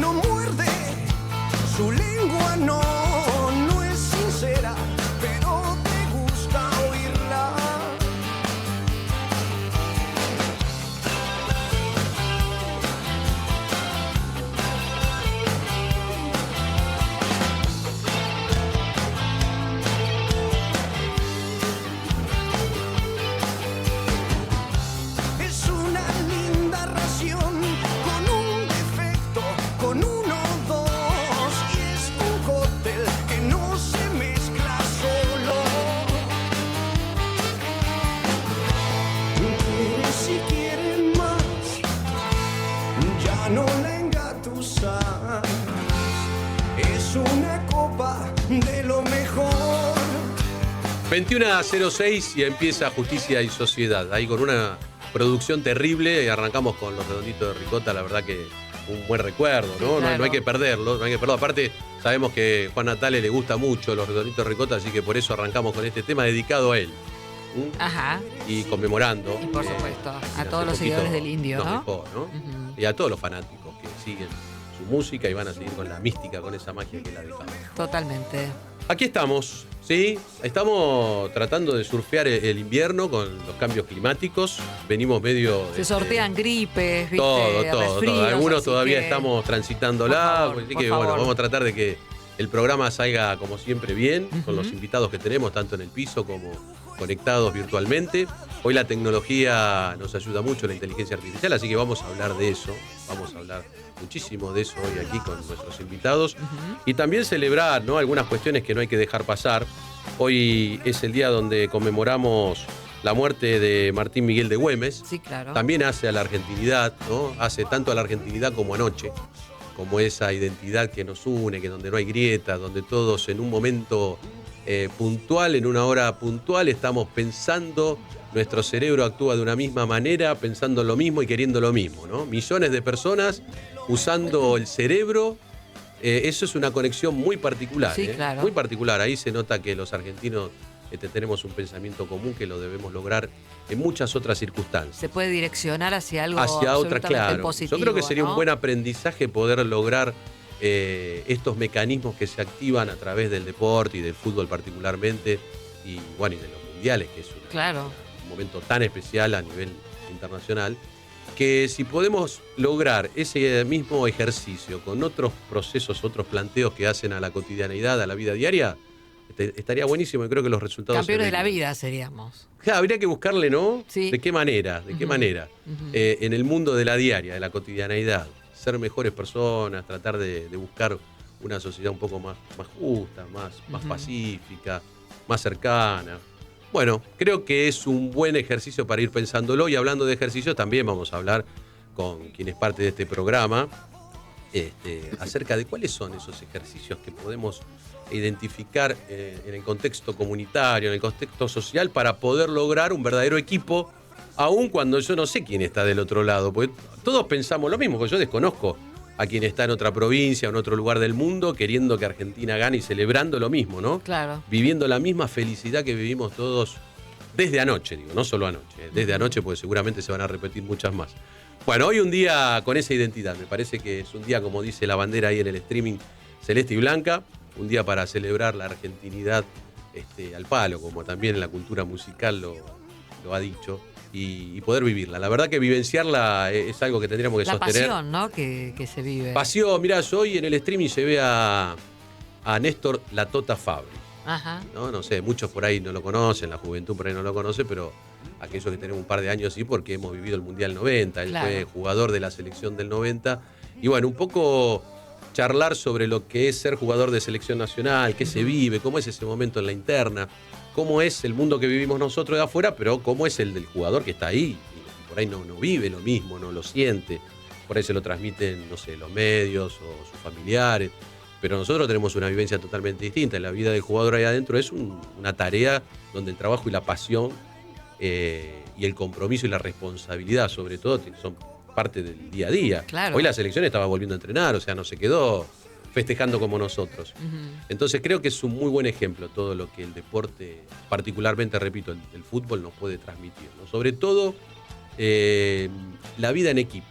no muerde, su lengua no es sincera, pero te gusta oírla. Es una linda ración con un defecto, con uno o dos, y es un cóctel que no se mezcla solo. Quiere si quieren más, ya no la engatusan. Es una copa de lo mejor. 21:06 y empieza Justicia y Sociedad. Ahí con una producción terrible y arrancamos con Los Redonditos de Ricota. La verdad que un buen recuerdo, ¿no? Sí, claro. No hay que perderlo, no hay que perderlo. Aparte, sabemos que a Juan Natale le gusta mucho Los Redonditos de Ricota, así que por eso arrancamos con este tema dedicado a él. Ajá. Y conmemorando. Y por supuesto, si a hace todos los poquito seguidores del Indio, nos ¿no? dejó, ¿no? Ujú. Y a todos los fanáticos que siguen su música y van a seguir con la mística, con esa magia que él ha dejado. Totalmente. Aquí estamos, ¿sí? Estamos tratando de surfear el invierno con los cambios climáticos. Venimos medio... Se sortean gripes, ¿viste? Todo. Resfríos, Algunos así todavía que, estamos transitándola. por Así favor, que por bueno, favor. vamos a tratar de que el programa salga como siempre bien, con Ujú. los invitados que tenemos, tanto en el piso como conectados virtualmente. Hoy la tecnología nos ayuda mucho, la inteligencia artificial, así que vamos a hablar de eso. Vamos a hablar muchísimo de eso hoy aquí con nuestros invitados. Y también celebrar, ¿no?, algunas cuestiones que no hay que dejar pasar. Hoy es el día donde conmemoramos la muerte de Martín Miguel de Güemes. Sí, claro. También hace a la argentinidad, ¿no? Hace tanto a la argentinidad como anoche, como esa identidad que nos une, que donde no hay grietas, donde todos en un momento puntual, en una hora puntual, estamos pensando, nuestro cerebro actúa de una misma manera, pensando lo mismo y queriendo lo mismo, ¿no? Millones de personas usando el cerebro. Eso es una conexión muy particular, Sí, claro. muy particular. Ahí se nota que los argentinos tenemos un pensamiento común que lo debemos lograr en muchas otras circunstancias. Se puede direccionar hacia algo Hacia otra, absolutamente claro. positivo, Yo creo que sería ¿no? un buen aprendizaje poder lograr estos mecanismos que se activan a través del deporte y del fútbol particularmente, y bueno, y de los mundiales, que es Claro. un momento tan especial a nivel internacional, que si podemos lograr ese mismo ejercicio con otros procesos, otros planteos que hacen a la cotidianeidad, a la vida diaria, estaría buenísimo y creo que los resultados... Campeones se de la verían. vida seríamos. Claro, habría que buscarle, ¿no? Sí. ¿De qué manera? ¿De qué Ujú. manera? Ujú. En el mundo de la diaria, de la cotidianeidad, ser mejores personas, tratar de buscar una sociedad un poco más justa, más Ujú. pacífica, más cercana. Bueno, creo que es un buen ejercicio para ir pensándolo, y hablando de ejercicios también vamos a hablar con quien es parte de este programa acerca de cuáles son esos ejercicios que podemos identificar en el contexto comunitario, en el contexto social, para poder lograr un verdadero equipo, aun cuando yo no sé quién está del otro lado, porque todos pensamos lo mismo, porque yo desconozco a quien está en otra provincia o en otro lugar del mundo queriendo que Argentina gane y celebrando lo mismo, ¿no? Claro. Viviendo la misma felicidad que vivimos todos desde anoche, digo, no solo anoche, desde anoche, porque seguramente se van a repetir muchas más. Bueno, hoy un día con esa identidad, me parece que es un día, como dice la bandera ahí en el streaming, celeste y blanca, un día para celebrar la argentinidad al palo, como también en la cultura musical lo ha dicho, y poder vivirla. La verdad que vivenciarla es algo que tendríamos que La sostener. pasión, ¿no? Que se vive. Pasión, mirá, yo hoy en el streaming llevé a Néstor La Tota Fabri. Ajá. No sé, muchos por ahí no lo conocen, la juventud por ahí no lo conoce, pero aquellos que tenemos un par de años sí, porque hemos vivido el Mundial 90, él Claro. fue jugador de la selección del 90, y bueno, un poco charlar sobre lo que es ser jugador de selección nacional, qué se vive, cómo es ese momento en la interna, cómo es el mundo que vivimos nosotros de afuera, pero cómo es el del jugador que está ahí, y por ahí no vive lo mismo, no lo siente, por ahí se lo transmiten, no sé, los medios o sus familiares. Pero nosotros tenemos una vivencia totalmente distinta. La vida del jugador ahí adentro es una tarea donde el trabajo y la pasión y el compromiso y la responsabilidad, sobre todo, son parte del día a día. Claro. Hoy la selección estaba volviendo a entrenar, o sea, no se quedó festejando como nosotros. Ujú. Entonces creo que es un muy buen ejemplo todo lo que el deporte, particularmente, repito, el fútbol nos puede transmitir, ¿no? Sobre todo la vida en equipo.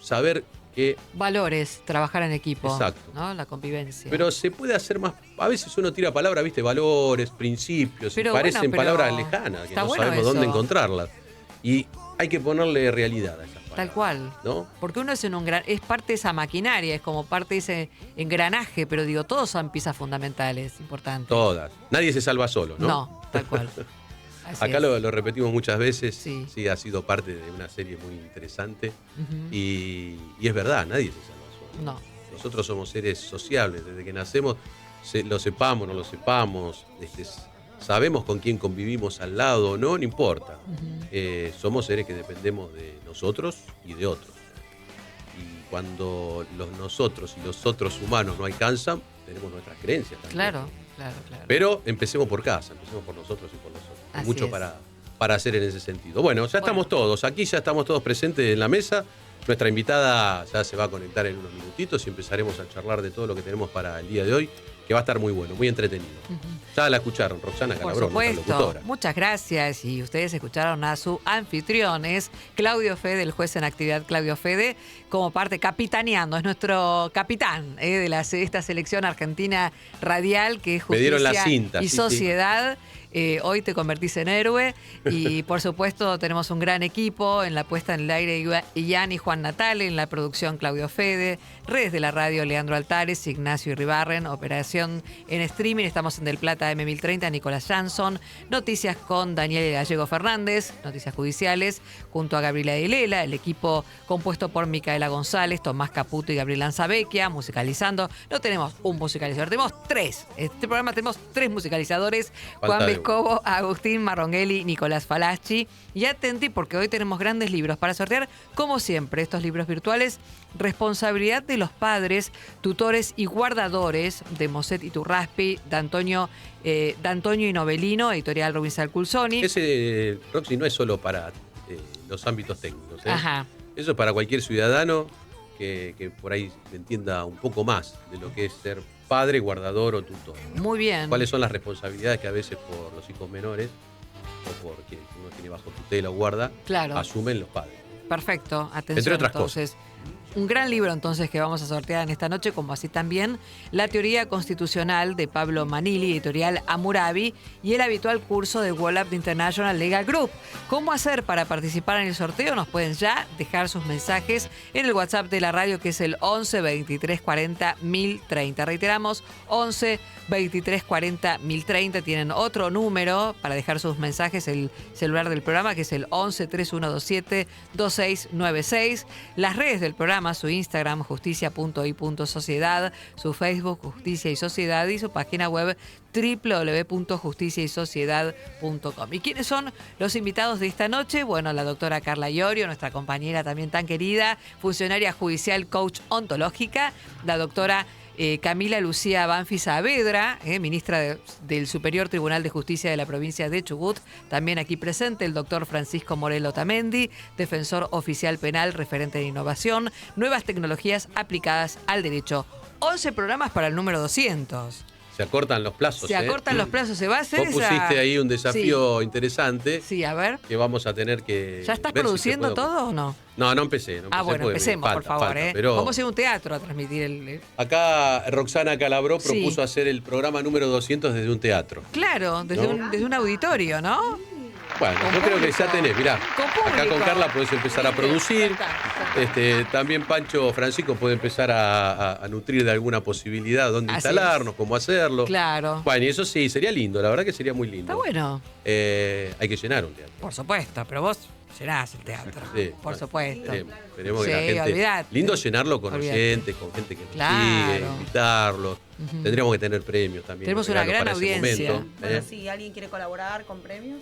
Saber que... Valores, trabajar en equipo. Exacto. ¿No? La convivencia. Pero se puede hacer más. A veces uno tira palabras, ¿viste? Valores, principios, Pero y parecen bueno, pero palabras lejanas, que está no bueno sabemos dónde eso. encontrarlas. Y hay que ponerle realidad a esas palabras. Tal cual. ¿No? Porque uno es parte de esa maquinaria, es como parte de ese engranaje, pero digo, todos son piezas fundamentales, importantes. Todas. Nadie se salva solo, ¿no? No, tal cual. Así Acá es. lo repetimos muchas veces. Sí. Sí, ha sido parte de una serie muy interesante. Ujú. Y es verdad, nadie se salva solo. No. Nosotros somos seres sociables. Desde que nacemos, lo sepamos, no lo sepamos, sabemos con quién convivimos al lado o no, no importa. Ujú. Somos seres que dependemos de nosotros y de otros. Y cuando los nosotros y los otros humanos no alcanzan, tenemos nuestras creencias también. Claro, claro. Pero empecemos por casa, empecemos por nosotros y por nosotros. Hay Así mucho es. para hacer en ese sentido. Bueno, ya estamos todos, aquí ya estamos todos presentes en la mesa. Nuestra invitada ya se va a conectar en unos minutitos y empezaremos a charlar de todo lo que tenemos para el día de hoy, que va a estar muy bueno, muy entretenido. Ya la escucharon, Roxana Por Calabró, nuestra supuesto, locutora. muchas gracias. Y ustedes escucharon a su anfitrión, es Claudio Fede, el juez en actividad Claudio Fede, como parte capitaneando, es nuestro capitán de esta selección argentina radial que es Me dieron la Justicia cinta, y sí, Sociedad. Hoy te convertís en héroe y por supuesto tenemos un gran equipo en la puesta en el aire, Ian y Juan Natale, en la producción Claudio Fede, redes de la radio Leandro Altares, Ignacio Iribarren, operación en streaming, estamos en Del Plata M1030, Nicolás Jansson, noticias con Daniel Gallego Fernández, noticias judiciales, junto a Gabriela Dilela, el equipo compuesto por Micaela González, Tomás Caputo y Gabriel Lanzavecchia, musicalizando. No tenemos un musicalizador, tenemos tres. Este programa tenemos tres musicalizadores, Juan Vescovo, Agustín Marrongelli, Nicolás Falacci. Y atenti porque hoy tenemos grandes libros para sortear, como siempre, estos libros virtuales, responsabilidad de los padres, tutores y guardadores de Moset y Turraspi, de Antonio y Novelino, editorial Rubinstein Culsoni. Ese, Roxy, no es solo para los ámbitos técnicos. Ajá. Eso es para cualquier ciudadano que por ahí entienda un poco más de lo que es ser padre, guardador o tutor. Muy bien. ¿Cuáles son las responsabilidades que a veces por los hijos menores o por quienes uno tiene bajo tutela o guarda, Claro. asumen los padres? Perfecto, atención. Entre otras entonces. Un gran libro entonces que vamos a sortear en esta noche, como así también La teoría constitucional de Pablo Manili, editorial Hammurabi, y el habitual curso de Wallap International Legal Group. ¿Cómo hacer para participar en el sorteo? Nos pueden ya dejar sus mensajes en el WhatsApp de la radio, que es el 11 23 40 1030. Reiteramos, 11 23 40 1030. Tienen otro número para dejar sus mensajes, el celular del programa, que es el 11 3127 2696. Las redes del programa, su Instagram, justicia.y.sociedad, su Facebook, Justicia y Sociedad, y su página web, www.justiciaysociedad.com. ¿Y quiénes son los invitados de esta noche? Bueno, la doctora Carla Iorio, nuestra compañera también tan querida, funcionaria judicial, coach ontológica, la doctora Camila Lucía Banfi Saavedra, ministra del Superior Tribunal de Justicia de la provincia de Chubut, también aquí presente el doctor Francisco Morel Otamendi, defensor oficial penal, referente de innovación, nuevas tecnologías aplicadas al derecho. 11 programas para el número 200. Se acortan los plazos. Se acortan los plazos, se va a hacer Vos pusiste ahí un desafío Sí. interesante Sí, a ver. que vamos a tener que. ¿Ya estás ver si produciendo se puede- todo o no? No, no empecé. Ah, bueno, porque empecemos, por falta, favor. pero Vamos a ir a un teatro a transmitir el... acá Roxana Calabró Sí. propuso hacer el programa número 200 desde un teatro. Claro, desde, ¿No? desde un auditorio, ¿no? Bueno, Con yo creo que público. ya tenés, mirá. Con Acá con público. Carla podés empezar a producir. Ya está. También Pancho Francisco puede empezar a nutrir de alguna posibilidad dónde Así instalarnos, cómo hacerlo. Claro. Bueno, y eso sí, sería lindo, la verdad que sería muy lindo. Está bueno, Hay que llenar un teatro. por supuesto, pero vos llenás el teatro. Sí, Por bueno, supuesto. Esperemos que Sí, la gente. olvidate. Lindo llenarlo con Olvidate. oyentes, con gente que nos Claro. sigue, invitarlos. Ujú. Tendríamos que tener premios también. Tenemos una regalos gran para ese audiencia. momento, Bueno, si alguien quiere colaborar con premios.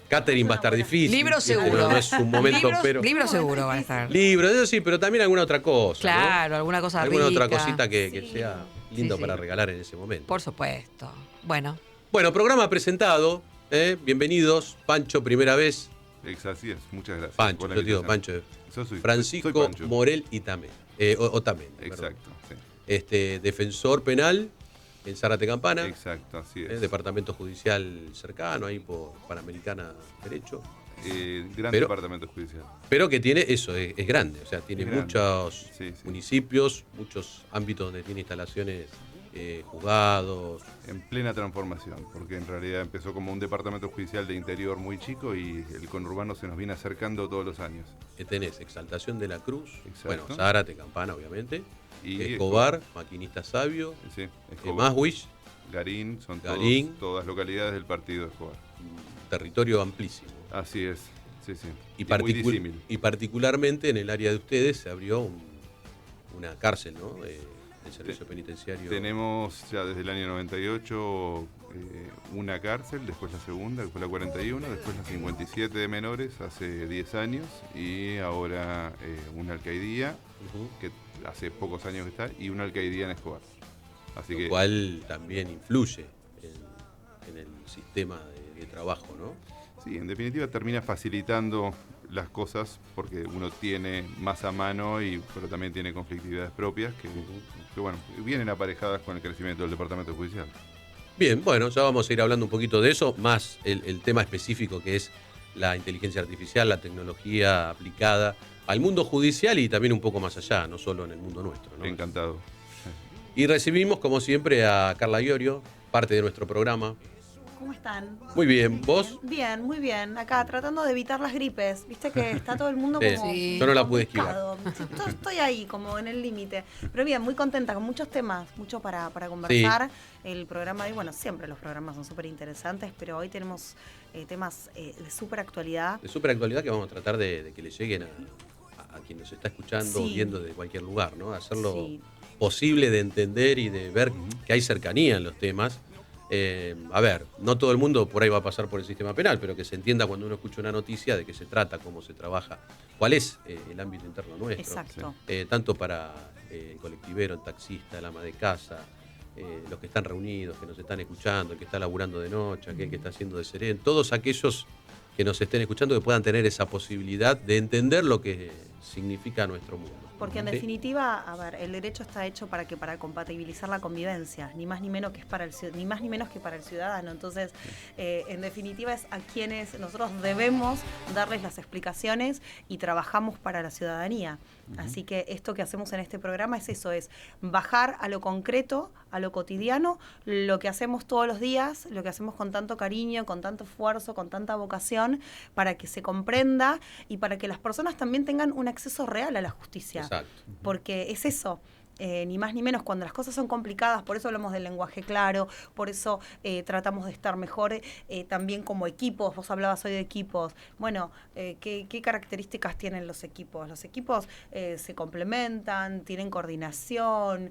Catering va a estar difícil. Libro ¿viste? seguro. No es un momento, Libros, pero. libros seguro van a estar. Libros, eso sí, pero también alguna otra cosa. ¿no? Claro, alguna cosa Alguna rica. otra cosita que Sí. sea lindo Sí, sí. para regalar en ese momento. Por supuesto. Bueno, Bueno, programa presentado. Bienvenidos. Pancho, primera vez. Así es, muchas gracias. Pancho, por la yo digo invitación. Pancho. Yo soy Francisco Pancho. Morel Otamendi. Perdón. Exacto, sí. Defensor penal en Zárate Campana. Exacto, así es. Departamento judicial cercano, ahí por Panamericana Derecho. Gran Pero- departamento judicial. Pero que tiene eso, es grande, o sea, tiene Es grande. muchos Sí, sí. municipios, muchos ámbitos donde tiene instalaciones, juzgados. En plena transformación, porque en realidad empezó como un departamento judicial de interior muy chico y el conurbano se nos viene acercando todos los años. Tenés Exaltación de la Cruz, Exacto. bueno, Zárate, Campana, obviamente, Y Escobar, Maquinista Sabio, Sí, Escobar, Maswich, Garín, son Garín. todas localidades del partido de Escobar. territorio amplísimo. Así es, sí. Y, muy disímil. y particularmente en el área de ustedes se abrió una cárcel, ¿no? El servicio penitenciario. Tenemos ya desde el año 98 una cárcel, después la segunda, después la 41, después la 57 de menores hace 10 años y ahora una alcaidía, Ujú. que hace pocos años que está, y una alcaidía en Escobar. Así Lo que cual también influye en el sistema de trabajo, ¿no? sí, en definitiva termina facilitando las cosas porque uno tiene más a mano, pero también tiene conflictividades propias que bueno, vienen aparejadas con el crecimiento del departamento judicial. Bien, bueno, ya vamos a ir hablando un poquito de eso, más el tema específico que es la inteligencia artificial, la tecnología aplicada al mundo judicial y también un poco más allá, no solo en el mundo nuestro, ¿no? Encantado. Y recibimos, como siempre, a Carla Iorio, parte de nuestro programa. ¿Cómo están? Muy bien, ¿vos? Bien, muy bien. Acá tratando de evitar las gripes. Viste que está todo el mundo Sí, como. sí. Yo no la pude esquivar. complicado. Estoy ahí, como en el límite. Pero bien, muy contenta, con muchos temas, mucho para conversar. El programa de hoy, bueno, siempre los programas son súper interesantes, pero hoy tenemos temas de súper actualidad. De súper actualidad que vamos a tratar de que le lleguen a quien nos está escuchando o Sí. viendo de cualquier lugar, ¿no? Hacerlo Sí. posible de entender y de ver que hay cercanía en los temas. A ver, no todo el mundo por ahí va a pasar por el sistema penal, pero que se entienda cuando uno escucha una noticia de qué se trata, cómo se trabaja, cuál es el ámbito interno nuestro. Exacto. Tanto para el colectivero, el taxista, el ama de casa, los que están reunidos, que nos están escuchando, el que está laburando de noche, aquel que está haciendo de sereno, todos aquellos que nos estén escuchando que puedan tener esa posibilidad de entender lo que significa nuestro mundo. Porque en ¿Sí? definitiva, a ver, el derecho está hecho para compatibilizar la convivencia, ni más ni menos que para el ciudadano. Entonces, en definitiva es a quienes nosotros debemos darles las explicaciones y trabajamos para la ciudadanía. Así que esto que hacemos en este programa es eso, es bajar a lo concreto, a lo cotidiano, lo que hacemos todos los días, lo que hacemos con tanto cariño, con tanto esfuerzo, con tanta vocación, para que se comprenda y para que las personas también tengan un acceso real a la justicia. Exacto. Porque es eso, ni más ni menos, cuando las cosas son complicadas, por eso hablamos del lenguaje claro, por eso tratamos de estar mejor también como equipos. Vos hablabas hoy de equipos. Bueno, ¿qué características tienen los equipos? Los equipos se complementan, tienen coordinación,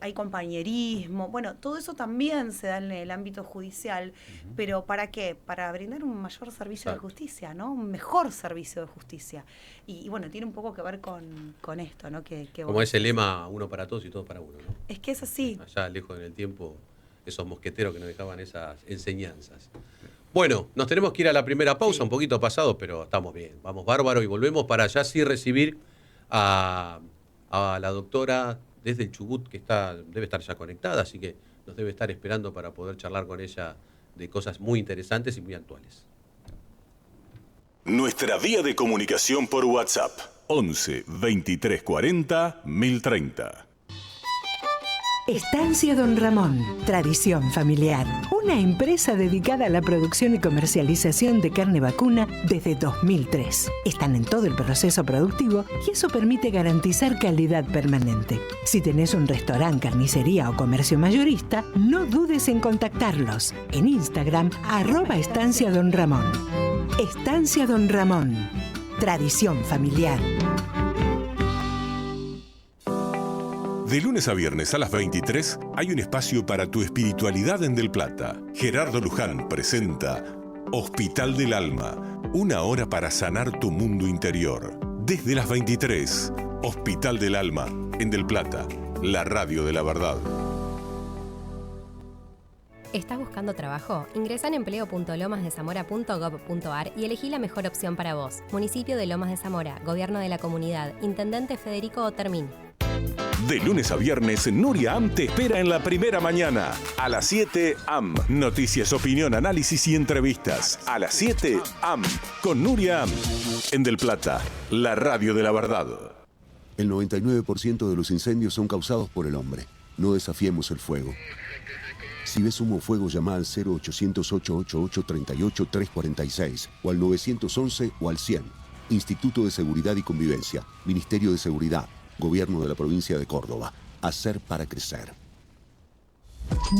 hay compañerismo. Bueno, todo eso también se da en el ámbito judicial, pero ¿para qué? Para brindar un mayor servicio de Exacto. justicia, ¿no? Un mejor servicio de justicia. Y bueno, tiene un poco que ver con esto, ¿no? Que Como vos ese decís. lema, uno para todos y todos para uno, ¿no? Es que es así. Allá lejos en el tiempo, esos mosqueteros que nos dejaban esas enseñanzas. Bueno, nos tenemos que ir a la primera pausa, Sí. un poquito pasado, pero estamos bien. Vamos bárbaro y volvemos para allá sí recibir a la doctora desde el Chubut, que debe estar ya conectada, así que nos debe estar esperando para poder charlar con ella de cosas muy interesantes y muy actuales. Nuestra vía de comunicación por WhatsApp. 11 23 40 1030. Estancia Don Ramón, tradición familiar. Una empresa dedicada a la producción y comercialización de carne vacuna desde 2003. Están en todo el proceso productivo y eso permite garantizar calidad permanente. Si tenés un restaurante, carnicería o comercio mayorista, no dudes en contactarlos. En Instagram, @Estancia Don Ramón. Estancia Don Ramón, tradición familiar. De lunes a viernes a las 23 hay un espacio para tu espiritualidad en Del Plata. Gerardo Luján presenta Hospital del Alma, una hora para sanar tu mundo interior. Desde las 23, Hospital del Alma en Del Plata, la radio de la verdad. ¿Estás buscando trabajo? Ingresa en empleo.lomasdezamora.gov.ar y elegí la mejor opción para vos. Municipio de Lomas de Zamora, Gobierno de la Comunidad, Intendente Federico Otermín. De lunes a viernes, Nuria Am te espera en la primera mañana. A las 7, AM. Noticias, opinión, análisis y entrevistas. A las 7, AM. Con Nuria Am. En Del Plata, la radio de la verdad. El 99% de los incendios son causados por el hombre. No desafiemos el fuego. Si ves humo o fuego, llama al 0800-888-38-346 o al 911 o al 100. Instituto de Seguridad y Convivencia, Ministerio de Seguridad, Gobierno de la Provincia de Córdoba. Hacer para crecer.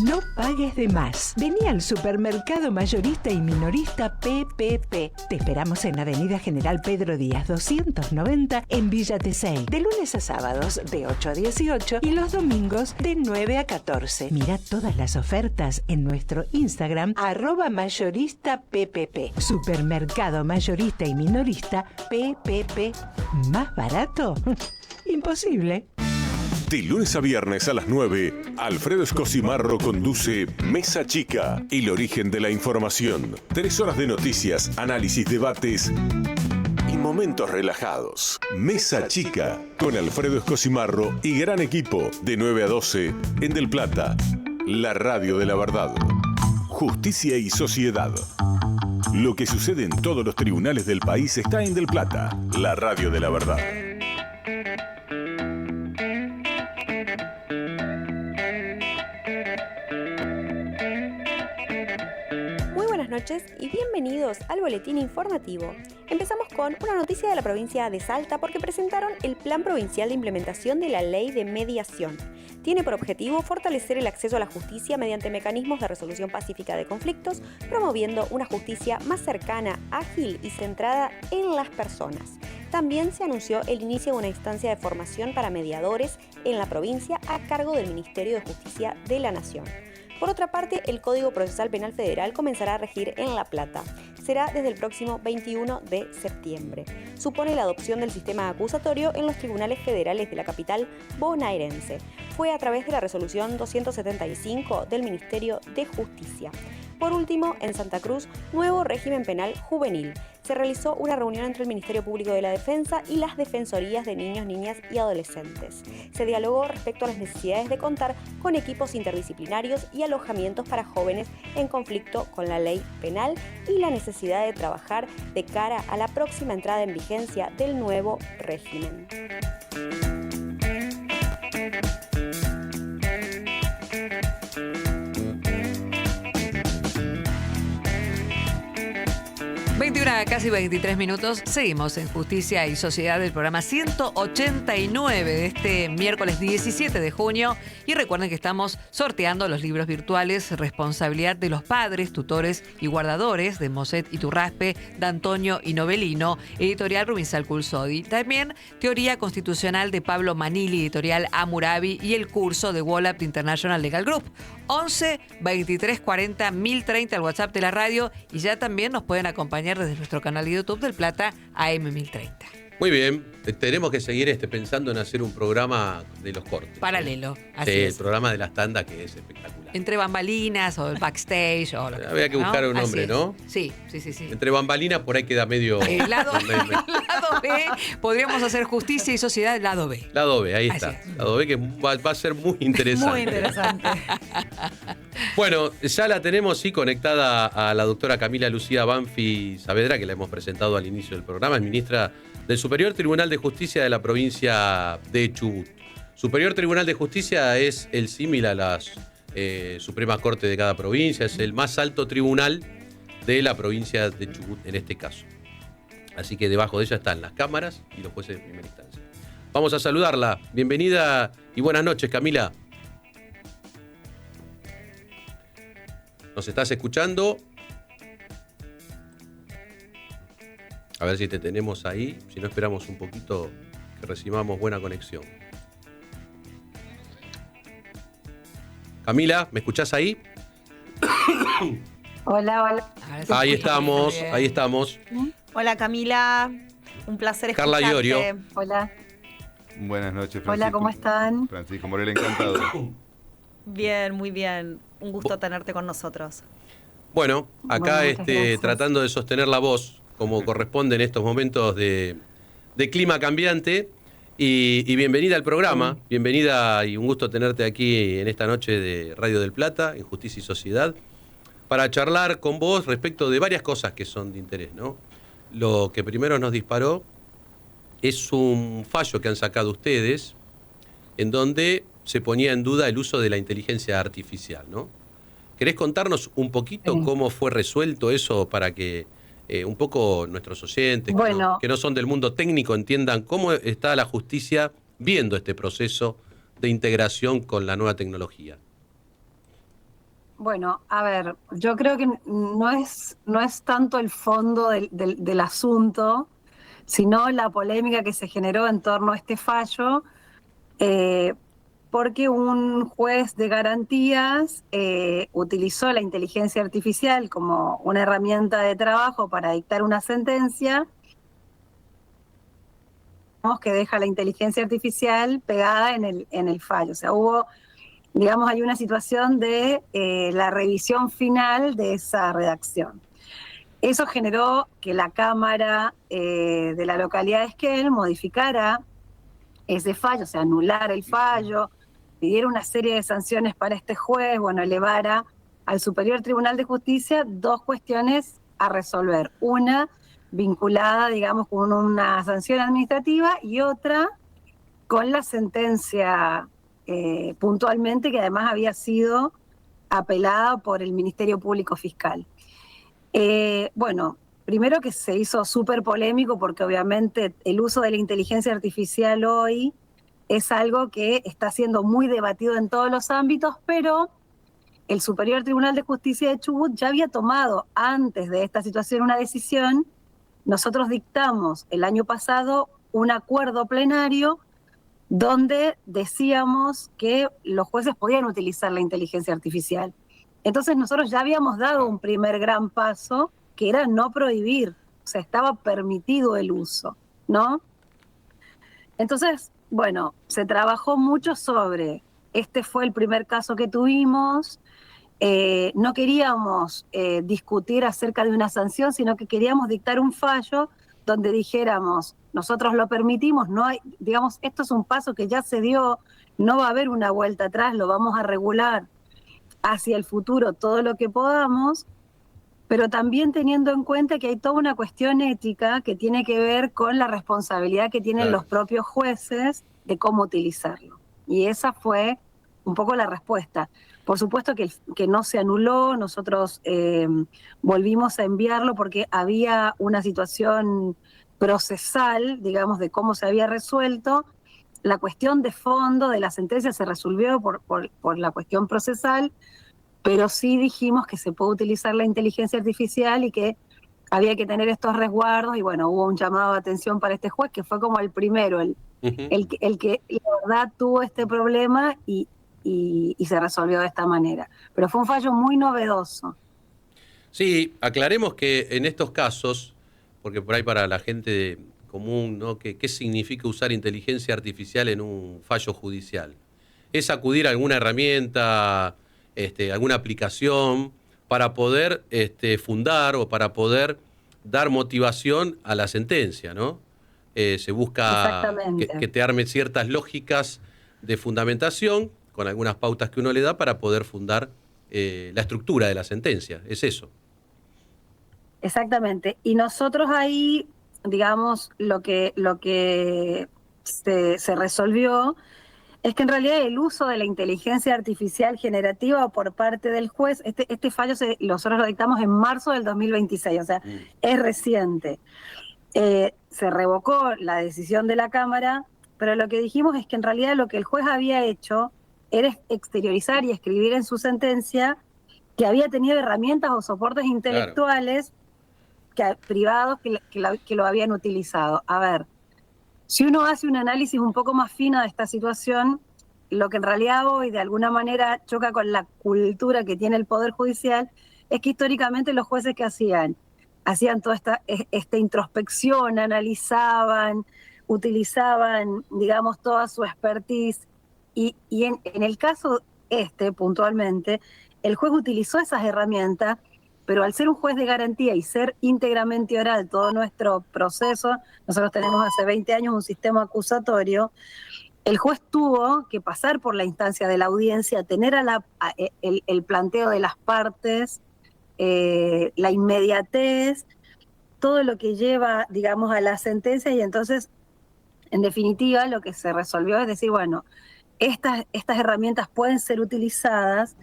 No pagues de más. Vení al supermercado mayorista y minorista PPP. Te esperamos en Avenida General Pedro Díaz 290 en Villa Tesey. De lunes a sábados de 8 a 18 y los domingos de 9 a 14. Mira todas las ofertas en nuestro Instagram @mayoristappp. Supermercado mayorista y minorista PPP. ¿Más barato? Imposible. De lunes a viernes a las 9, Alfredo Escosimarro conduce Mesa Chica, el origen de la información. 3 horas de noticias, análisis, debates y momentos relajados. Mesa Chica, con Alfredo Escosimarro y gran equipo, de 9 a 12, en Del Plata, la radio de la verdad. Justicia y sociedad. Lo que sucede en todos los tribunales del país está en Del Plata, la radio de la verdad. Noches y bienvenidos al boletín informativo. Empezamos con una noticia de la provincia de Salta porque presentaron el Plan Provincial de Implementación de la Ley de Mediación. Tiene por objetivo fortalecer el acceso a la justicia mediante mecanismos de resolución pacífica de conflictos, promoviendo una justicia más cercana, ágil y centrada en las personas. También se anunció el inicio de una instancia de formación para mediadores en la provincia a cargo del Ministerio de Justicia de la Nación. Por otra parte, el Código Procesal Penal Federal comenzará a regir en La Plata. Será desde el próximo 21 de septiembre. Supone la adopción del sistema acusatorio en los tribunales federales de la capital bonaerense. Fue a través de la resolución 275 del Ministerio de Justicia. Por último, en Santa Cruz, nuevo régimen penal juvenil. Se realizó una reunión entre el Ministerio Público de la Defensa y las Defensorías de Niños, Niñas y Adolescentes. Se dialogó respecto a las necesidades de contar con equipos interdisciplinarios y alojamientos para jóvenes en conflicto con la ley penal y la necesidad de trabajar de cara a la próxima entrada en vigencia del nuevo régimen. Casi 23 minutos. Seguimos en Justicia y Sociedad del programa 189 de este miércoles 17 de junio. Y recuerden que estamos sorteando los libros virtuales Responsabilidad de los Padres, Tutores y Guardadores de Moset Iturraspe, D'Antonio y Novelino, editorial Rubinsal Culsodi. También Teoría Constitucional de Pablo Manili, editorial Hammurabi, y el curso de Wallap International Legal Group. 11 23 40 1030 al WhatsApp de la radio, y ya también nos pueden acompañar desde nuestro canal de YouTube Del Plata AM1030. Muy bien, tenemos que seguir pensando en hacer un programa de los cortes. Paralelo, así sí, es. el programa de las tandas, que es espectacular. Entre bambalinas o el backstage. O había que buscar un nombre, ¿no? Sí. Entre bambalinas por ahí queda medio... Lado B, podríamos hacer Justicia y Sociedad, lado B. Lado B, ahí está. Lado B, que va a ser muy interesante. Muy interesante. Bueno, ya la tenemos conectada a la doctora Camila Lucía Banfi Saavedra, que la hemos presentado al inicio del programa, es ministra del Superior Tribunal de Justicia de la provincia de Chubut. Superior Tribunal de Justicia es el símil a las Suprema Corte de cada provincia, es el más alto tribunal de la provincia de Chubut en este caso. Así que debajo de ella están las cámaras y los jueces de primera instancia. Vamos a saludarla. Bienvenida y buenas noches, Camila. ¿Nos estás escuchando? A ver si te tenemos ahí. Si no, esperamos un poquito que recibamos buena conexión. Camila, ¿me escuchás ahí? Hola. Ahí estamos. Hola, Camila. Un placer escucharte. Carla Iorio. Hola. Buenas noches, Francisco. Hola, ¿cómo están? Francisco Morel, encantado. Bien, muy bien. Un gusto tenerte con nosotros. Bueno, acá gracias. tratando de sostener la voz, como corresponde en estos momentos de clima cambiante. Y bienvenida al programa, bienvenida y un gusto tenerte aquí en esta noche de Radio del Plata, en Justicia y Sociedad, para charlar con vos respecto de varias cosas que son de interés, ¿no? Lo que primero nos disparó es un fallo que han sacado ustedes en donde se ponía en duda el uso de la inteligencia artificial, ¿no? ¿Querés contarnos un poquito cómo fue resuelto eso para que un poco nuestros oyentes, que no son del mundo técnico, entiendan cómo está la justicia viendo este proceso de integración con la nueva tecnología? Bueno, a ver, yo creo que no es tanto el fondo del asunto, sino la polémica que se generó en torno a este fallo, porque un juez de garantías utilizó la inteligencia artificial como una herramienta de trabajo para dictar una sentencia que deja la inteligencia artificial pegada en el fallo. O sea, hay una situación de la revisión final de esa redacción. Eso generó que la Cámara de la localidad de Esquel modificara ese fallo, o sea, anulara el fallo, pidiera una serie de sanciones para este juez, elevara al Superior Tribunal de Justicia 2 cuestiones a resolver. Una vinculada, con una sanción administrativa y otra con la sentencia puntualmente, que además había sido apelada por el Ministerio Público Fiscal. Primero que se hizo súper polémico porque obviamente el uso de la inteligencia artificial hoy es algo que está siendo muy debatido en todos los ámbitos, pero el Superior Tribunal de Justicia de Chubut ya había tomado antes de esta situación una decisión. Nosotros dictamos el año pasado un acuerdo plenario donde decíamos que los jueces podían utilizar la inteligencia artificial. Entonces nosotros ya habíamos dado un primer gran paso, que era no prohibir, o sea, estaba permitido el uso, ¿no? Entonces, se trabajó mucho sobre, este fue el primer caso que tuvimos, no queríamos discutir acerca de una sanción, sino que queríamos dictar un fallo donde dijéramos, nosotros lo permitimos, no hay, esto es un paso que ya se dio, no va a haber una vuelta atrás, lo vamos a regular hacia el futuro todo lo que podamos, pero también teniendo en cuenta que hay toda una cuestión ética que tiene que ver con la responsabilidad que tienen los propios jueces de cómo utilizarlo. Y esa fue un poco la respuesta. Por supuesto que no se anuló, nosotros volvimos a enviarlo porque había una situación procesal, de cómo se había resuelto. La cuestión de fondo de la sentencia se resolvió por la cuestión procesal, pero sí dijimos que se puede utilizar la inteligencia artificial y que había que tener estos resguardos, y hubo un llamado de atención para este juez, que fue como el primero, el que la verdad tuvo este problema y se resolvió de esta manera. Pero fue un fallo muy novedoso. Sí, aclaremos que en estos casos, porque por ahí para la gente común, ¿no? ¿Qué significa usar inteligencia artificial en un fallo judicial? Es acudir a alguna herramienta, alguna aplicación para poder fundar o para poder dar motivación a la sentencia, ¿no? Se busca que te arme ciertas lógicas de fundamentación con algunas pautas que uno le da para poder fundar la estructura de la sentencia. Es eso. Exactamente. Y nosotros ahí, lo que se resolvió es que en realidad el uso de la inteligencia artificial generativa por parte del juez, este fallo nosotros lo dictamos en marzo del 2026, o sea, es reciente. Se revocó la decisión de la Cámara, pero lo que dijimos es que en realidad lo que el juez había hecho era exteriorizar y escribir en su sentencia que había tenido herramientas o soportes intelectuales privados que lo habían utilizado. A ver, si uno hace un análisis un poco más fino de esta situación, lo que en realidad hoy de alguna manera choca con la cultura que tiene el Poder Judicial es que históricamente los jueces que hacían toda esta introspección, analizaban, utilizaban, toda su expertise, y en el caso puntualmente, el juez utilizó esas herramientas pero al ser un juez de garantía y ser íntegramente oral todo nuestro proceso, nosotros tenemos hace 20 años un sistema acusatorio, el juez tuvo que pasar por la instancia de la audiencia, tener el planteo de las partes, la inmediatez, todo lo que lleva, digamos, a la sentencia, y entonces, en definitiva, lo que se resolvió es decir, bueno, estas herramientas pueden ser utilizadas,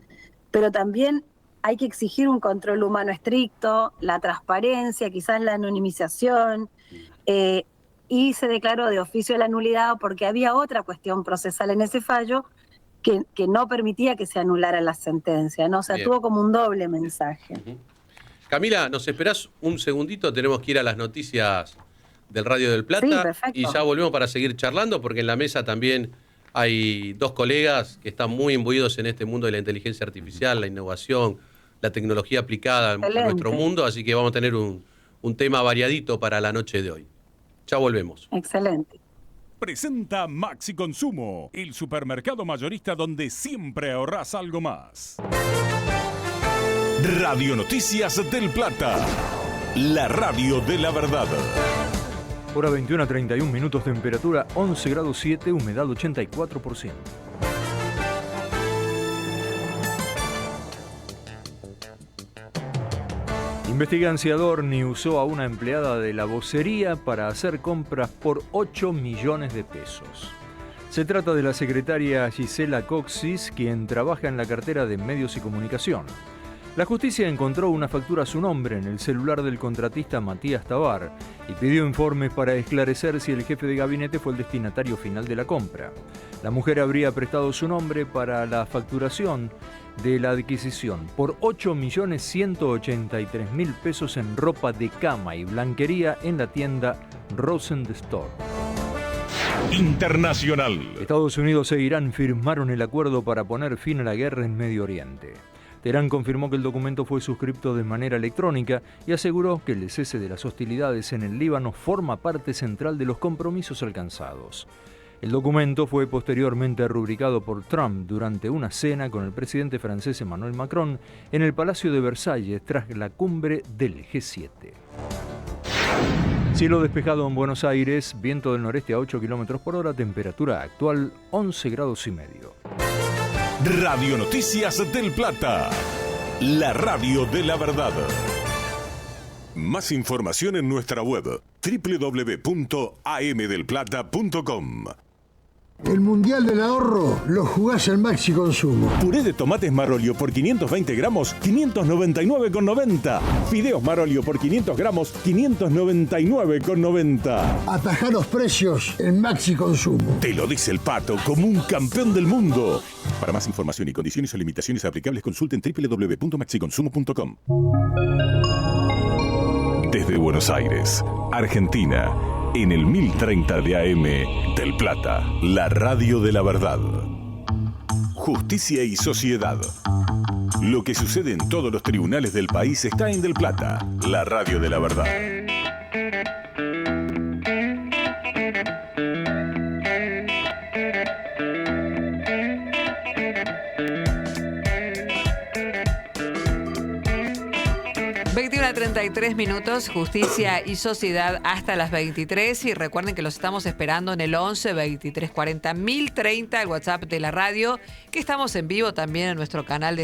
pero también hay que exigir un control humano estricto, la transparencia, quizás la anonimización, y se declaró de oficio la nulidad porque había otra cuestión procesal en ese fallo que no permitía que se anulara la sentencia, ¿no? O sea, tuvo como un doble mensaje. Camila, ¿nos esperás un segundito? Tenemos que ir a las noticias del Radio del Plata. Sí, perfecto. Y ya volvemos para seguir charlando, porque en la mesa también hay dos colegas que están muy imbuidos en este mundo de la inteligencia artificial, la innovación, la tecnología aplicada en nuestro mundo, así que vamos a tener un tema variadito para la noche de hoy. Ya volvemos. Excelente. Presenta Maxi Consumo, el supermercado mayorista donde siempre ahorrás algo más. Radio Noticias del Plata, la radio de la verdad. Hora 21:31, temperatura 11 grados 7, humedad 84%. Investigan si Adorni usó a una empleada de la vocería para hacer compras por 8 millones de pesos. Se trata de la secretaria Gisela Coxis, quien trabaja en la cartera de Medios y Comunicación. La justicia encontró una factura a su nombre en el celular del contratista Matías Tabar y pidió informes para esclarecer si el jefe de gabinete fue el destinatario final de la compra. La mujer habría prestado su nombre para la facturación de la adquisición por 8.183.000 pesos en ropa de cama y blanquería en la tienda Rosen Store. Internacional. Estados Unidos e Irán firmaron el acuerdo para poner fin a la guerra en Medio Oriente. Teherán confirmó que el documento fue suscripto de manera electrónica y aseguró que el cese de las hostilidades en el Líbano forma parte central de los compromisos alcanzados. El documento fue posteriormente rubricado por Trump durante una cena con el presidente francés Emmanuel Macron en el Palacio de Versalles tras la cumbre del G7. Cielo despejado en Buenos Aires, viento del noreste a 8 km por hora, temperatura actual 11 grados y medio. Radio Noticias del Plata, la radio de la verdad. Más información en nuestra web www.amdelplata.com. El Mundial del Ahorro lo jugás en Maxi Consumo. Puré de tomates Marolio por 520 gramos, 599,90. Fideos Marolio por 500 gramos, 599,90. Atajá los precios en Maxi Consumo. Te lo dice el Pato como un campeón del mundo. Para más información y condiciones o limitaciones aplicables, consulten www.maxiconsumo.com. Desde Buenos Aires, Argentina, en el 1030 de AM del Plata, la radio de la verdad. Justicia y sociedad. Lo que sucede en todos los tribunales del país está en Del Plata, la radio de la verdad. A 33 minutos, Justicia y Sociedad hasta las 23. Y recuerden que los estamos esperando en el 11 23 40 1030, el WhatsApp de la radio, que estamos en vivo también en nuestro canal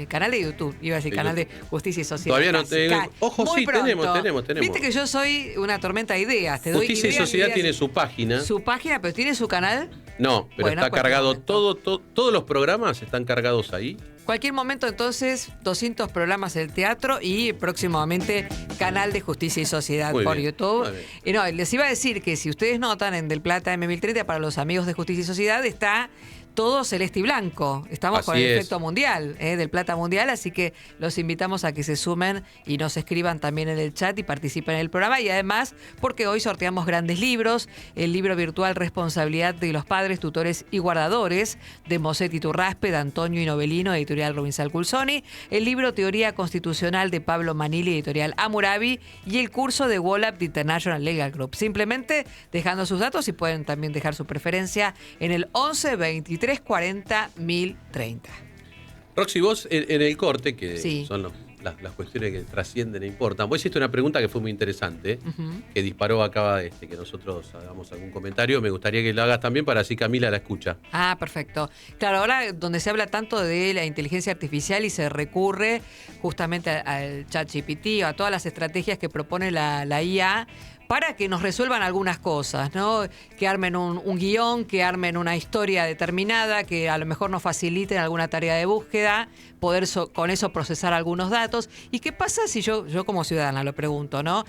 canal de YouTube. Iba a decir canal de Justicia y Sociedad. Todavía no tengo. Ojo, muy sí, pronto. tenemos. Viste que yo soy una tormenta de ideas. Justicia y Sociedad tiene su página. Su página, pero ¿tiene su canal? No, pero bueno, está cargado. Todos los programas están cargados ahí. Cualquier momento, entonces, 200 programas del teatro y próximamente canal de Justicia y Sociedad por YouTube. Y no, les iba a decir que si ustedes notan en Del Plata M1030, para los amigos de Justicia y Sociedad, está todo celeste y blanco. Estamos con el efecto mundial, Del Plata Mundial, así que los invitamos a que se sumen y nos escriban también en el chat y participen en el programa. Y además, porque hoy sorteamos grandes libros, el libro virtual Responsabilidad de los Padres, Tutores y Guardadores, de Moset Iturraspe, de Antonio y Novelino, editorial Robinsal Culsoni, el libro Teoría Constitucional de Pablo Manili, editorial Hammurabi, y el curso de Wallap de International Legal Group. Simplemente dejando sus datos, y pueden también dejar su preferencia en el 11 23 40 1030. Roxy, vos en el corte, que sí, son las cuestiones que trascienden e importan. Vos hiciste una pregunta que fue muy interesante, que disparó acá que nosotros hagamos algún comentario. Me gustaría que lo hagas también para así Camila la escucha. Ah, perfecto. Claro, ahora donde se habla tanto de la inteligencia artificial y se recurre justamente al ChatGPT o a todas las estrategias que propone la IA para que nos resuelvan algunas cosas, ¿no? Que armen un guión, que armen una historia determinada, que a lo mejor nos faciliten alguna tarea de búsqueda, poder con eso procesar algunos datos. ¿Y qué pasa si yo como ciudadana lo pregunto, ¿no?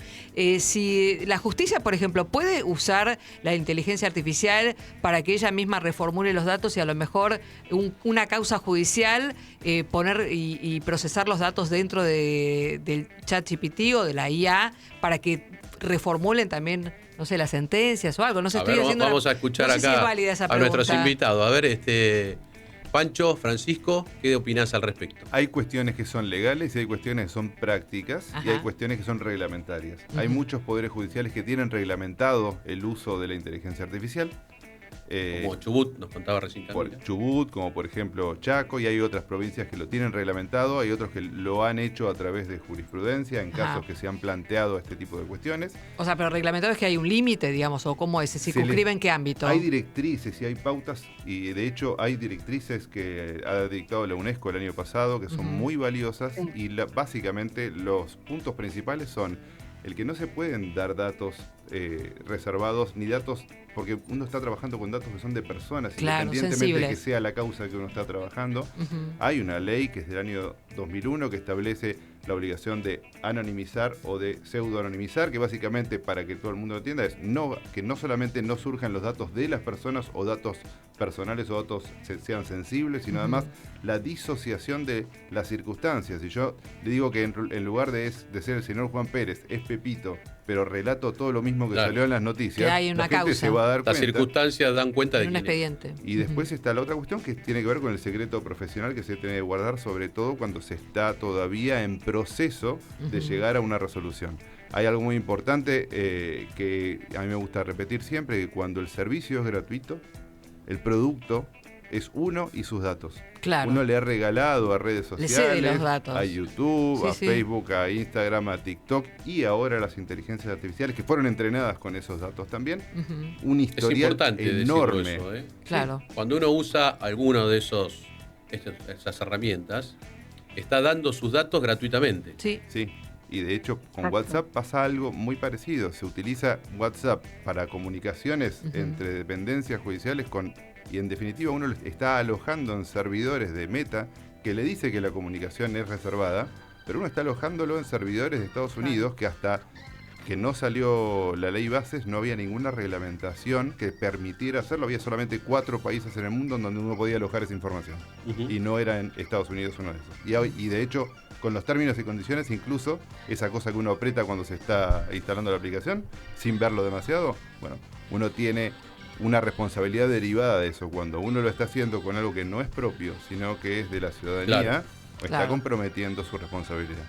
Si la justicia, por ejemplo, puede usar la inteligencia artificial para que ella misma reformule los datos y a lo mejor una causa judicial poner y procesar los datos dentro del ChatGPT o de la IA para que reformulen también, no sé, las sentencias o algo. No sé, vamos a escuchar no sé acá si es válida esa a nuestros pregunta. invitados. A ver, Pancho, Francisco, ¿qué opinás al respecto? Hay cuestiones que son legales y hay cuestiones que son prácticas y hay Ajá. cuestiones que son reglamentarias. Hay muchos poderes judiciales que tienen reglamentado el uso de la inteligencia artificial. Como Chubut, nos contaba recién Camila. Por Chubut, como por ejemplo Chaco, y hay otras provincias que lo tienen reglamentado, hay otros que lo han hecho a través de jurisprudencia en Ajá. casos que se han planteado este tipo de cuestiones. O sea, pero reglamentado es que hay un límite, digamos, o cómo es, se circunscribe en qué ámbito. Hay directrices y hay pautas, y de hecho hay directrices que ha dictado la UNESCO el año pasado que son muy valiosas y básicamente los puntos principales son el que no se pueden dar datos reservados ni datos, porque uno está trabajando con datos que son de personas, claro, independientemente sensibles. de que sea la causa que uno está trabajando. Hay una ley que es del año 2001 que establece la obligación de anonimizar o de pseudo-anonimizar, que básicamente, para que todo el mundo lo entienda, es que no solamente no surjan los datos de las personas o datos personales o datos sean sensibles, sino además la disociación de las circunstancias. Y yo le digo que en lugar de ser el señor Juan Pérez, es Pepito, pero relato todo lo mismo que salió en las noticias, Que hay una la gente causa. se va a dar cuenta. Las circunstancias dan cuenta de En un quién es. expediente. Y después está la otra cuestión que tiene que ver con el secreto profesional que se tiene que guardar, sobre todo cuando se está todavía en proceso de llegar a una resolución. Hay algo muy importante que a mí me gusta repetir siempre, que cuando el servicio es gratuito, el producto es uno y sus datos. Claro. Uno le ha regalado a redes Le sociales, cede los datos. a YouTube, Sí, a sí. Facebook, a Instagram, a TikTok y ahora a las inteligencias artificiales que fueron entrenadas con esos datos también. Un Es historial importante enorme. decirlo eso, Claro. Cuando uno usa alguno de esas herramientas, está dando sus datos gratuitamente. Sí. Sí. Y de hecho con Exacto. WhatsApp pasa algo muy parecido. Se utiliza WhatsApp para comunicaciones entre dependencias judiciales y en definitiva uno está alojando en servidores de Meta que le dice que la comunicación es reservada, pero uno está alojándolo en servidores de Estados Unidos que hasta que no salió la ley Bases no había ninguna reglamentación que permitiera hacerlo. Había solamente 4 países en el mundo donde uno podía alojar esa información. Y no era en Estados Unidos uno de esos. Y de hecho, con los términos y condiciones, incluso esa cosa que uno aprieta cuando se está instalando la aplicación, sin verlo demasiado, bueno, uno tiene una responsabilidad derivada de eso. Cuando uno lo está haciendo con algo que no es propio, sino que es de la ciudadanía, Claro. está Claro. comprometiendo su responsabilidad.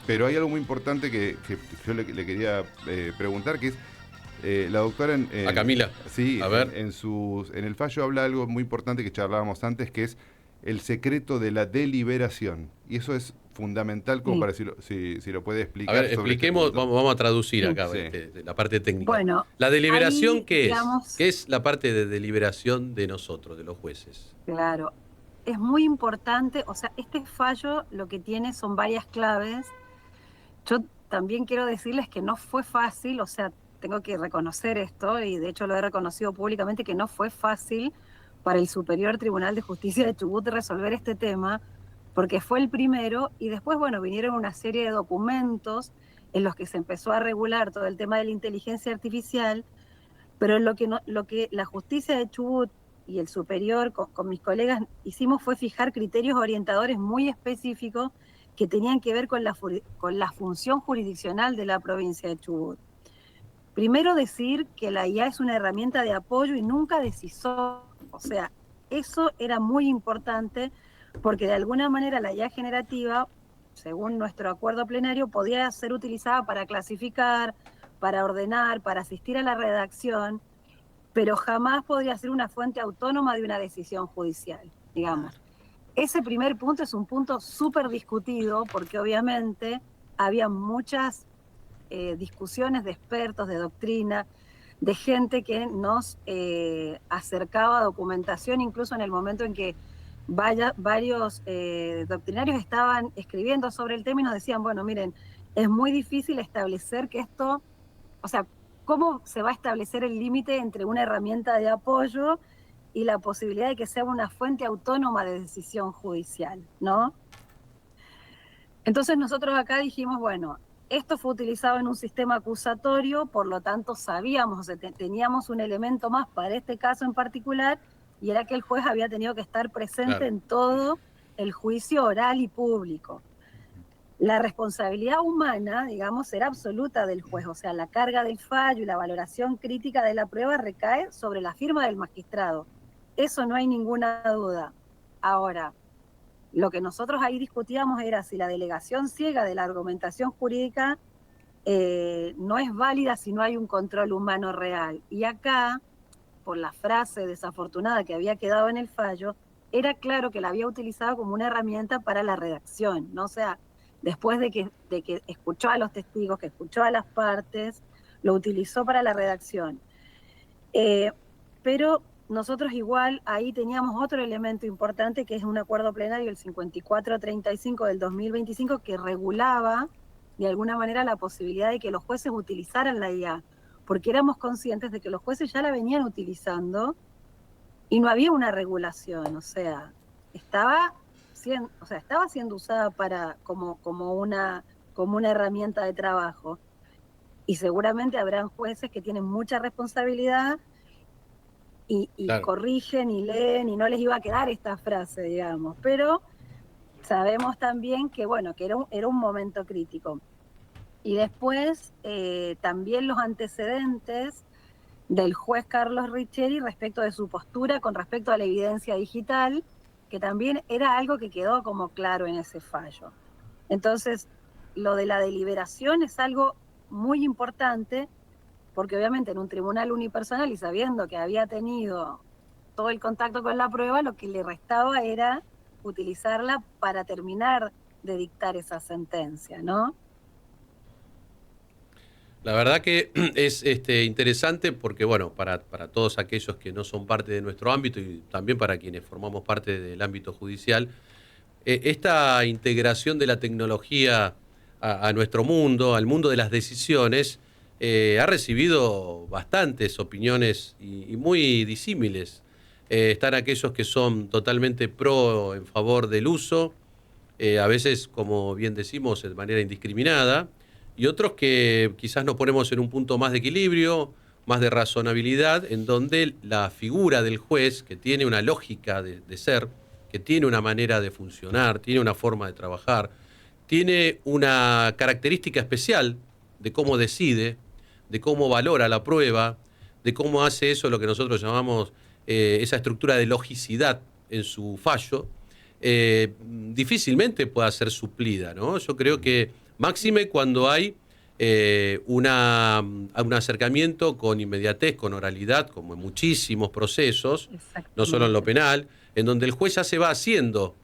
Pero hay algo muy importante que yo le quería preguntar, que es la doctora A Camila. Sí, A ver. en el fallo habla algo muy importante que charlábamos antes, que es el secreto de la deliberación. Y eso es fundamental como para si lo puede A explicar. ver, sobre expliquemos, este punto. vamos a traducir acá Sí. la parte técnica. Bueno, la deliberación, ahí, ¿qué es? digamos- ¿Qué es la parte de deliberación de nosotros, de los jueces? Claro, es muy importante, o sea, este fallo lo que tiene son varias claves. Yo también quiero decirles que no fue fácil, o sea, tengo que reconocer esto, y de hecho lo he reconocido públicamente, que no fue fácil para el Superior Tribunal de Justicia de Chubut resolver este tema, porque fue el primero, y después, bueno, vinieron una serie de documentos en los que se empezó a regular todo el tema de la inteligencia artificial, pero lo que la justicia de Chubut y el superior con mis colegas hicimos fue fijar criterios orientadores muy específicos que tenían que ver con la función jurisdiccional de la provincia de Chubut. Primero decir que la IA es una herramienta de apoyo y nunca decisor, o sea, eso era muy importante porque de alguna manera la IA generativa, según nuestro acuerdo plenario, podía ser utilizada para clasificar, para ordenar, para asistir a la redacción, pero jamás podría ser una fuente autónoma de una decisión judicial, digamos. ese primer punto es un punto súper discutido porque obviamente había muchas discusiones de expertos, de doctrina, de gente que nos acercaba documentación, incluso en el momento en que varios doctrinarios estaban escribiendo sobre el tema y nos decían, bueno, miren, es muy difícil establecer que esto, o sea, ¿cómo se va a establecer el límite entre una herramienta de apoyo y la posibilidad de que sea una fuente autónoma de decisión judicial, ¿no? Entonces nosotros acá dijimos, bueno, esto fue utilizado en un sistema acusatorio, por lo tanto sabíamos, teníamos un elemento más para este caso en particular, y era que el juez había tenido que estar presente en todo el juicio oral y público. La responsabilidad humana, digamos, era absoluta del juez, o sea, la carga del fallo y la valoración crítica de la prueba recae sobre la firma del magistrado. Eso no hay ninguna duda. Ahora, lo que nosotros ahí discutíamos era si la delegación ciega de la argumentación jurídica no es válida si no hay un control humano real. Y acá, por la frase desafortunada que había quedado en el fallo, era claro que la había utilizado como una herramienta para la redacción, ¿no? O sea, después de que escuchó a los testigos, que escuchó a las partes, lo utilizó para la redacción. Pero nosotros igual ahí teníamos otro elemento importante, que es un acuerdo plenario, el 5435 del 2025, que regulaba de alguna manera la posibilidad de que los jueces utilizaran la IA, porque éramos conscientes de que los jueces ya la venían utilizando y no había una regulación, o sea, estaba siendo usada como una herramienta de trabajo. Y seguramente habrán jueces que tienen mucha responsabilidad y corrigen y leen, y no les iba a quedar esta frase, digamos. Pero sabemos también que, bueno, que era un momento crítico. Y después también los antecedentes del juez Carlos Richeri respecto de su postura con respecto a la evidencia digital, que también era algo que quedó como claro en ese fallo. Entonces, lo de la deliberación es algo muy importante, porque obviamente en un tribunal unipersonal y sabiendo que había tenido todo el contacto con la prueba, lo que le restaba era utilizarla para terminar de dictar esa sentencia, ¿no? La verdad que es interesante porque, bueno, para todos aquellos que no son parte de nuestro ámbito y también para quienes formamos parte del ámbito judicial, esta integración de la tecnología a nuestro mundo, al mundo de las decisiones, ha recibido bastantes opiniones y muy disímiles. Están aquellos que son totalmente en favor del uso, a veces, como bien decimos, de manera indiscriminada, y otros que quizás nos ponemos en un punto más de equilibrio, más de razonabilidad, en donde la figura del juez, que tiene una lógica de ser, que tiene una manera de funcionar, tiene una forma de trabajar, tiene una característica especial de cómo decide, de cómo valora la prueba, de cómo hace eso lo que nosotros llamamos esa estructura de logicidad en su fallo, difícilmente pueda ser suplida, ¿no? Yo creo que máxime cuando hay un acercamiento con inmediatez, con oralidad, como en muchísimos procesos, no solo en lo penal, en donde el juez ya se va haciendo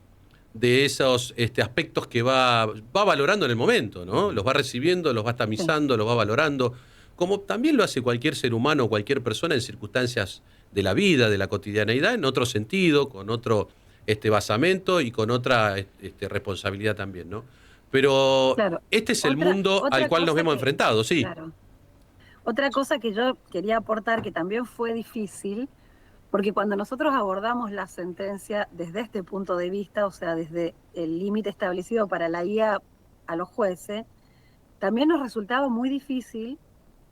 de esos aspectos que va valorando en el momento, ¿no? Los va recibiendo, los va tamizando, los va valorando, como también lo hace cualquier ser humano o cualquier persona en circunstancias de la vida, de la cotidianeidad, en otro sentido, con otro basamento y con otra responsabilidad también, ¿no? Pero claro, este es el mundo al cual nos vemos enfrentados, sí. Claro. Otra cosa que yo quería aportar, que también fue difícil, porque cuando nosotros abordamos la sentencia desde este punto de vista, o sea, desde el límite establecido para la guía a los jueces, también nos resultaba muy difícil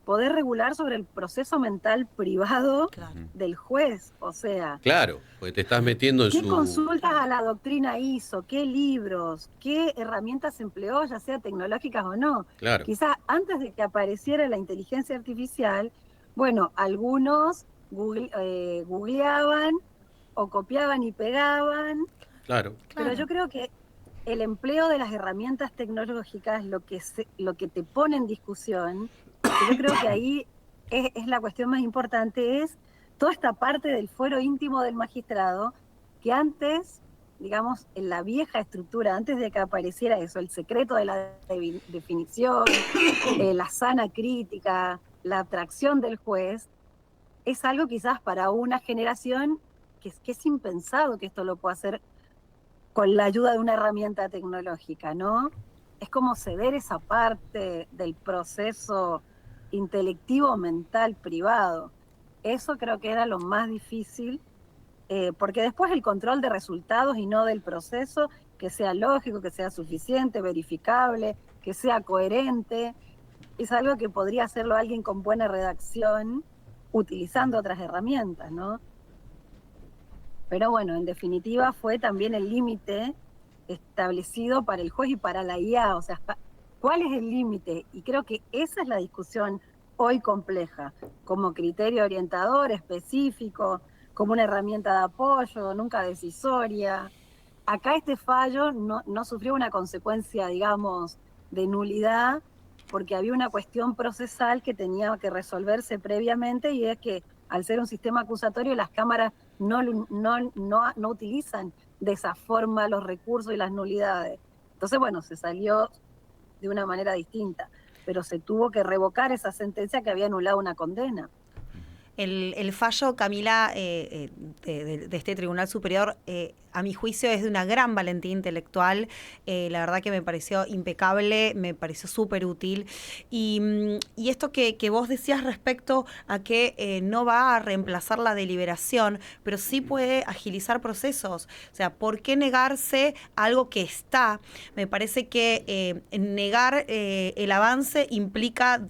poder regular sobre el proceso mental privado del juez, o sea... Claro, porque te estás metiendo en ¿qué consultas a la doctrina hizo? ¿Qué libros? ¿Qué herramientas empleó, ya sea tecnológicas o no? Claro. Quizás antes de que apareciera la inteligencia artificial, bueno, algunos googleaban o copiaban y pegaban. Claro. Pero yo creo que el empleo de las herramientas tecnológicas, lo que te pone en discusión... Yo creo que ahí es la cuestión más importante, es toda esta parte del fuero íntimo del magistrado, que antes digamos, en la vieja estructura, antes de que apareciera eso, el secreto de la definición, la sana crítica, la atracción del juez, es algo quizás para una generación que es impensado que esto lo pueda hacer con la ayuda de una herramienta tecnológica, ¿no? Es como ceder esa parte del proceso intelectivo, mental, privado. Eso creo que era lo más difícil, porque después el control de resultados y no del proceso, que sea lógico, que sea suficiente, verificable, que sea coherente, es algo que podría hacerlo alguien con buena redacción, utilizando otras herramientas, ¿no? Pero bueno, en definitiva fue también el límite establecido para el juez y para la IA, o sea, ¿cuál es el límite? Y creo que esa es la discusión hoy compleja, como criterio orientador específico, como una herramienta de apoyo, nunca decisoria. Acá este fallo no sufrió una consecuencia, digamos, de nulidad, porque había una cuestión procesal que tenía que resolverse previamente, y es que al ser un sistema acusatorio las cámaras no utilizan de esa forma los recursos y las nulidades. Entonces, bueno, se salió de una manera distinta, pero se tuvo que revocar esa sentencia que había anulado una condena. El fallo, Camila, de este Tribunal Superior, a mi juicio es de una gran valentía intelectual. La verdad que me pareció impecable, me pareció súper útil. Y esto que vos decías respecto a que no va a reemplazar la deliberación, pero sí puede agilizar procesos. O sea, ¿por qué negarse a algo que está? Me parece que negar el avance implica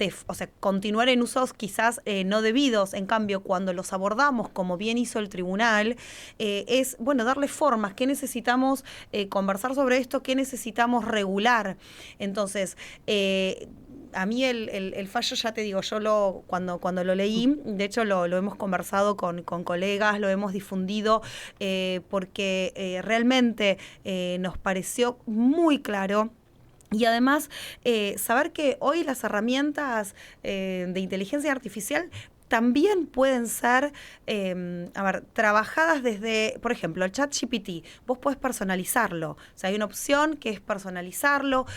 continuar en usos quizás no debidos. En cambio, cuando los abordamos, como bien hizo el tribunal, es, bueno, darle formas. ¿Qué necesitamos conversar sobre esto? ¿Qué necesitamos regular? Entonces, a mí el fallo, ya te digo, yo cuando lo leí, de hecho lo hemos conversado con colegas, lo hemos difundido, porque realmente nos pareció muy claro. Y además, saber que hoy las herramientas de inteligencia artificial también pueden ser, trabajadas desde, por ejemplo, el ChatGPT. Vos podés personalizarlo. O sea, hay una opción que es personalizarlo.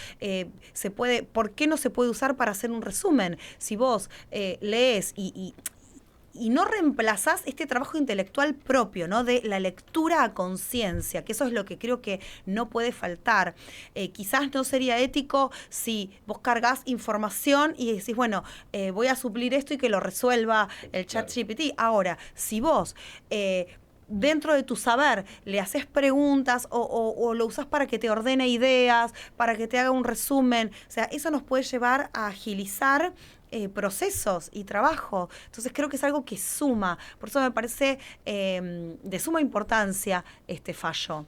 ¿Por qué no se puede usar para hacer un resumen? Si vos lees y no reemplazás este trabajo intelectual propio, ¿no? De la lectura a conciencia, que eso es lo que creo que no puede faltar. Quizás no sería ético si vos cargás información y decís, bueno, voy a suplir esto y que lo resuelva el ChatGPT. Ahora, si vos dentro de tu saber le haces preguntas o lo usás para que te ordene ideas, para que te haga un resumen, o sea, eso nos puede llevar a agilizar procesos y trabajo. Entonces creo que es algo que suma. Por eso me parece de suma importancia este fallo.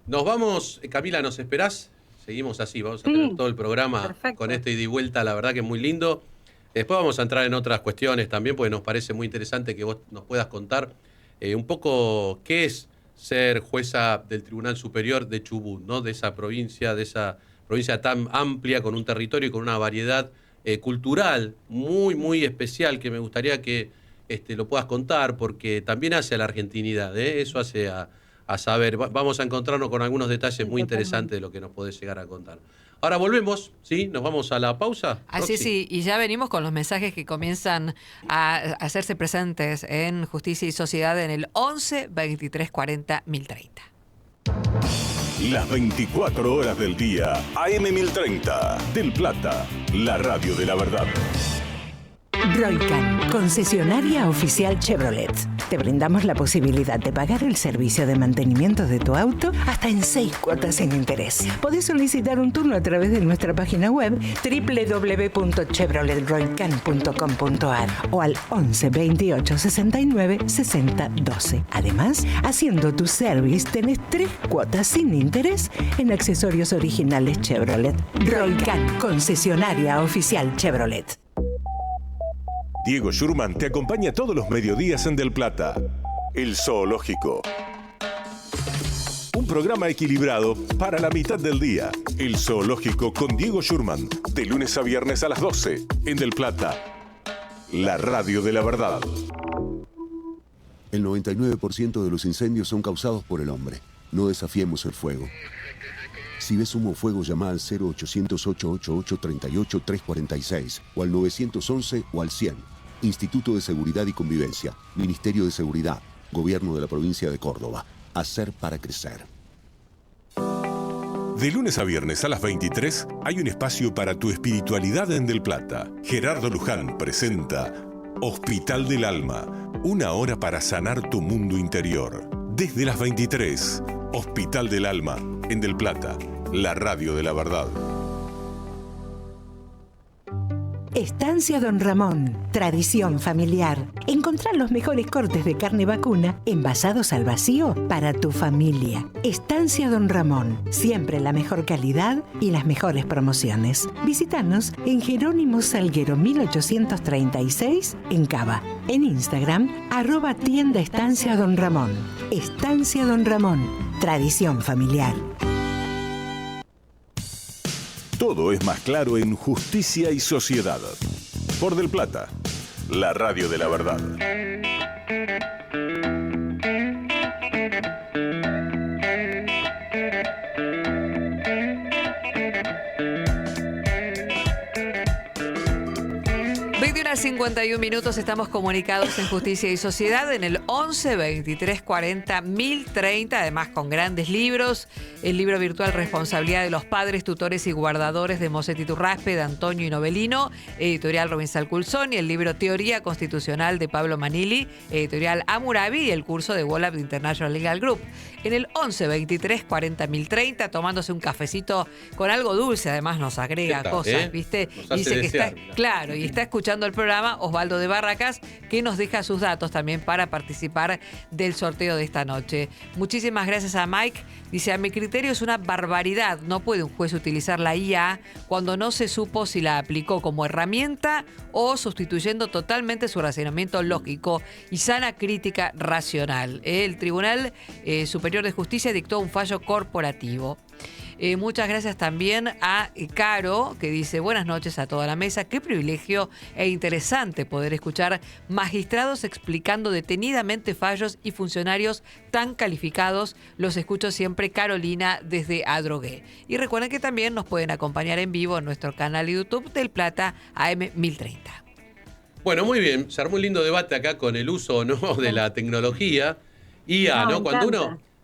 Nos vamos, Camila, ¿nos esperás? Seguimos así, vamos a tener todo el programa perfecto, con este ida y vuelta, la verdad que es muy lindo. Después vamos a entrar en otras cuestiones también, porque nos parece muy interesante que vos nos puedas contar un poco qué es ser jueza del Tribunal Superior de Chubut, ¿no? De esa provincia tan amplia, con un territorio y con una variedad cultural muy, muy especial, que me gustaría que lo puedas contar, porque también hace a la argentinidad, eso hace a saber. Vamos a encontrarnos con algunos detalles muy interesantes de lo que nos podés llegar a contar. Ahora volvemos, ¿sí? Nos vamos a la pausa. Así sí, y ya venimos con los mensajes que comienzan a hacerse presentes en Justicia y Sociedad en el 11 23 40 1030. Las 24 horas del día, AM 1030, Del Plata, la radio de la verdad. Roycan, concesionaria oficial Chevrolet. Te brindamos la posibilidad de pagar el servicio de mantenimiento de tu auto hasta en 6 cuotas sin interés. Podés solicitar un turno a través de nuestra página web www.chevroletroycan.com.ar o al 11 28 69 60 12. Además, haciendo tu service tenés 3 cuotas sin interés en accesorios originales Chevrolet. Roycan, concesionaria oficial Chevrolet. Diego Schurman te acompaña todos los mediodías en Del Plata. El Zoológico. Un programa equilibrado para la mitad del día. El Zoológico con Diego Schurman. De lunes a viernes a las 12 en Del Plata. La radio de la verdad. El 99% de los incendios son causados por el hombre. No desafiemos el fuego. Si ves humo o fuego, llama al 0800-888-38-346 o al 911 o al 100. Instituto de Seguridad y Convivencia, Ministerio de Seguridad, Gobierno de la Provincia de Córdoba. Hacer para crecer. De lunes a viernes a las 23 hay un espacio para tu espiritualidad en Del Plata. Gerardo Luján presenta Hospital del Alma, una hora para sanar tu mundo interior. Desde las 23, Hospital del Alma en Del Plata, la radio de la verdad. Estancia Don Ramón, tradición familiar. Encontrar los mejores cortes de carne vacuna envasados al vacío para tu familia. Estancia Don Ramón, siempre la mejor calidad y las mejores promociones. Visítanos en Jerónimo Salguero 1836 en Cava. En Instagram, @tienda Estancia Don Ramón. Estancia Don Ramón, tradición familiar. Todo es más claro en Justicia y Sociedad. Por Del Plata, la radio de la verdad. 51 minutos, estamos comunicados en Justicia y Sociedad en el 11 23 40 1030, además con grandes libros. El libro virtual Responsabilidad de los Padres, Tutores y Guardadores de Moset Iturraspe, de Antonio y Novelino, editorial Robinson Culzón, y el libro Teoría Constitucional de Pablo Manili, editorial Hammurabi, y el curso de Wallach International Legal Group. En el 11 23 40 1030, tomándose un cafecito con algo dulce, además nos agrega cosas, ¿viste? Dice que está, claro, y está escuchando el programa Osvaldo de Barracas, que nos deja sus datos también para participar del sorteo de esta noche. Muchísimas gracias a Mike. Dice, a mi criterio es una barbaridad. No puede un juez utilizar la IA cuando no se supo si la aplicó como herramienta o sustituyendo totalmente su razonamiento lógico y sana crítica racional. El Tribunal Superior de Justicia dictó un fallo corporativo. Muchas gracias también a Caro, que dice, buenas noches a toda la mesa. Qué privilegio e interesante poder escuchar magistrados explicando detenidamente fallos y funcionarios tan calificados. Los escucho siempre, Carolina, desde Adrogué. Y recuerden que también nos pueden acompañar en vivo en nuestro canal de YouTube Del Plata AM 1030. Bueno, muy bien. Se armó un lindo debate acá con el uso o no de la tecnología. IA, ¿no?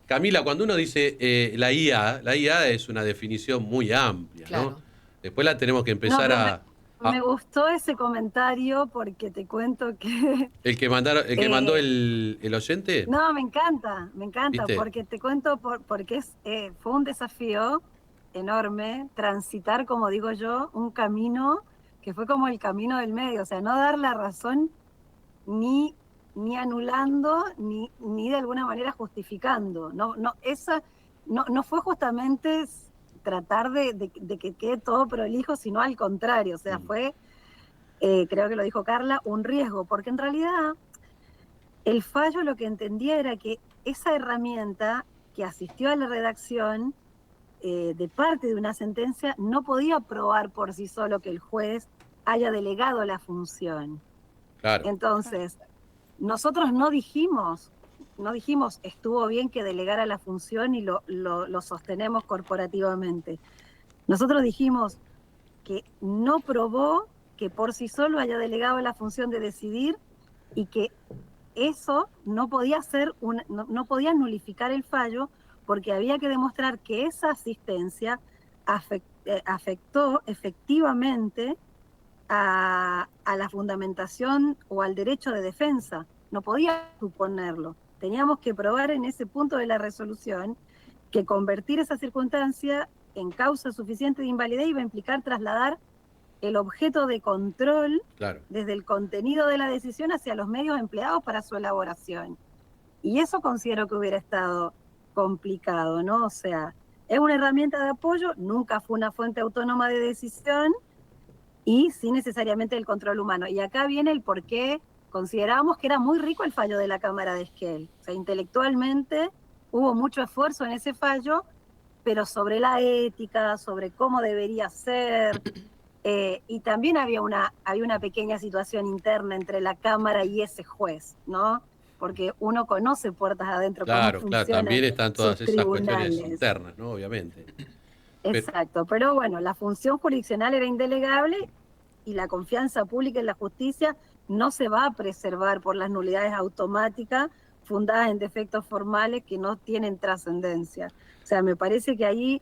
Camila, cuando uno dice la IA es una definición muy amplia, claro, ¿no? Después la tenemos que empezar Me gustó ese comentario porque te cuento que... ¿El que mandó el oyente? No, me encanta, ¿viste? Porque te cuento porque fue un desafío enorme transitar, como digo yo, un camino que fue como el camino del medio, o sea, no dar la razón ni anulando, ni de alguna manera justificando. No fue justamente tratar de que quede todo prolijo, sino al contrario. O sea, fue, creo que lo dijo Carla, un riesgo, porque en realidad el fallo lo que entendía era que esa herramienta que asistió a la redacción de parte de una sentencia no podía probar por sí solo que el juez haya delegado la función. Claro. Entonces, nosotros no dijimos estuvo bien que delegara la función y lo sostenemos corporativamente. Nosotros dijimos que no probó que por sí solo haya delegado la función de decidir y que eso no podía no podía nulificar el fallo porque había que demostrar que esa asistencia afectó efectivamente a la fundamentación o al derecho de defensa. No podía suponerlo. Teníamos que probar en ese punto de la resolución que convertir esa circunstancia en causa suficiente de invalidez iba a implicar trasladar el objeto de control, claro, desde el contenido de la decisión hacia los medios empleados para su elaboración. Y eso considero que hubiera estado complicado, ¿no? O sea, es una herramienta de apoyo, nunca fue una fuente autónoma de decisión, y sin necesariamente el control humano. Y acá viene el por qué considerábamos que era muy rico el fallo de la Cámara de Esquel. O sea, intelectualmente hubo mucho esfuerzo en ese fallo, pero sobre la ética, sobre cómo debería ser, y también había una pequeña situación interna entre la Cámara y ese juez, ¿no? porque uno conoce puertas adentro. Claro, cómo claro, funcionan también están todas sus esas cuestiones tribunales. internas, ¿no? Obviamente. Exacto, pero bueno, la función jurisdiccional era indelegable y la confianza pública en la justicia no se va a preservar por las nulidades automáticas fundadas en defectos formales que no tienen trascendencia. O sea, me parece que ahí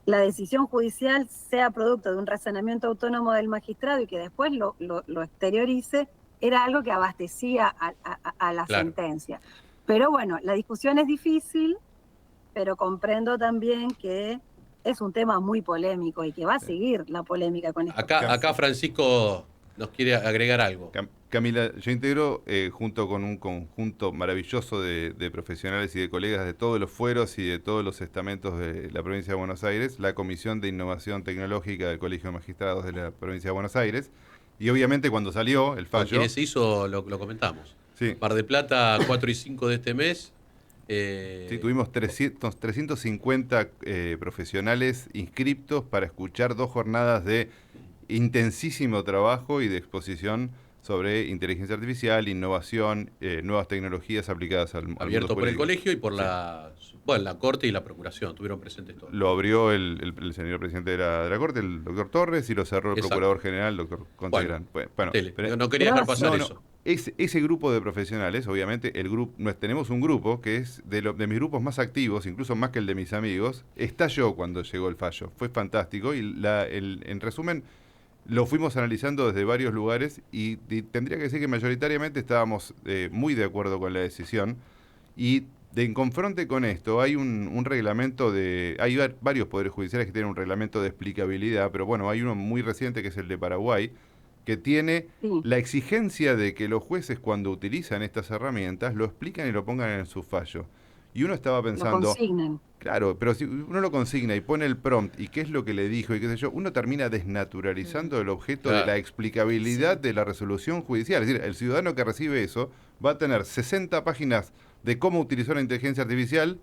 la decisión judicial sea producto de un razonamiento autónomo del magistrado y que después lo exteriorice, era algo que abastecía a la sentencia. Pero bueno, la discusión es difícil, pero comprendo también que es un tema muy polémico y que va a seguir la polémica con esto. Acá Francisco nos quiere agregar algo. Camila, yo integro junto con un conjunto maravilloso de profesionales y de colegas de todos los fueros y de todos los estamentos de la provincia de Buenos Aires, la Comisión de Innovación Tecnológica del Colegio de Magistrados de la provincia de Buenos Aires. Y obviamente cuando salió el fallo... Con quienes se hizo, lo comentamos. Sí. Mar del Plata, 4 y 5 de este mes. Sí, tuvimos 350 profesionales inscriptos para escuchar 2 jornadas de intensísimo trabajo y de exposición sobre inteligencia artificial, innovación, nuevas tecnologías aplicadas al mundo abierto por el jurídico. colegio y por la Corte y la Procuración, tuvieron presentes todos. Lo abrió el señor presidente de la Corte, el doctor Torres, y lo cerró el Procurador General, el doctor Contegrán. Bueno, no quería dejar pasar eso. Ese grupo de profesionales, obviamente, tenemos un grupo que es de mis grupos más activos, incluso más que el de mis amigos, estalló cuando llegó el fallo. Fue fantástico y en resumen lo fuimos analizando desde varios lugares y tendría que decir que mayoritariamente estábamos muy de acuerdo con la decisión. Y en confronte con esto hay un reglamento hay varios poderes judiciales que tienen un reglamento de explicabilidad, pero bueno, hay uno muy reciente que es el de Paraguay, que tiene la exigencia de que los jueces cuando utilizan estas herramientas lo explican y lo pongan en su fallo. Y uno estaba pensando... Lo consignan. Claro, pero si uno lo consigna y pone el prompt y qué es lo que le dijo y qué sé yo, uno termina desnaturalizando el objeto de la explicabilidad de la resolución judicial. Es decir, el ciudadano que recibe eso va a tener 60 páginas de cómo utilizar la inteligencia artificial,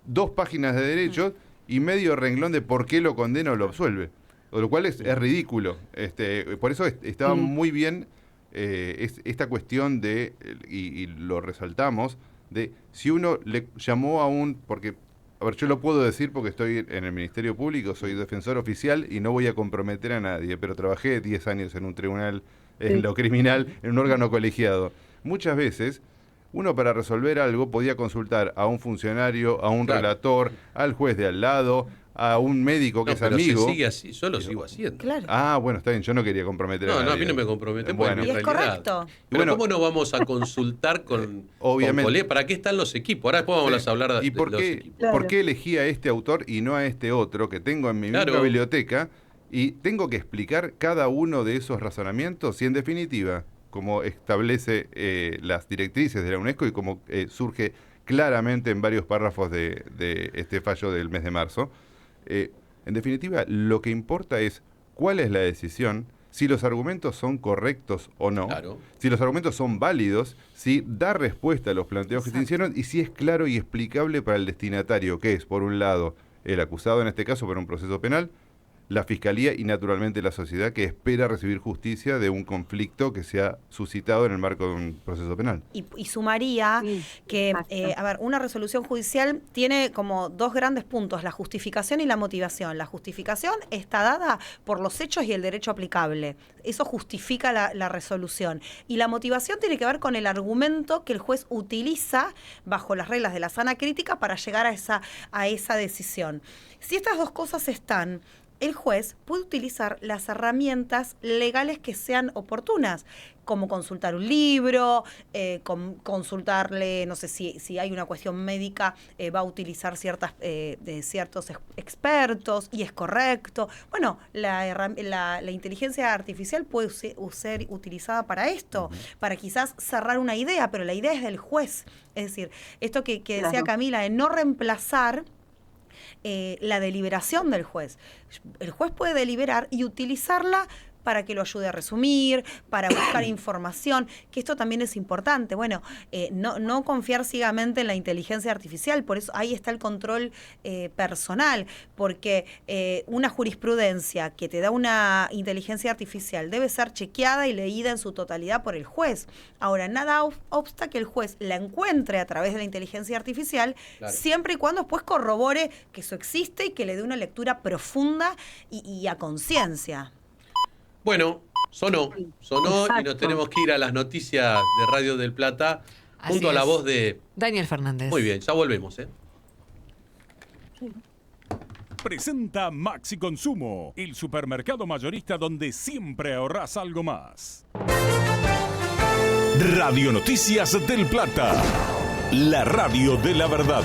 2 páginas de derechos y medio renglón de por qué lo condena o lo absuelve. Lo cual es ridículo. Por eso estaba muy bien esta cuestión de, y lo resaltamos, de si uno le llamó a porque, a ver, yo lo puedo decir porque estoy en el Ministerio Público, soy defensor oficial y no voy a comprometer a nadie, pero trabajé 10 años en un tribunal, en lo criminal, en un órgano colegiado. Muchas veces uno para resolver algo podía consultar a un funcionario, a un relator, al juez de al lado, a un médico que es amigo. Se sigue así, yo lo sigo haciendo. Claro. Ah, bueno, está bien, yo no quería comprometer a nadie. No, a mí no me compromete, bueno. porque Y es correcto. Pero bueno, ¿cómo no vamos a consultar con obviamente. ¿Para qué están los equipos? Ahora después vamos a hablar de por los qué, equipos. ¿Por qué elegí a este autor y no a este otro que tengo en mi misma biblioteca? Y tengo que explicar cada uno de esos razonamientos y en definitiva, como establece las directrices de la UNESCO y como surge claramente en varios párrafos de este fallo del mes de marzo, en definitiva, lo que importa es cuál es la decisión, si los argumentos son correctos o no, si los argumentos son válidos, si da respuesta a los planteos que se hicieron y si es claro y explicable para el destinatario, que es, por un lado, el acusado en este caso por un proceso penal, la Fiscalía y naturalmente la sociedad que espera recibir justicia de un conflicto que se ha suscitado en el marco de un proceso penal. Y sumaría que, una resolución judicial tiene como 2 grandes puntos, la justificación y la motivación. La justificación está dada por los hechos y el derecho aplicable. Eso justifica la resolución. Y la motivación tiene que ver con el argumento que el juez utiliza bajo las reglas de la sana crítica para llegar a esa decisión. Si estas 2 cosas están, el juez puede utilizar las herramientas legales que sean oportunas, como consultar un libro, consultarle, no sé si hay una cuestión médica, va a utilizar de ciertos expertos y es correcto. Bueno, la inteligencia artificial puede ser utilizada para esto, para quizás cerrar una idea, pero la idea es del juez. Es decir, esto que decía Camila, de no reemplazar la deliberación del juez. El juez puede deliberar y utilizarla para que lo ayude a resumir, para buscar información, que esto también es importante. Bueno, no confiar ciegamente en la inteligencia artificial, por eso ahí está el control personal, porque una jurisprudencia que te da una inteligencia artificial debe ser chequeada y leída en su totalidad por el juez. Ahora, nada obsta que el juez la encuentre a través de la inteligencia artificial, claro, siempre y cuando después corrobore que eso existe y que le dé una lectura profunda y a conciencia. Bueno, sonó Exacto. Y nos tenemos que ir a las noticias de Radio del Plata junto a la voz de Daniel Fernández. Muy bien, ya volvemos, Presenta Maxi Consumo, el supermercado mayorista donde siempre ahorrás algo más. Radio Noticias del Plata, la radio de la verdad.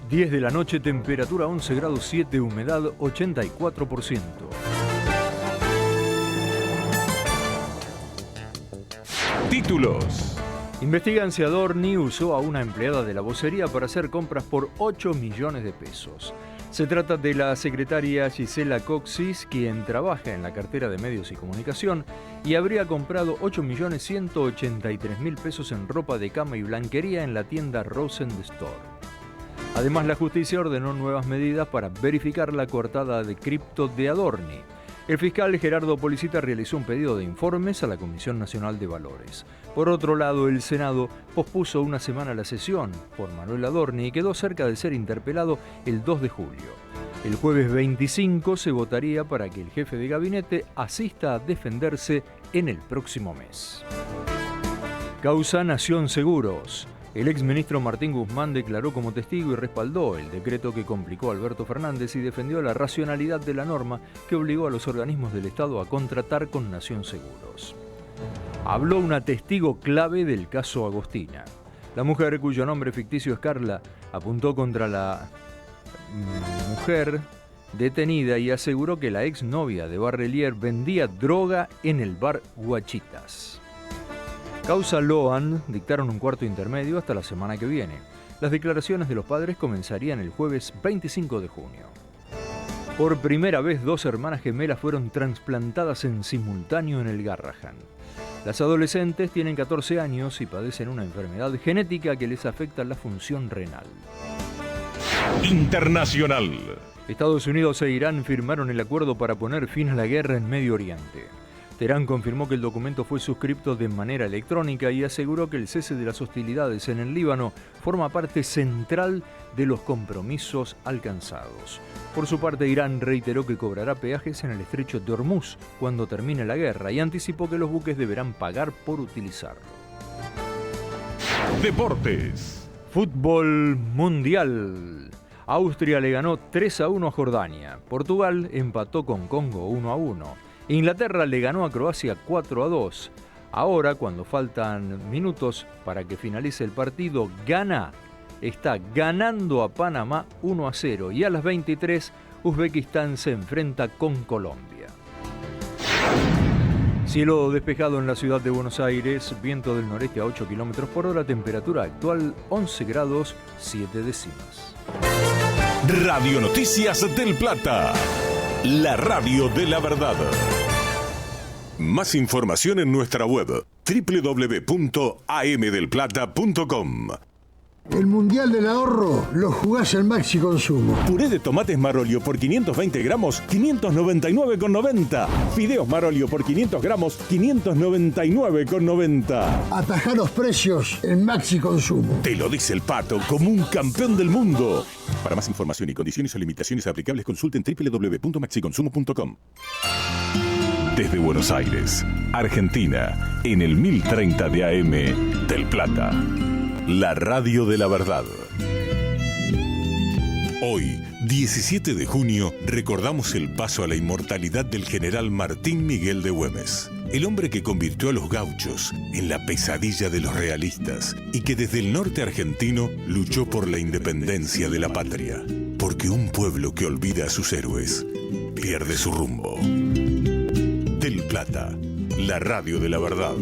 10 de la noche, temperatura 11 grados 7, humedad 84%. Títulos. Investigan si Adorni usó a una empleada de la vocería para hacer compras por 8 millones de pesos. Se trata de la secretaria Gisela Coxis, quien trabaja en la cartera de Medios y Comunicación y habría comprado 8.183.000 pesos en ropa de cama y blanquería en la tienda Rosen Store. Además, la justicia ordenó nuevas medidas para verificar la coartada de cripto de Adorni. El fiscal Gerardo Policita realizó un pedido de informes a la Comisión Nacional de Valores. Por otro lado, el Senado pospuso una semana la sesión por Manuel Adorni y quedó cerca de ser interpelado el 2 de julio. El jueves 25 se votaría para que el jefe de gabinete asista a defenderse en el próximo mes. Causa Nación Seguros. El exministro Martín Guzmán declaró como testigo y respaldó el decreto que complicó a Alberto Fernández y defendió la racionalidad de la norma que obligó a los organismos del Estado a contratar con Nación Seguros. Habló una testigo clave del caso Agostina. La mujer, cuyo nombre ficticio es Carla, apuntó contra la mujer detenida y aseguró que la exnovia de Barrelier vendía droga en el bar Guachitas. Causa Loan dictaron un cuarto intermedio hasta la semana que viene. Las declaraciones de los padres comenzarían el jueves 25 de junio. Por primera vez, 2 hermanas gemelas fueron trasplantadas en simultáneo en el Garrahan. Las adolescentes tienen 14 años y padecen una enfermedad genética que les afecta la función renal. Internacional. Estados Unidos e Irán firmaron el acuerdo para poner fin a la guerra en Medio Oriente. Teherán confirmó que el documento fue suscripto de manera electrónica y aseguró que el cese de las hostilidades en el Líbano forma parte central de los compromisos alcanzados. Por su parte, Irán reiteró que cobrará peajes en el estrecho de Hormuz cuando termine la guerra y anticipó que los buques deberán pagar por utilizarlo. Deportes. Fútbol mundial. Austria le ganó 3-1 a Jordania. Portugal empató con Congo 1-1. Inglaterra le ganó a Croacia 4-2. Ahora, cuando faltan minutos para que finalice el partido, está ganando a Panamá 1-0 y a las 23 Uzbekistán se enfrenta con Colombia. Cielo despejado en la ciudad de Buenos Aires, viento del noreste a 8 km por hora, temperatura actual 11 grados 7 décimas. Radio Noticias del Plata, la radio de la verdad. Más información en nuestra web www.amdelplata.com. El Mundial del Ahorro lo jugás en Maxi Consumo. Puré de tomates Marolio por 520 gramos, 599,90. Fideos Marolio por 500 gramos, 599,90. Atajá los precios en Maxi Consumo. Te lo dice el Pato como un campeón del mundo. Para más información y condiciones o limitaciones aplicables, consulten www.maxiconsumo.com. Desde Buenos Aires, Argentina, en el 1030 de AM del Plata. La radio de la verdad. Hoy, 17 de junio, recordamos el paso a la inmortalidad del general Martín Miguel de Güemes, el hombre que convirtió a los gauchos en la pesadilla de los realistas y que desde el norte argentino luchó por la independencia de la patria, porque un pueblo que olvida a sus héroes pierde su rumbo. Del Plata, la radio de la verdad.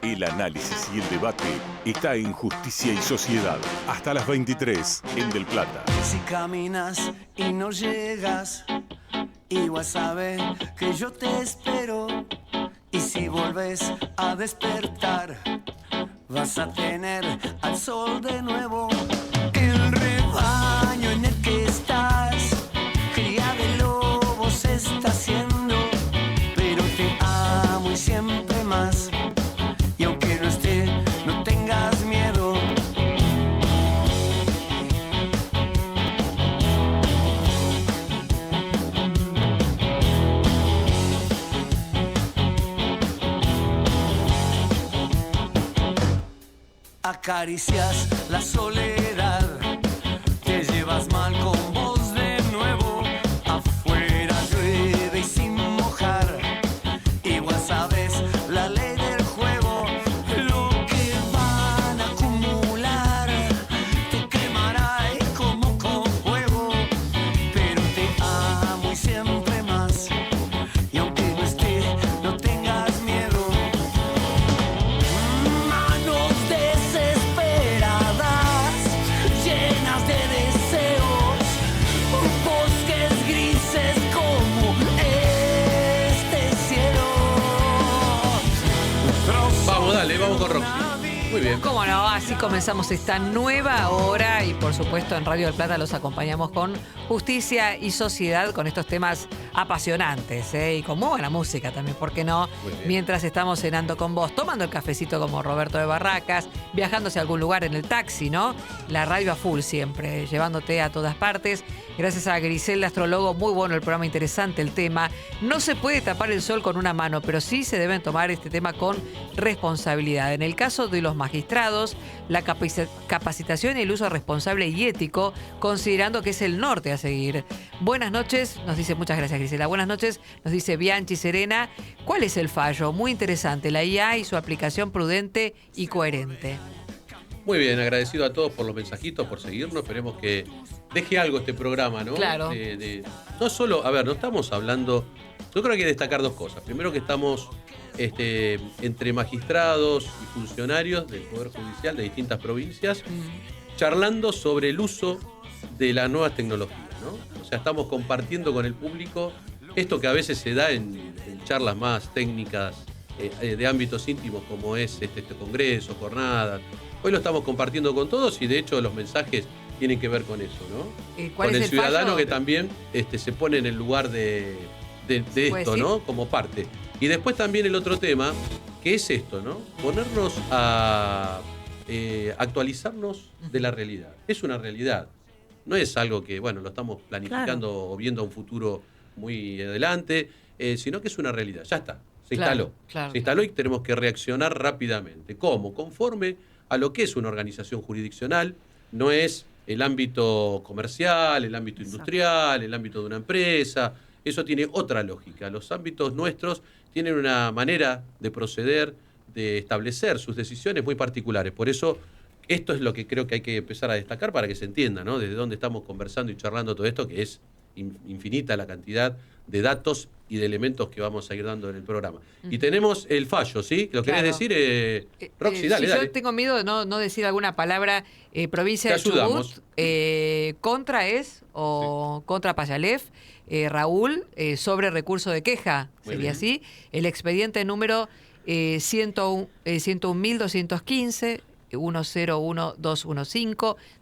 El análisis y el debate está en Justicia y Sociedad. Hasta las 23 en Del Plata. Si caminas y no llegas, Igual sabe que yo te espero. Y si volves a despertar, vas a tener al sol de nuevo. El rebaño en el que estás, cría de lobos está haciendo. Pero te amo y siempre más. Y aunque no esté, no tengas miedo. Acaricias la soledad, te llevas mal con vos de nuevo. Afuera llueve y sin mojar, igual sabes la ley del juego. Lo que van a acumular te quemará y como con fuego. Pero te amo y siempre más, y aunque no esté, no tengas miedo. Manos desesperadas, llenas de deseos, bosques grises como este cielo. Vamos, dale, vamos con Roxy. Muy bien. Cómo no, así comenzamos esta nueva hora y por supuesto en Radio del Plata los acompañamos con justicia y sociedad, con estos temas apasionantes, y con muy buena música también, ¿por qué no? Mientras estamos cenando con vos, tomando el cafecito como Roberto de Barracas, viajando hacia algún lugar en el taxi, ¿no? La radio a full siempre, llevándote a todas partes. Gracias a Griselda, astrólogo, muy bueno el programa, interesante el tema. No se puede tapar el sol con una mano, pero sí se deben tomar este tema con responsabilidad. En el caso de los magistrados, la capacitación y el uso responsable y ético, considerando que es el norte a seguir. Buenas noches, nos dice, muchas gracias Griselda. Buenas noches, nos dice Bianchi Serena. ¿Cuál es el fallo? Muy interesante, la IA y su aplicación prudente y coherente. Muy bien, agradecido a todos por los mensajitos, por seguirnos. Esperemos que deje algo este programa, ¿no? Claro. No solo, a ver, no estamos hablando. Yo creo que hay que destacar dos cosas. Primero, que estamos entre magistrados y funcionarios del Poder Judicial de distintas provincias, charlando sobre el uso de las nuevas tecnologías, ¿no? O sea, estamos compartiendo con el público esto que a veces se da en charlas más técnicas de ámbitos íntimos, como es este congreso, jornadas. Hoy lo estamos compartiendo con todos y de hecho los mensajes tienen que ver con eso, ¿no? ¿Cuál con es el ciudadano fallo? que también se pone en el lugar de esto, ¿no? Como parte. Y después también el otro tema, que es esto, ¿no? Ponernos a actualizarnos de la realidad. Es una realidad. No es algo que, bueno, lo estamos planificando o viendo a un futuro muy adelante, sino que es una realidad. Ya está, se instaló. Claro. Se instaló y tenemos que reaccionar rápidamente. ¿Cómo? Conforme a lo que es una organización jurisdiccional, no es el ámbito comercial, el ámbito industrial, el ámbito de una empresa. Eso tiene otra lógica. Los ámbitos nuestros tienen una manera de proceder, de establecer sus decisiones muy particulares. Por eso, esto es lo que creo que hay que empezar a destacar para que se entienda, ¿no? Desde dónde estamos conversando y charlando todo esto, que es infinita la cantidad de datos y de elementos que vamos a ir dando en el programa. Y tenemos el fallo, ¿sí? ¿Lo querés decir, Roxy? Dale, si dale. yo tengo miedo de no decir alguna palabra, provincia Te de ayudamos. Chubut, contra contra Payalef, Raúl, sobre recurso de queja, Muy sería bien. así. El expediente número 101.215, 101215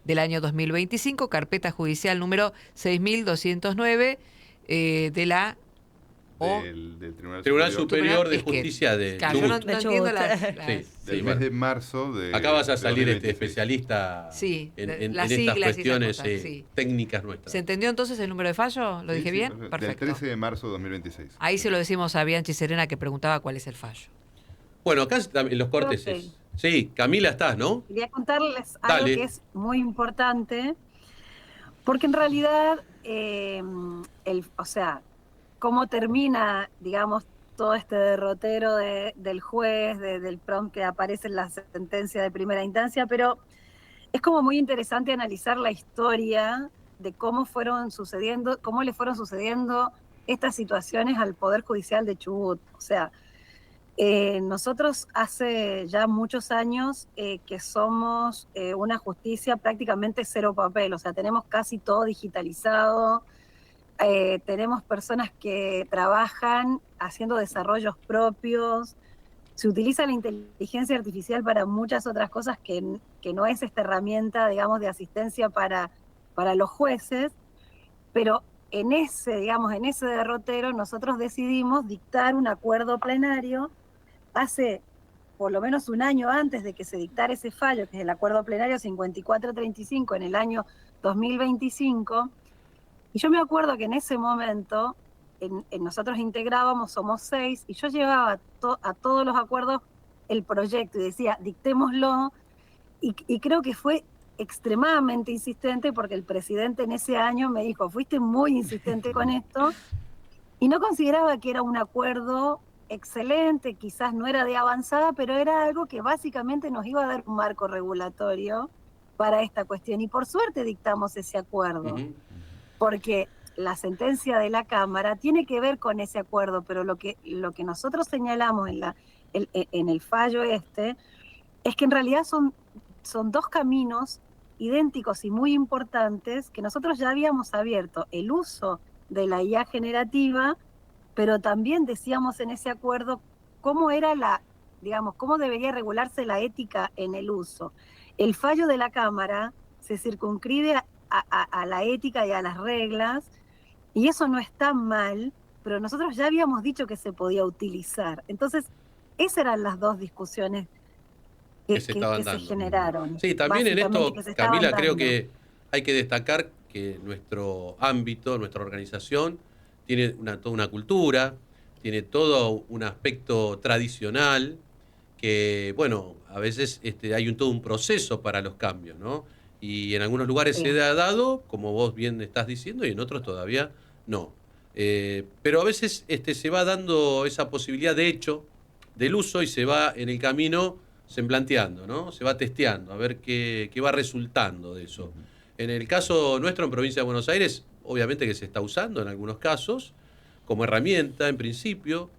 del año 2025, carpeta judicial número 6209 de la del Tribunal Superior de es que, Justicia de claro, yo no Chubut. entiendo las Sí, del mes bueno. de marzo de Acá vas a de salir 2026. las especialista en estas siglas y esas cuestiones cosas, sí. técnicas nuestras. ¿Se entendió entonces el número de fallo? ¿Lo Sí, dije sí, bien? Del Perfecto. 13 de marzo de 2026. Ahí se lo decimos a Bianchi Serena, que preguntaba cuál es el fallo. Bueno, acá en los cortes Ok. Sí, Camila, estás, ¿no? Quería contarles algo Dale. que es muy importante, porque en realidad, o sea, cómo termina, digamos, todo este derrotero del juez, del prompt que aparece en la sentencia de primera instancia, pero es como muy interesante analizar la historia de cómo le fueron sucediendo estas situaciones al Poder Judicial de Chubut. O sea, nosotros hace ya muchos años que somos una justicia prácticamente cero papel, o sea, tenemos casi todo digitalizado, tenemos personas que trabajan haciendo desarrollos propios. Se utiliza la inteligencia artificial para muchas otras cosas que no es esta herramienta, digamos, de asistencia para los jueces, pero en ese derrotero nosotros decidimos dictar un acuerdo plenario hace por lo menos un año antes de que se dictara ese fallo, que es el acuerdo plenario 5435 en el año 2025, y yo me acuerdo que en ese momento nosotros integrábamos, somos 6, y yo llevaba a todos los acuerdos el proyecto y decía, dictémoslo, y creo que fue extremadamente insistente porque el presidente en ese año me dijo, fuiste muy insistente con esto, y no consideraba que era un acuerdo excelente, quizás no era de avanzada, pero era algo que básicamente nos iba a dar un marco regulatorio para esta cuestión, y por suerte dictamos ese acuerdo, porque la sentencia de la Cámara tiene que ver con ese acuerdo, pero lo que nosotros señalamos en el fallo es que en realidad son dos caminos idénticos y muy importantes que nosotros ya habíamos abierto, el uso de la IA generativa, pero también decíamos en ese acuerdo cómo era cómo debería regularse la ética en el uso. El fallo de la Cámara se circunscribe a la ética y a las reglas, y eso no está mal, pero nosotros ya habíamos dicho que se podía utilizar. Entonces, esas eran las dos discusiones que se generaron. Sí, también en esto, Camila, creo que hay que destacar que nuestro ámbito, nuestra organización, tiene toda una cultura, tiene todo un aspecto tradicional, que, bueno, a veces hay todo un proceso para los cambios, ¿no? Y en algunos lugares se ha dado, como vos bien estás diciendo, y en otros todavía no. Pero a veces se va dando esa posibilidad de hecho del uso y se va en el camino semblanteando, ¿no? Se va testeando a ver qué va resultando de eso. En el caso nuestro, en Provincia de Buenos Aires, obviamente que se está usando en algunos casos como herramienta en principio,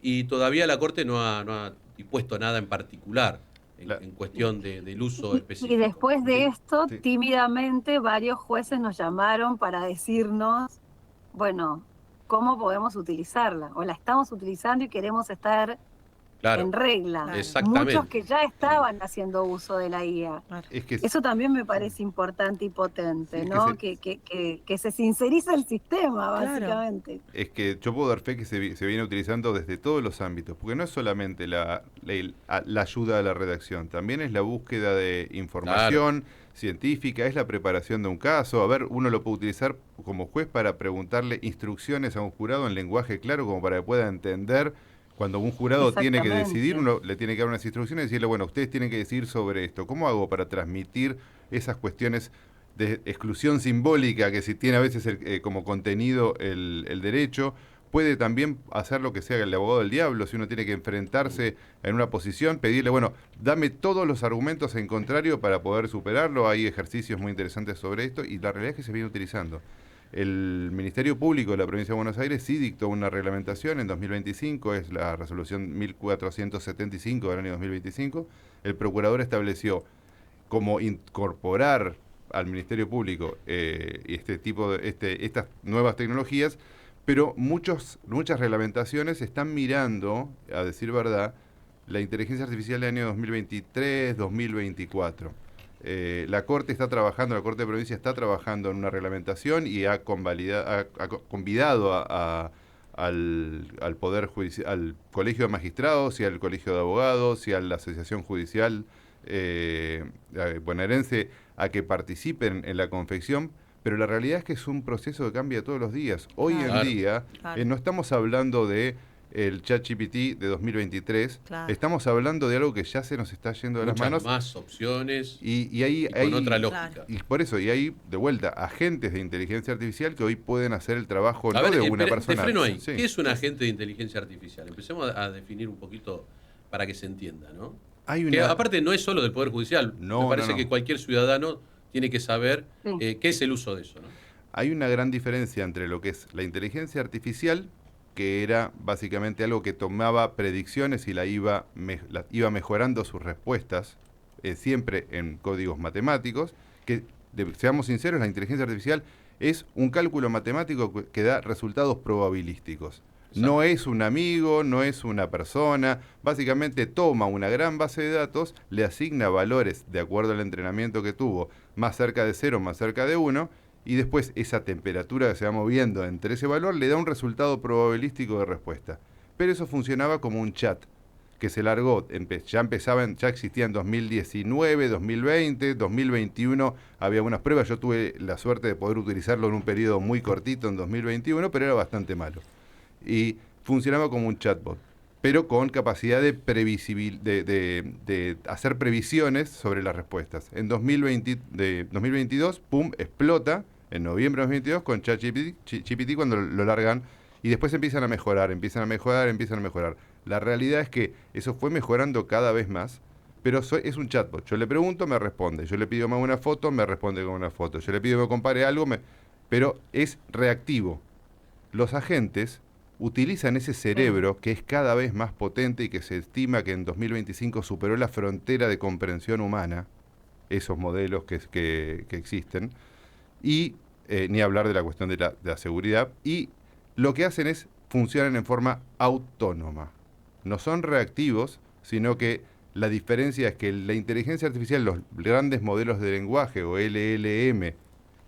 y todavía la Corte no ha dispuesto nada en particular en cuestión del uso específico. Y después de esto, tímidamente, varios jueces nos llamaron para decirnos, bueno, ¿cómo podemos utilizarla? O la estamos utilizando y queremos estar en regla. Exactamente. Muchos que ya estaban haciendo uso de la IA. Eso también me parece importante y potente, ¿no? Que se sinceriza el sistema, básicamente. Es que yo puedo dar fe que se viene utilizando desde todos los ámbitos, porque no es solamente la ayuda a la redacción, también es la búsqueda de información científica, es la preparación de un caso. A ver, uno lo puede utilizar como juez para preguntarle instrucciones a un jurado en lenguaje claro, como para que pueda entender. Cuando un jurado tiene que decidir, uno le tiene que dar unas instrucciones y decirle, bueno, ustedes tienen que decidir sobre esto. ¿Cómo hago para transmitir esas cuestiones de exclusión simbólica que si tiene a veces como contenido el derecho? Puede también hacer lo que sea el abogado del diablo, si uno tiene que enfrentarse en una posición, pedirle, bueno, dame todos los argumentos en contrario para poder superarlo. Hay ejercicios muy interesantes sobre esto y la realidad es que se viene utilizando. El Ministerio Público de la Provincia de Buenos Aires sí dictó una reglamentación en 2025, es la resolución 1475 del año 2025. El procurador estableció cómo incorporar al Ministerio Público estas nuevas tecnologías, pero muchas reglamentaciones están mirando, a decir verdad, la inteligencia artificial del año 2023, 2024. La Corte la Corte de Provincia está trabajando en una reglamentación y ha convidado al Poder Judicial, al Colegio de Magistrados y al Colegio de Abogados y a la Asociación Judicial bonaerense a que participen en la confección, pero la realidad es que es un proceso que cambia todos los días. Hoy en día no estamos hablando de el ChatGPT de 2023, estamos hablando de algo que ya se nos está yendo de las manos. Más opciones y con otra lógica. Y por eso, y hay de vuelta agentes de inteligencia artificial que hoy pueden hacer el trabajo de una persona. Te freno ahí. ¿Qué es un agente de inteligencia artificial? Empecemos a definir un poquito para que se entienda, ¿no? Que aparte no es solo del Poder Judicial. Me parece que cualquier ciudadano tiene que saber qué es el uso de eso, ¿no? Hay una gran diferencia entre lo que es la inteligencia artificial, que era básicamente algo que tomaba predicciones y iba mejorando sus respuestas, siempre en códigos matemáticos, que, seamos sinceros, la inteligencia artificial es un cálculo matemático que da resultados probabilísticos. No es un amigo, no es una persona, básicamente toma una gran base de datos, le asigna valores de acuerdo al entrenamiento que tuvo, más cerca de 0, más cerca de 1, y después esa temperatura que se va moviendo entre ese valor le da un resultado probabilístico de respuesta. Pero eso funcionaba como un chat que se largó, ya existía en 2019, 2020, 2021, había unas pruebas, yo tuve la suerte de poder utilizarlo en un periodo muy cortito en 2021, pero era bastante malo. Y funcionaba como un chatbot, pero con capacidad de hacer previsiones sobre las respuestas. En 2022, pum, explota, en noviembre de 2022, con ChatGPT cuando lo largan, y después empiezan a mejorar. La realidad es que eso fue mejorando cada vez más, pero es un chatbot. Yo le pregunto, me responde. Yo le pido que me haga una foto, me responde con una foto. Yo le pido que me compare algo, pero es reactivo. Los agentes utilizan ese cerebro que es cada vez más potente y que se estima que en 2025 superó la frontera de comprensión humana, esos modelos que existen, y ni hablar de la cuestión de la seguridad, y lo que hacen es funcionan en forma autónoma. No son reactivos, sino que la diferencia es que la inteligencia artificial, los grandes modelos de lenguaje o LLM,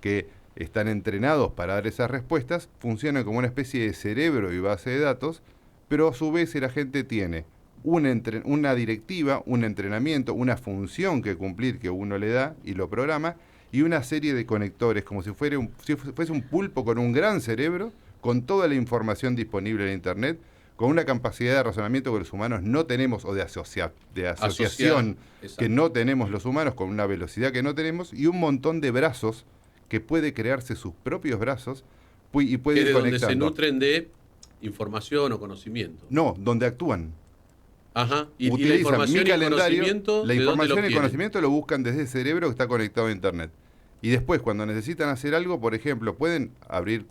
que están entrenados para dar esas respuestas, funcionan como una especie de cerebro y base de datos, pero a su vez el agente tiene una directiva, un entrenamiento, una función que cumplir que uno le da y lo programa, y una serie de conectores, como si fuese un pulpo con un gran cerebro, con toda la información disponible en Internet, con una capacidad de razonamiento que los humanos no tenemos, o de asociación que no tenemos los humanos, con una velocidad que no tenemos, y un montón de brazos que puede crearse sus propios brazos y puede ir conectando. Donde se nutren de información o conocimiento. No, donde actúan. Ajá. Utilizan la información mi calendario, la información y conocimiento lo buscan desde el cerebro que está conectado a Internet. Y después, cuando necesitan hacer algo, por ejemplo, pueden abrir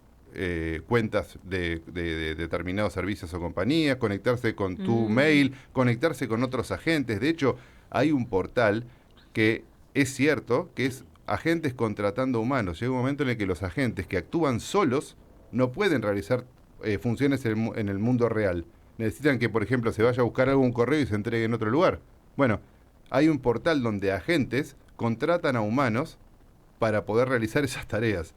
cuentas de determinados servicios o compañías, conectarse con tu mail, conectarse con otros agentes. De hecho, hay un portal que es cierto que es agentes contratando humanos. Llega un momento en el que los agentes que actúan solos no pueden realizar funciones en el mundo real. Necesitan que, por ejemplo, se vaya a buscar algún correo y se entregue en otro lugar. Bueno, hay un portal donde agentes contratan a humanos para poder realizar esas tareas.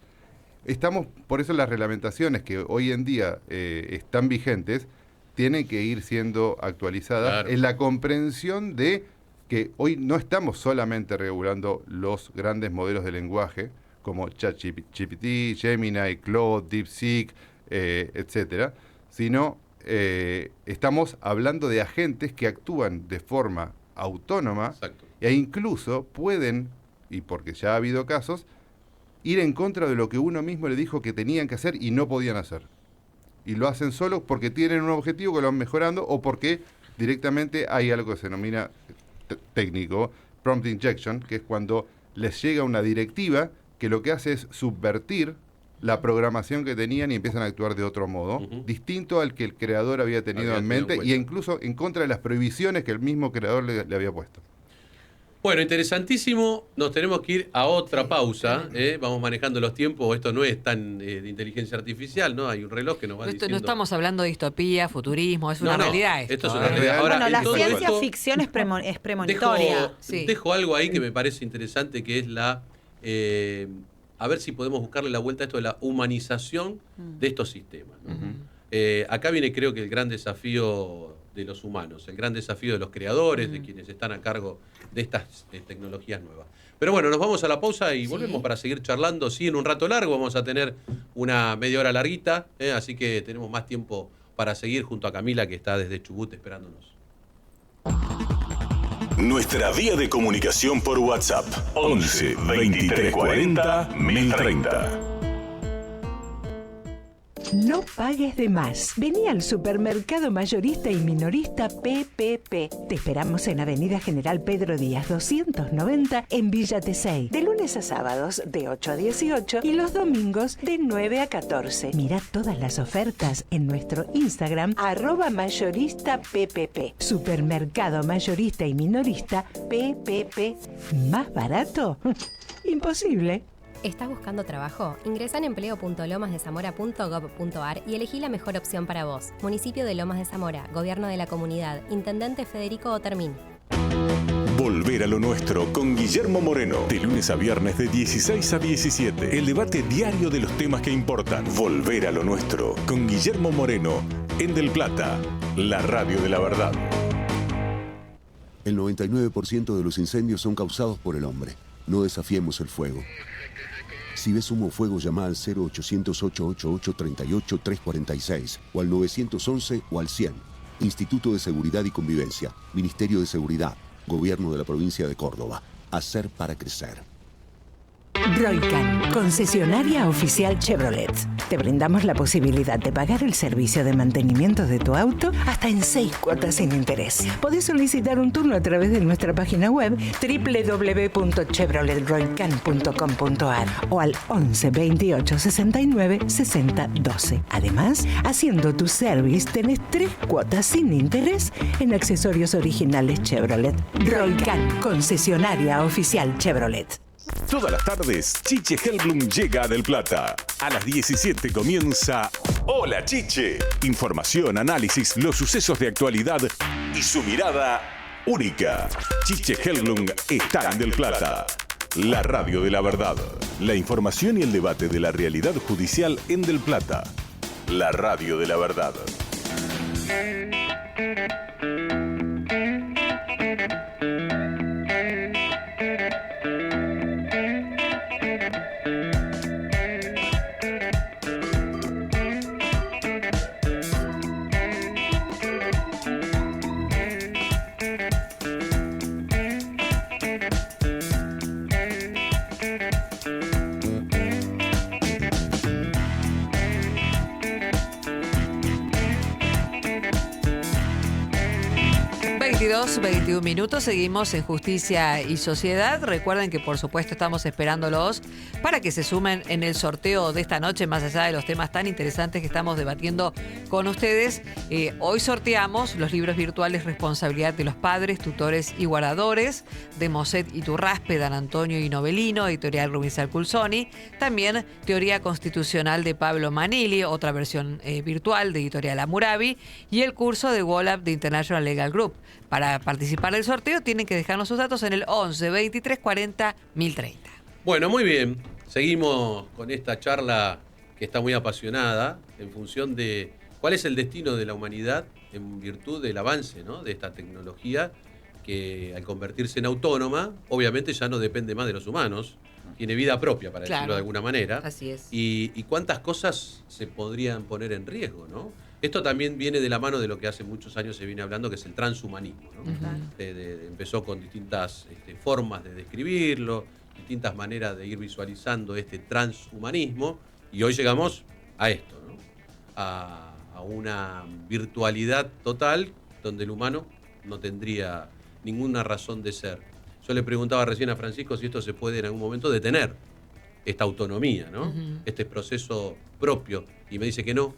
Por eso las reglamentaciones que hoy en día están vigentes tienen que ir siendo actualizadas en la comprensión de que hoy no estamos solamente regulando los grandes modelos de lenguaje como ChatGPT, Gemini, Claude, DeepSeek, etcétera, sino estamos hablando de agentes que actúan de forma autónoma. Exacto. E incluso pueden, y porque ya ha habido casos, ir en contra de lo que uno mismo le dijo que tenían que hacer y no podían hacer. Y lo hacen solos porque tienen un objetivo que lo van mejorando o porque directamente hay algo que se denomina técnico, prompt injection, que es cuando les llega una directiva que lo que hace es subvertir la programación que tenían y empiezan a actuar de otro modo, distinto al que el creador había tenido en mente y incluso en contra de las prohibiciones que el mismo creador le había puesto. Bueno, interesantísimo. Nos tenemos que ir a otra pausa. Vamos manejando los tiempos. Esto no es tan de inteligencia artificial, ¿no? Hay un reloj que nos va diciendo... No estamos hablando de distopía, futurismo, es una realidad. Esto es una realidad. Ahora, bueno, la ciencia ficción es premonitoria. Dejo algo ahí que me parece interesante, que es a ver si podemos buscarle la vuelta a esto de la humanización de estos sistemas, ¿no? Acá viene, creo que el gran desafío de los humanos, el gran desafío de los creadores, de quienes están a cargo de estas tecnologías nuevas. Pero bueno, nos vamos a la pausa y volvemos para seguir charlando. Sí, en un rato largo vamos a tener una media hora larguita, así que tenemos más tiempo para seguir junto a Camila, que está desde Chubut esperándonos. Nuestra vía de comunicación por WhatsApp: 11 23 40 1030. No pagues de más. Vení al supermercado mayorista y minorista PPP. Te esperamos en Avenida General Pedro Díaz 290 en Villa Tesey. De lunes a sábados de 8 a 18 y los domingos de 9 a 14. Mira todas las ofertas en nuestro Instagram @mayoristappp. Supermercado mayorista y minorista PPP. ¿Más barato? Imposible. ¿Estás buscando trabajo? Ingresá en empleo.lomasdezamora.gov.ar y elegí la mejor opción para vos. Municipio de Lomas de Zamora, Gobierno de la Comunidad, Intendente Federico Otermín. Volver a lo nuestro con Guillermo Moreno. De lunes a viernes de 16 a 17. El debate diario de los temas que importan. Volver a lo nuestro con Guillermo Moreno en Del Plata, la radio de la verdad. El 99% de los incendios son causados por el hombre. No desafiemos el fuego. Si ves humo o fuego, llama al 0800-888-38-346 o al 911 o al 100. Instituto de Seguridad y Convivencia, Ministerio de Seguridad, Gobierno de la Provincia de Córdoba. Hacer para crecer. Roycan, concesionaria oficial Chevrolet. Te brindamos la posibilidad de pagar el servicio de mantenimiento de tu auto hasta en 6 cuotas sin interés. Podés solicitar un turno a través de nuestra página web www.chevroletroycan.com.ar o al 11 28 69 60 12. Además, haciendo tu service tenés 3 cuotas sin interés en accesorios originales Chevrolet. Roycan, concesionaria oficial Chevrolet. Todas las tardes, Chiche Helblum llega a Del Plata. A las 17 comienza Hola Chiche. Información, análisis, los sucesos de actualidad y su mirada única. Chiche Helblum está en Del Plata, la radio de la verdad. La información y el debate de la realidad judicial en Del Plata, la radio de la verdad. 21 minutos, seguimos en Justicia y Sociedad. Recuerden que por supuesto estamos esperándolos para que se sumen en el sorteo de esta noche, más allá de los temas tan interesantes que estamos debatiendo con ustedes. Hoy sorteamos los libros virtuales Responsabilidad de los Padres, Tutores y Guardadores, de Moset Iturraspe, Dan Antonio y Novelino, editorial Rubinsal Culsoni. También Teoría Constitucional de Pablo Manili, otra versión virtual de editorial Hammurabi, y el curso de WOLAP de International Legal Group. Para participar del sorteo tienen que dejarnos sus datos en el 11 23 40 1030. Bueno, muy bien. Seguimos con esta charla que está muy apasionada en función de cuál es el destino de la humanidad en virtud del avance, ¿no?, de esta tecnología que al convertirse en autónoma, obviamente ya no depende más de los humanos, tiene vida propia, para decirlo de alguna manera. Así es. Y cuántas cosas se podrían poner en riesgo, ¿no? Esto también viene de la mano de lo que hace muchos años se viene hablando, que es el transhumanismo, ¿no? Empezó con distintas formas de describirlo, distintas maneras de ir visualizando este transhumanismo, y hoy llegamos a esto, ¿no?, a una virtualidad total donde el humano no tendría ninguna razón de ser. Yo le preguntaba recién a Francisco si esto se puede en algún momento detener, esta autonomía, ¿no? Este proceso propio, y me dice que no,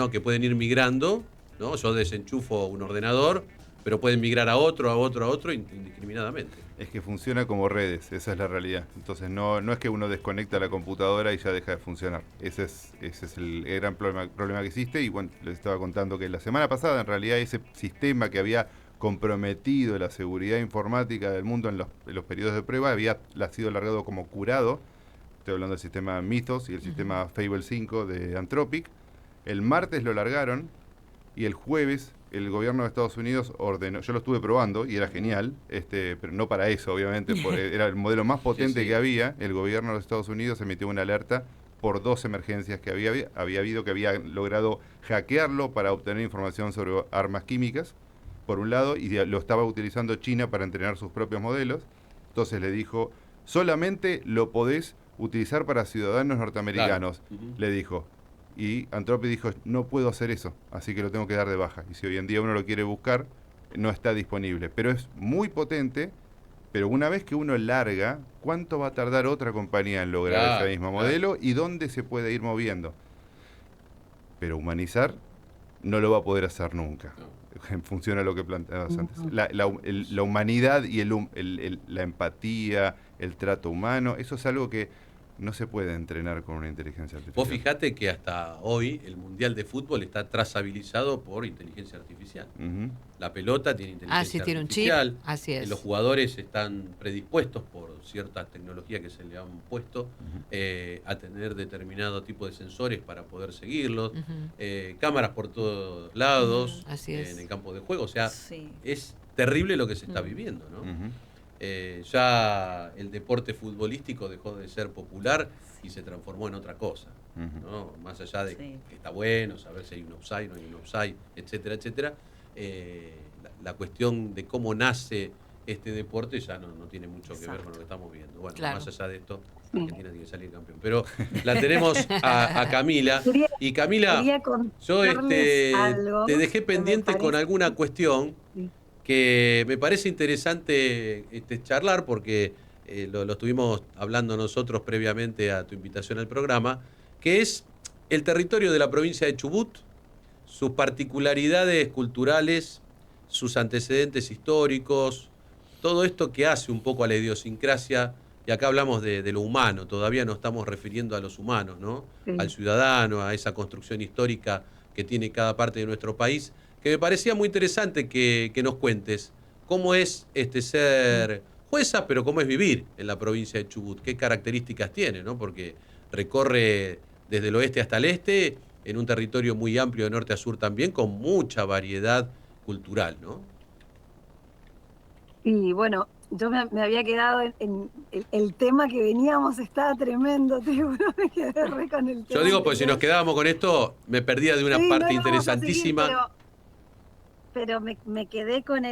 que pueden ir migrando, ¿no? Yo desenchufo un ordenador, pero pueden migrar a otro indiscriminadamente. Es que funciona como redes, esa es la realidad. Entonces no es que uno desconecta la computadora y ya deja de funcionar. Ese es el gran problema que existe. Y bueno, les estaba contando que la semana pasada, en realidad, ese sistema que había comprometido la seguridad informática del mundo en los periodos de prueba había sido alargado como curado. Estoy hablando del sistema Mythos y el sistema Fable 5 de Anthropic. El martes lo largaron y el jueves el gobierno de Estados Unidos ordenó, yo lo estuve probando y era genial, pero no para eso, obviamente, era el modelo más potente que había. El gobierno de Estados Unidos emitió una alerta por 2 emergencias que había habido, que había logrado hackearlo para obtener información sobre armas químicas, por un lado, y lo estaba utilizando China para entrenar sus propios modelos. Entonces le dijo, solamente lo podés utilizar para ciudadanos norteamericanos, le dijo. Y Anthropic dijo, no puedo hacer eso, así que lo tengo que dar de baja. Y si hoy en día uno lo quiere buscar, no está disponible. Pero es muy potente, pero una vez que uno larga, ¿cuánto va a tardar otra compañía en lograr ese mismo modelo? ¿Y dónde se puede ir moviendo? Pero humanizar no lo va a poder hacer nunca. Funciona lo que planteabas antes. La humanidad y la empatía, el trato humano, eso es algo que no se puede entrenar con una inteligencia artificial. Vos fijate que hasta hoy el Mundial de Fútbol está trazabilizado por inteligencia artificial. La pelota tiene inteligencia tiene artificial. un chip, así es. Los jugadores están predispuestos por ciertas tecnologías que se le han puesto a tener determinado tipo de sensores para poder seguirlos. Cámaras por todos lados en el campo de juego. O sea, es terrible lo que se está viviendo, ¿no? Ya el deporte futbolístico dejó de ser popular y se transformó en otra cosa, ¿no? Más allá de que está bueno saber si hay un offside, no hay un offside, etcétera, etcétera. La cuestión de cómo nace este deporte ya no tiene mucho que ver con lo que estamos viendo. Bueno, más allá de esto, Argentina tiene que salir campeón. Pero la tenemos a Camila. Y Camila, yo te dejé pendiente con alguna cuestión que me parece interesante charlar, porque lo estuvimos hablando nosotros previamente a tu invitación al programa, que es el territorio de la provincia de Chubut, sus particularidades culturales, sus antecedentes históricos, todo esto que hace un poco a la idiosincrasia, y acá hablamos de lo humano, todavía nos estamos refiriendo a los humanos, ¿no? Al ciudadano, a esa construcción histórica que tiene cada parte de nuestro país, que me parecía muy interesante que nos cuentes cómo es ser jueza, pero cómo es vivir en la provincia de Chubut, qué características tiene, ¿no? Porque recorre desde el oeste hasta el este, en un territorio muy amplio de norte a sur también, con mucha variedad cultural, ¿no? Y bueno, yo me había quedado en el tema que veníamos, estaba tremendo, te juro, me quedé re con el tema. Yo digo, pues si nos quedábamos con esto, me perdía de una parte interesantísima. Pero me quedé con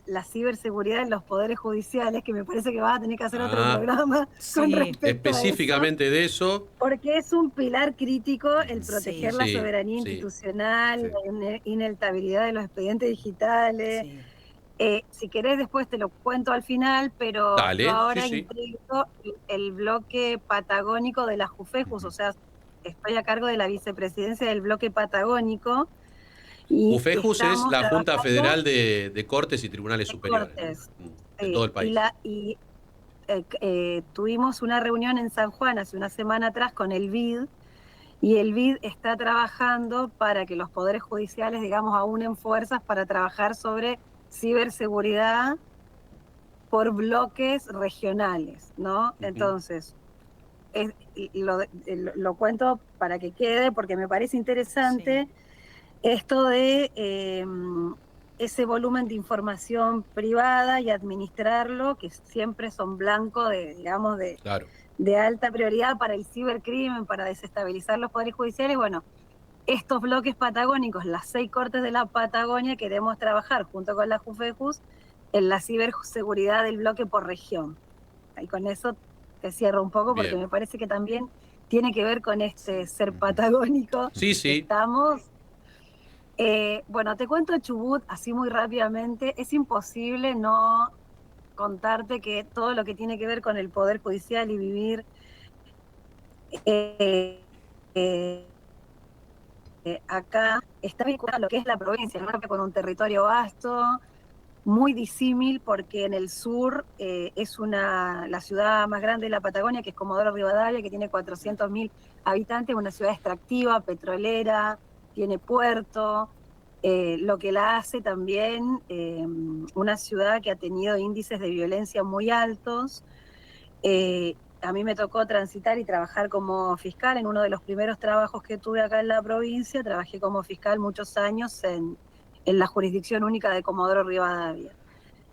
la ciberseguridad en los poderes judiciales, que me parece que vas a tener que hacer otro programa con respecto específicamente a eso, de eso. porque es un pilar crítico el proteger la soberanía institucional, la ineltabilidad de los expedientes digitales. Si querés después te lo cuento al final, pero Dale, yo ahora integro el bloque patagónico de la JUFEJUS, o sea, estoy a cargo de la vicepresidencia del bloque patagónico. JUFEJUS es la Junta Federal de Cortes y Tribunales Superiores de todo el país. Tuvimos una reunión en San Juan hace una semana atrás con el BID, y el BID está trabajando para que los poderes judiciales, digamos, aúnen fuerzas para trabajar sobre ciberseguridad por bloques regionales, ¿no? Entonces, lo cuento para que quede, porque me parece interesante esto de ese volumen de información privada y administrarlo, que siempre son blanco de, digamos, de alta prioridad para el cibercrimen, para desestabilizar los poderes judiciales. Bueno, estos bloques patagónicos, las 6 cortes de la Patagonia, queremos trabajar junto con la JUFEJUS en la ciberseguridad del bloque por región. Y con eso te cierro un poco, porque me parece que también tiene que ver con este ser patagónico. Sí. Estamos. Bueno, te cuento Chubut así muy rápidamente. Es imposible no contarte que todo lo que tiene que ver con el Poder Judicial y vivir acá está vinculado a lo que es la provincia, ¿no? Con un territorio vasto, muy disímil, porque en el sur es la ciudad más grande de la Patagonia, que es Comodoro Rivadavia, que tiene 400.000 habitantes, una ciudad extractiva, petrolera, tiene puerto, lo que la hace también una ciudad que ha tenido índices de violencia muy altos. A mí me tocó transitar y trabajar como fiscal en uno de los primeros trabajos que tuve acá en la provincia. Trabajé como fiscal muchos años en la jurisdicción única de Comodoro Rivadavia.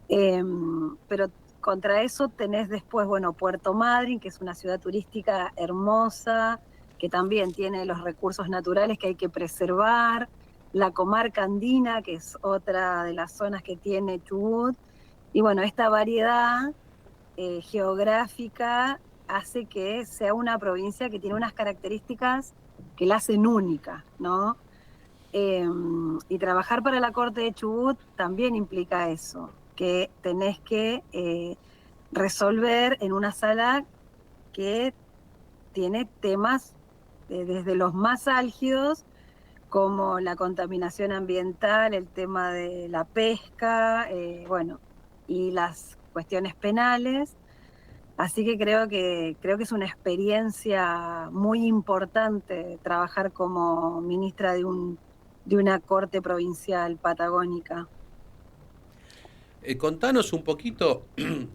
Pero contra eso tenés después, bueno, Puerto Madryn, que es una ciudad turística hermosa, que también tiene los recursos naturales que hay que preservar, la comarca andina, que es otra de las zonas que tiene Chubut, y bueno, esta variedad geográfica hace que sea una provincia que tiene unas características que la hacen única, ¿no? Y trabajar para la Corte de Chubut también implica eso, que tenés que resolver en una sala que tiene temas desde los más álgidos, como la contaminación ambiental, el tema de la pesca, bueno, y las cuestiones penales, Así que creo que es una experiencia muy importante trabajar como ministra de una corte provincial patagónica. Contanos un poquito,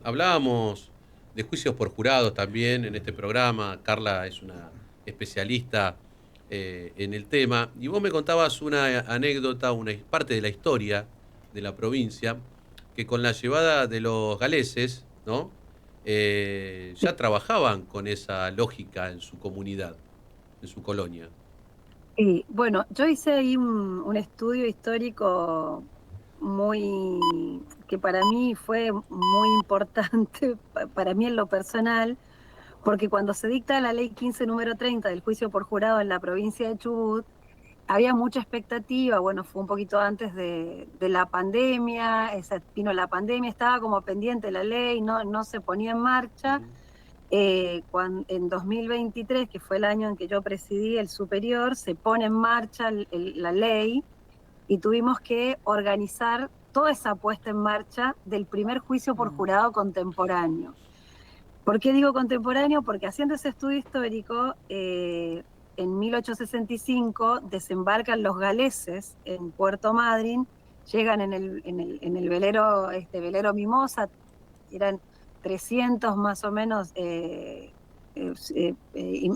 hablábamos de juicios por jurados también en este programa. Carla es una especialista en el tema, y vos me contabas una anécdota, una parte de la historia de la provincia, que con la llegada de los galeses, ¿no? Ya trabajaban con esa lógica en su comunidad, en su colonia. Y bueno, yo hice ahí un estudio histórico que para mí fue muy importante, para mí en lo personal, porque cuando se dicta la ley 15 número 30 del juicio por jurado en la provincia de Chubut, había mucha expectativa. Bueno, fue un poquito antes de la pandemia, vino la pandemia, estaba como pendiente la ley, no se ponía en marcha. En 2023, que fue el año en que yo presidí el superior, se pone en marcha la ley y tuvimos que organizar toda esa puesta en marcha del primer juicio por jurado contemporáneo. ¿Por qué digo contemporáneo? Porque haciendo ese estudio histórico, en 1865 desembarcan los galeses en Puerto Madryn, llegan en el velero, velero Mimosa, eran 300 más o menos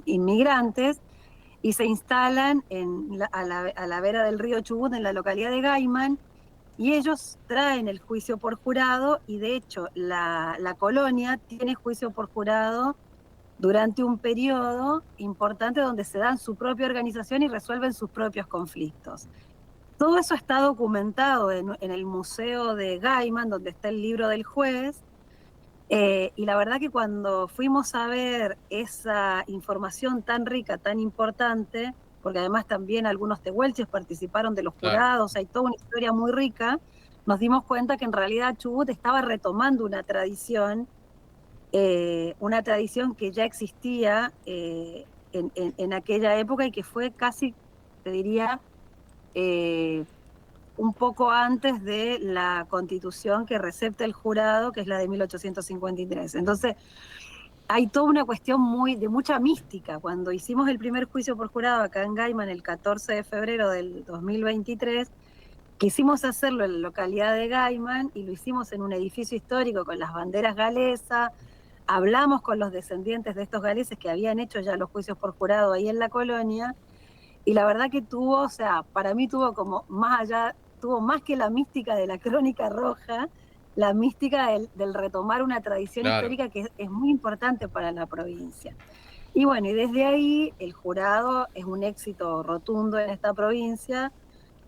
inmigrantes, y se instalan a la vera del río Chubut, en la localidad de Gaiman, y ellos traen el juicio por jurado, y de hecho la colonia tiene juicio por jurado durante un periodo importante donde se dan su propia organización y resuelven sus propios conflictos. Todo eso está documentado en el Museo de Gaiman, donde está el libro del juez, y la verdad que cuando fuimos a ver esa información tan rica, tan importante, porque además también algunos tehuelches participaron de los jurados, hay toda una historia muy rica, nos dimos cuenta que en realidad Chubut estaba retomando una tradición que ya existía en aquella época, y que fue casi, te diría, un poco antes de la constitución que recepta el jurado, que es la de 1853. Entonces, hay toda una cuestión de mucha mística. Cuando hicimos el primer juicio por jurado acá en Gaiman, el 14 de febrero del 2023, quisimos hacerlo en la localidad de Gaiman, y lo hicimos en un edificio histórico con las banderas galesas. Hablamos con los descendientes de estos galeses que habían hecho ya los juicios por jurado ahí en la colonia, y la verdad que para mí tuvo como tuvo más que la mística de la Crónica Roja, la mística del retomar una tradición histórica que es muy importante para la provincia. Y bueno, y desde ahí el jurado es un éxito rotundo en esta provincia,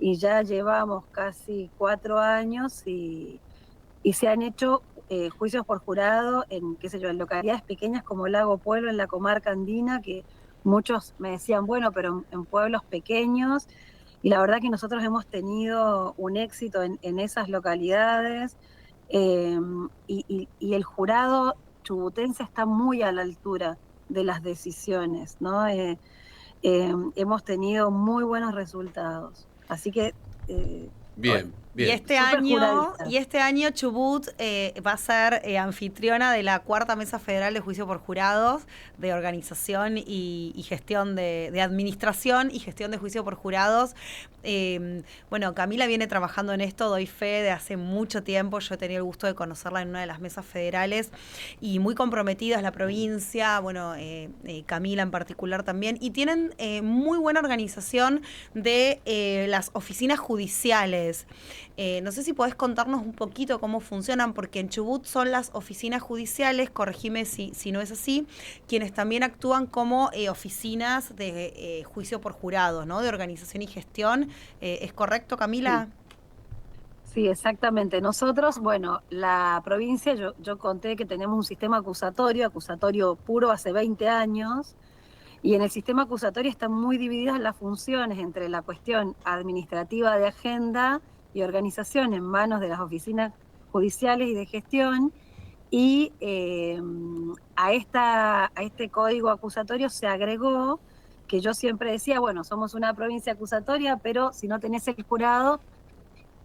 y ya llevamos casi 4 años y se han hecho juicios por jurado en localidades pequeñas como Lago Pueblo, en la comarca andina, que muchos me decían, bueno, pero en pueblos pequeños, y la verdad que nosotros hemos tenido un éxito en esas localidades, y el jurado chubutense está muy a la altura de las decisiones, ¿no? Hemos tenido muy buenos resultados, así que bien. Y este año Chubut va a ser anfitriona de la 4ª Mesa Federal de Juicio por Jurados, de organización y gestión de administración y gestión de juicio por jurados. Bueno, Camila viene trabajando en esto, doy fe, de hace mucho tiempo. Yo he tenido el gusto de conocerla en una de las mesas federales, y muy comprometida es la provincia, bueno, Camila en particular también, y tienen muy buena organización de las oficinas judiciales. No sé si podés contarnos un poquito cómo funcionan, porque en Chubut son las oficinas judiciales, corregime si no es así, quienes también actúan como oficinas de juicio por jurados, ¿no? De organización y gestión. ¿Es correcto, Camila? Sí, exactamente. Nosotros, bueno, la provincia, yo conté que tenemos un sistema acusatorio puro hace 20 años, y en el sistema acusatorio están muy divididas las funciones entre la cuestión administrativa de agenda y organización en manos de las oficinas judiciales y de gestión, y a este código acusatorio se agregó que yo siempre decía, bueno, somos una provincia acusatoria, pero si no tenés el jurado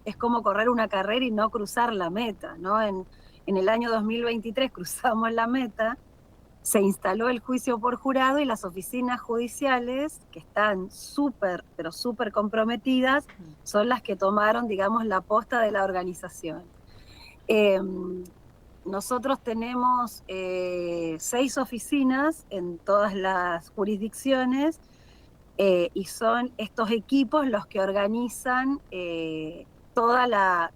es como correr una carrera y no cruzar la meta, ¿no? En en el año 2023 cruzamos la meta, se instaló el juicio por jurado y las oficinas judiciales, que están pero súper comprometidas, son las que tomaron, digamos, la posta de la organización. Nosotros tenemos 6 oficinas en todas las jurisdicciones y son estos equipos los que organizan toda la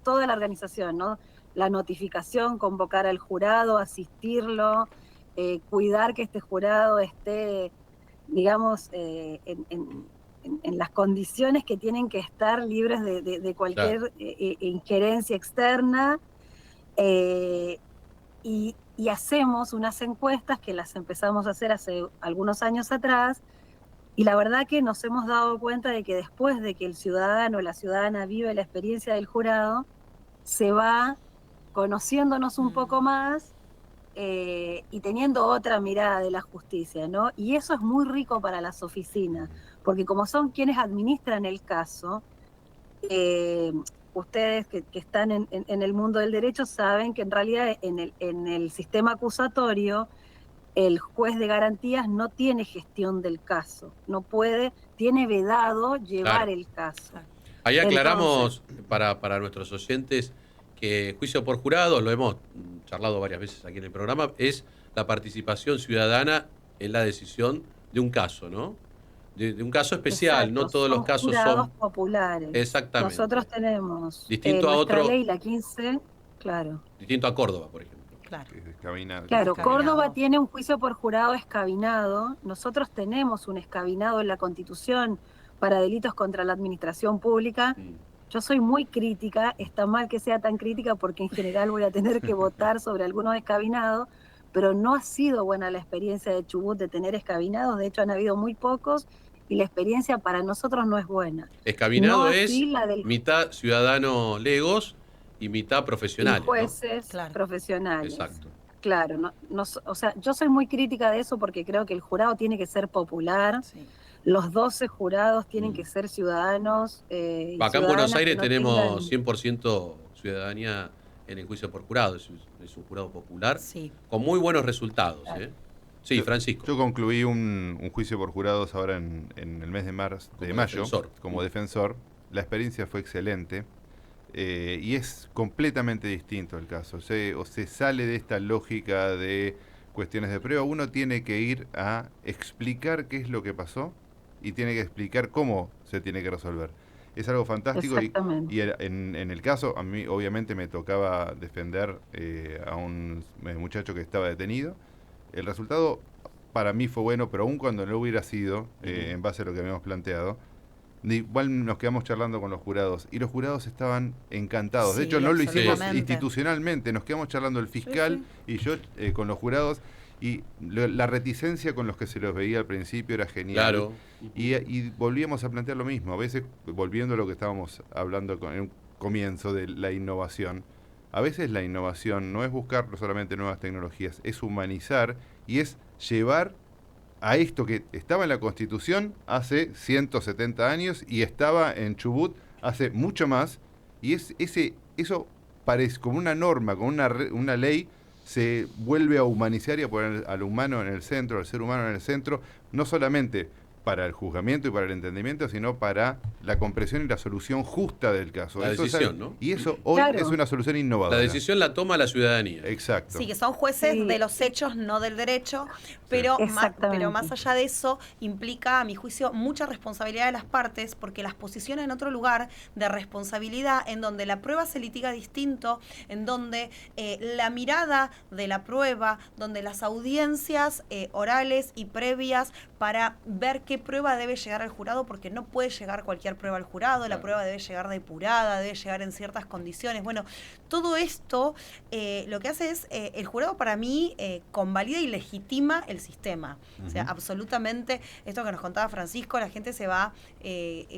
organización, ¿no? La notificación, convocar al jurado, asistirlo, cuidar que este jurado esté, digamos, en las condiciones que tienen que estar libres de cualquier injerencia externa. Y hacemos unas encuestas que las empezamos a hacer hace algunos años atrás, y la verdad que nos hemos dado cuenta de que después de que el ciudadano o la ciudadana vive la experiencia del jurado, se va conociéndonos un poco más y teniendo otra mirada de la justicia, ¿no? Y eso es muy rico para las oficinas, porque como son quienes administran el caso, ustedes que están en el mundo del derecho saben que en realidad en el sistema acusatorio el juez de garantías no tiene gestión del caso, tiene vedado llevar el caso. Ahí aclaramos para nuestros oyentes que juicio por jurado, lo hemos charlado varias veces aquí en el programa, es la participación ciudadana en la decisión de un caso, ¿no? De un caso especial. Exacto, no todos los casos jurados son populares. Exactamente. Nosotros tenemos distinto a otro ley, la 15, claro. Distinto a Córdoba, por ejemplo. Claro, Córdoba tiene un juicio por jurado escabinado. Nosotros tenemos un escabinado en la Constitución para delitos contra la administración pública. Yo soy muy crítica, está mal que sea tan crítica porque en general voy a tener que votar sobre algunos escabinados, pero no ha sido buena la experiencia de Chubut de tener escabinados, de hecho han habido muy pocos y la experiencia para nosotros no es buena. Escabinado es mitad ciudadano legos y mitad profesionales. Y jueces profesionales. Exacto. Claro, o sea, yo soy muy crítica de eso porque creo que el jurado tiene que ser popular. Los 12 jurados tienen que ser ciudadanos. Acá en Buenos Aires tenemos 100% ciudadanía en el juicio por jurado. Es un jurado popular con muy buenos resultados. Claro. Sí, Francisco. Yo concluí un juicio por jurados ahora en el mes de mayo como defensor. La experiencia fue excelente y es completamente distinto el caso. Se sale de esta lógica de cuestiones de prueba. Uno tiene que ir a explicar qué es lo que pasó y tiene que explicar cómo se tiene que resolver. Es algo fantástico y en el caso, a mí obviamente me tocaba defender a un muchacho que estaba detenido. El resultado para mí fue bueno, pero aún cuando no hubiera sido, en base a lo que habíamos planteado, igual nos quedamos charlando con los jurados y los jurados estaban encantados. De hecho, no lo hicimos institucionalmente, nos quedamos charlando el fiscal y yo con los jurados. Y la reticencia con los que se los veía al principio era genial. Claro. Y volvíamos a plantear lo mismo. A veces, volviendo a lo que estábamos hablando en un comienzo de la innovación, a veces la innovación no es buscar solamente nuevas tecnologías, es humanizar y es llevar a esto que estaba en la Constitución hace 170 años y estaba en Chubut hace mucho más. Y eso parece como una norma, como una ley, se vuelve a humanizar y a poner al humano en el centro, al ser humano en el centro, no solamente para el juzgamiento y para el entendimiento, sino para la comprensión y la solución justa del caso. La decisión, ¿no? Y eso hoy es una solución innovadora. La decisión la toma la ciudadanía. Exacto. Sí, que son jueces de los hechos, no del derecho, pero más allá de eso implica, a mi juicio, mucha responsabilidad de las partes, porque las posiciona en otro lugar de responsabilidad, en donde la prueba se litiga distinto, en donde la mirada de la prueba, donde las audiencias orales y previas para ver qué prueba debe llegar al jurado, porque no puede llegar cualquier prueba al jurado, la prueba debe llegar depurada, debe llegar en ciertas condiciones. Bueno, todo esto lo que hace es, el jurado para mí convalida y legitima el sistema. O sea, absolutamente, esto que nos contaba Francisco, la gente se va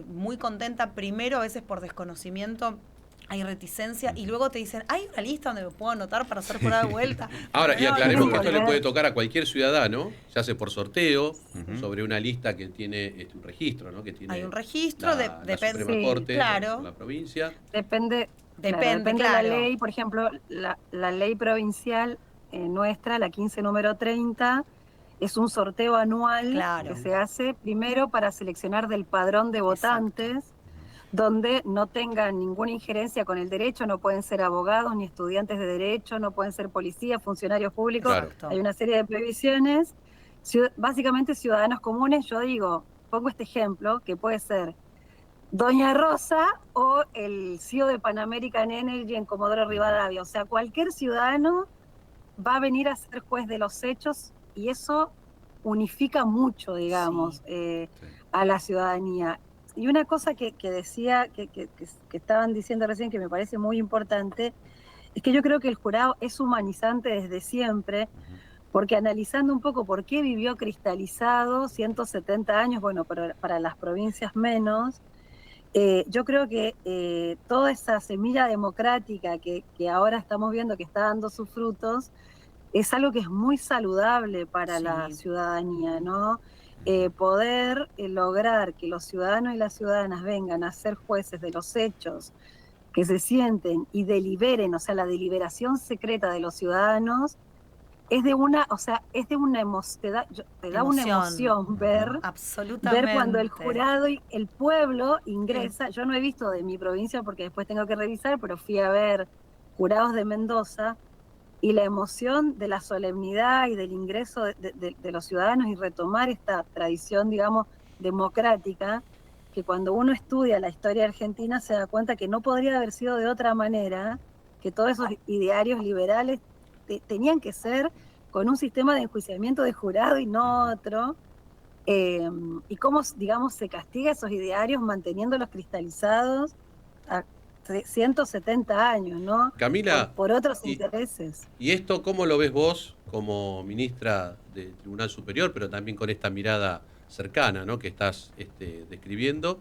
muy contenta, primero a veces por desconocimiento hay reticencia y luego te dicen, hay una lista donde me puedo anotar para hacer jurado de vuelta. Ahora, y No, aclaremos no, que esto le no. puede tocar a cualquier ciudadano, se hace por sorteo, sobre una lista que tiene un registro, ¿no? Que tiene Hay un registro, la depende. Suprema Corte, claro. la provincia. Depende de la ley, por ejemplo, la ley provincial nuestra, la 15 número 30, es un sorteo anual que se hace primero para seleccionar del padrón de votantes, donde no tengan ninguna injerencia con el derecho, no pueden ser abogados ni estudiantes de derecho, no pueden ser policías, funcionarios públicos, Exacto. hay una serie de prohibiciones. Básicamente ciudadanos comunes, yo digo, pongo este ejemplo, que puede ser Doña Rosa o el CEO de Pan American Energy en Comodoro Rivadavia. O sea, cualquier ciudadano va a venir a ser juez de los hechos y eso unifica mucho, digamos, a la ciudadanía. Y una cosa que decía, que estaban diciendo recién, que me parece muy importante, es que yo creo que el jurado es humanizante desde siempre, porque analizando un poco por qué vivió cristalizado 170 años, bueno, para las provincias menos, yo creo que toda esa semilla democrática que ahora estamos viendo que está dando sus frutos, es algo que es muy saludable para la ciudadanía, ¿no? Poder lograr que los ciudadanos y las ciudadanas vengan a ser jueces de los hechos, que se sienten y deliberen, o sea, la deliberación secreta de los ciudadanos, es de una, o sea, es de una te da una emoción ver cuando el jurado y el pueblo ingresa. Yo no he visto de mi provincia porque después tengo que revisar, pero fui a ver jurados de Mendoza y la emoción de la solemnidad y del ingreso de los ciudadanos y retomar esta tradición, digamos, democrática, que cuando uno estudia la historia argentina se da cuenta que no podría haber sido de otra manera, que todos esos idearios liberales tenían que ser con un sistema de enjuiciamiento de jurado y no otro, y cómo, digamos, se castiga esos idearios manteniéndolos cristalizados a 170 años, ¿no? Camila, por otros intereses. ¿Y esto cómo lo ves vos como ministra del Tribunal Superior, pero también con esta mirada cercana, ¿no? Que estás describiendo?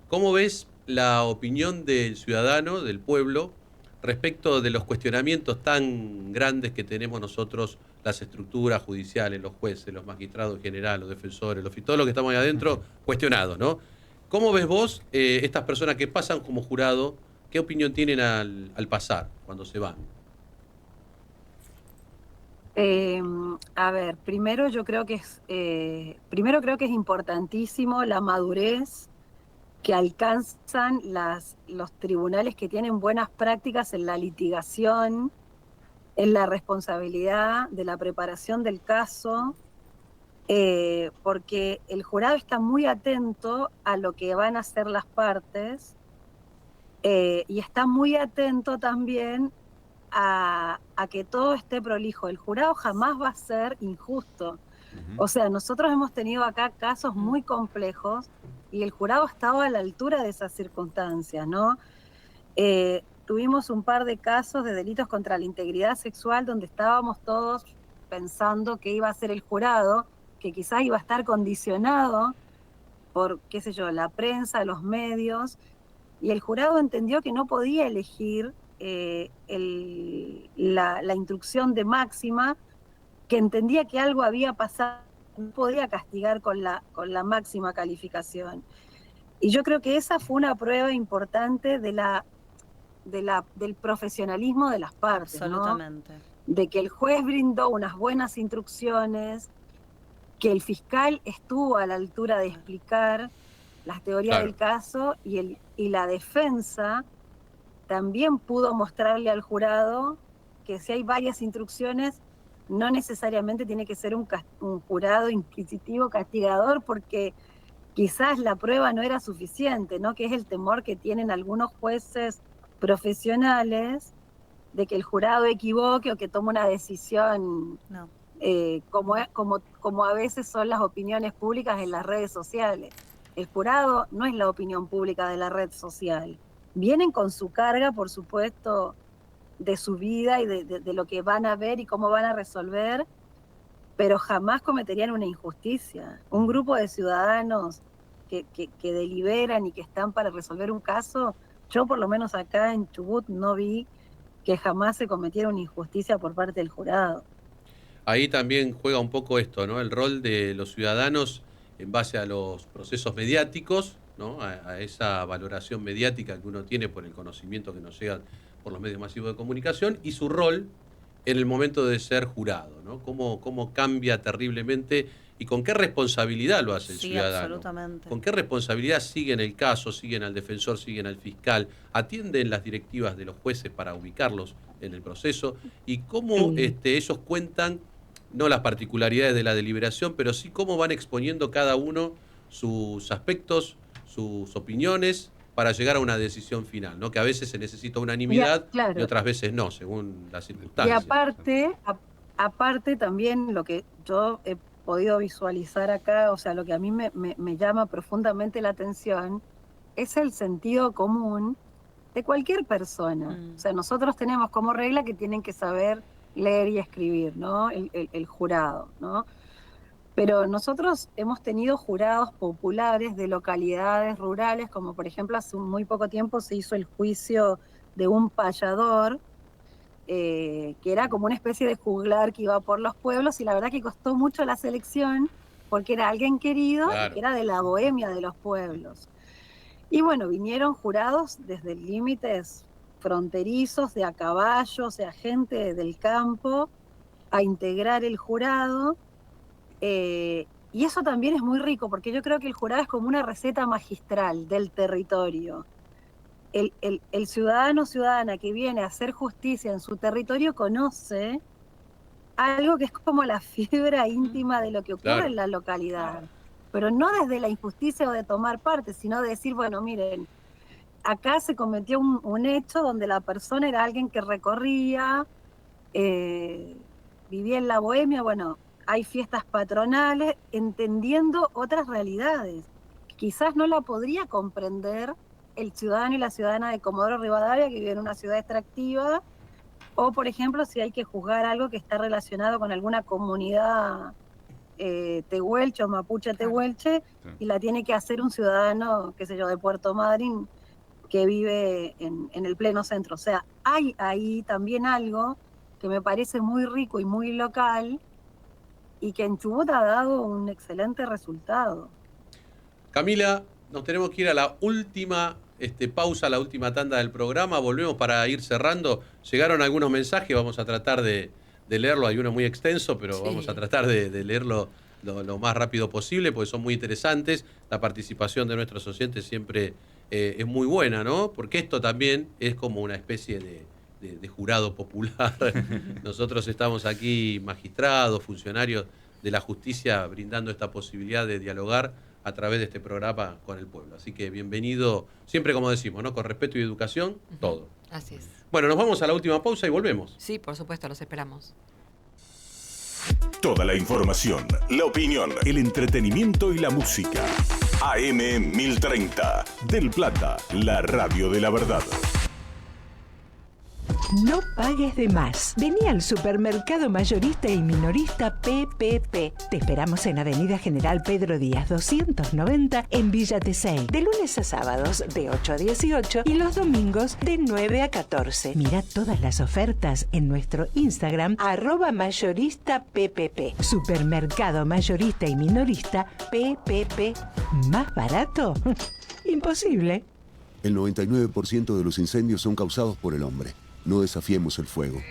¿Cómo ves la opinión del ciudadano, del pueblo, respecto de los cuestionamientos tan grandes que tenemos nosotros, las estructuras judiciales, los jueces, los magistrados en general, los defensores, todo lo que estamos ahí adentro, cuestionados, ¿no? ¿Cómo ves vos estas personas que pasan como jurado? ¿Qué opinión tienen al pasar, cuando se van? A ver, primero creo que es importantísimo la madurez que alcanzan los tribunales que tienen buenas prácticas en la litigación, en la responsabilidad de la preparación del caso, porque el jurado está muy atento a lo que van a hacer las partes, y está muy atento también a que todo esté prolijo. El jurado jamás va a ser injusto. O sea, nosotros hemos tenido acá casos muy complejos y el jurado estaba a la altura de esas circunstancias, ¿no? Tuvimos un par de casos de delitos contra la integridad sexual donde estábamos todos pensando que iba a ser el jurado, que quizás iba a estar condicionado por, qué sé yo, la prensa, los medios, y el jurado entendió que no podía elegir la instrucción de máxima, que entendía que algo había pasado, no podía castigar con la máxima calificación. Y yo creo que esa fue una prueba importante del profesionalismo de las partes, Absolutamente. ¿no? De que el juez brindó unas buenas instrucciones, que el fiscal estuvo a la altura de explicar las teorías del caso y la defensa también pudo mostrarle al jurado que si hay varias instrucciones, no necesariamente tiene que ser un jurado inquisitivo, castigador, porque quizás la prueba no era suficiente, ¿no? Que es el temor que tienen algunos jueces profesionales de que el jurado equivoque o que tome una decisión, como a veces son las opiniones públicas en las redes sociales. El jurado no es la opinión pública de la red social. Vienen con su carga, por supuesto, de su vida y de lo que van a ver y cómo van a resolver, pero jamás cometerían una injusticia. Un grupo de ciudadanos que deliberan y que están para resolver un caso, yo por lo menos acá en Chubut no vi que jamás se cometiera una injusticia por parte del jurado. Ahí también juega un poco esto, ¿no? El rol de los ciudadanos en base a los procesos mediáticos, ¿no? A esa valoración mediática que uno tiene por el conocimiento que nos llega por los medios masivos de comunicación, y su rol en el momento de ser jurado, ¿no? Cómo cambia terriblemente y con qué responsabilidad lo hace el ciudadano. Absolutamente. Con qué responsabilidad siguen el caso, siguen al defensor, siguen al fiscal, atienden las directivas de los jueces para ubicarlos en el proceso, y cómo ellos cuentan, no las particularidades de la deliberación, pero sí cómo van exponiendo cada uno sus aspectos, sus opiniones, para llegar a una decisión final, ¿no? Que a veces se necesita unanimidad claro. y otras veces no, según las Y circunstancias. aparte también lo que yo he podido visualizar acá, o sea, lo que a mí me llama profundamente la atención es el sentido común de cualquier persona. O sea, nosotros tenemos como regla que tienen que saber leer y escribir, ¿no? El jurado, ¿no? Pero nosotros hemos tenido jurados populares de localidades rurales, como por ejemplo hace muy poco tiempo se hizo el juicio de un payador, que era como una especie de juglar que iba por los pueblos, y la verdad que costó mucho la selección, porque era alguien querido, Claro. y que era de la bohemia de los pueblos. Y bueno, vinieron jurados desde límites fronterizos, de a caballo, o sea, gente del campo, a integrar el jurado. Y eso también es muy rico, porque yo creo que el jurado es como una receta magistral del territorio. El ciudadano o ciudadana que viene a hacer justicia en su territorio conoce algo que es como la fibra íntima de lo que ocurre en la localidad. Pero no desde la injusticia o de tomar parte, sino de decir, bueno, miren, acá se cometió un hecho donde la persona era alguien que recorría, vivía en la bohemia, bueno, hay fiestas patronales, entendiendo otras realidades. Quizás no la podría comprender el ciudadano y la ciudadana de Comodoro Rivadavia, que vive en una ciudad extractiva, o por ejemplo, si hay que juzgar algo que está relacionado con alguna comunidad tehuelche o mapuche tehuelche, y la tiene que hacer un ciudadano, qué sé yo, de Puerto Madryn, que vive en el pleno centro. O sea, hay ahí también algo que me parece muy rico y muy local, y que en Chubut ha dado un excelente resultado. Camila, nos tenemos que ir a la última pausa, la última tanda del programa. Volvemos para ir cerrando. Llegaron algunos mensajes, vamos a tratar de leerlo. Hay uno muy extenso, pero vamos a tratar de leerlo lo más rápido posible, porque son muy interesantes. La participación de nuestros oyentes siempre es muy buena, ¿no? Porque esto también es como una especie de jurado popular. Nosotros estamos aquí, magistrados, funcionarios de la justicia, brindando esta posibilidad de dialogar a través de este programa con el pueblo. Así que bienvenido, siempre como decimos, ¿no? Con respeto y educación, todo. Así es. Bueno, nos vamos a la última pausa y volvemos. Sí, por supuesto, los esperamos. Toda la información, la opinión, el entretenimiento y la música. AM 1030, Del Plata, la radio de la verdad. No pagues de más. Vení al supermercado mayorista y minorista PPP. Te esperamos en Avenida General Pedro Díaz 290 en Villa Tesey. De lunes a sábados de 8 a 18 y los domingos de 9 a 14. Mira todas las ofertas en nuestro Instagram @mayoristappp. Supermercado mayorista y minorista PPP. ¿Más barato? Imposible. El 99% de los incendios son causados por el hombre. No desafiemos el fuego.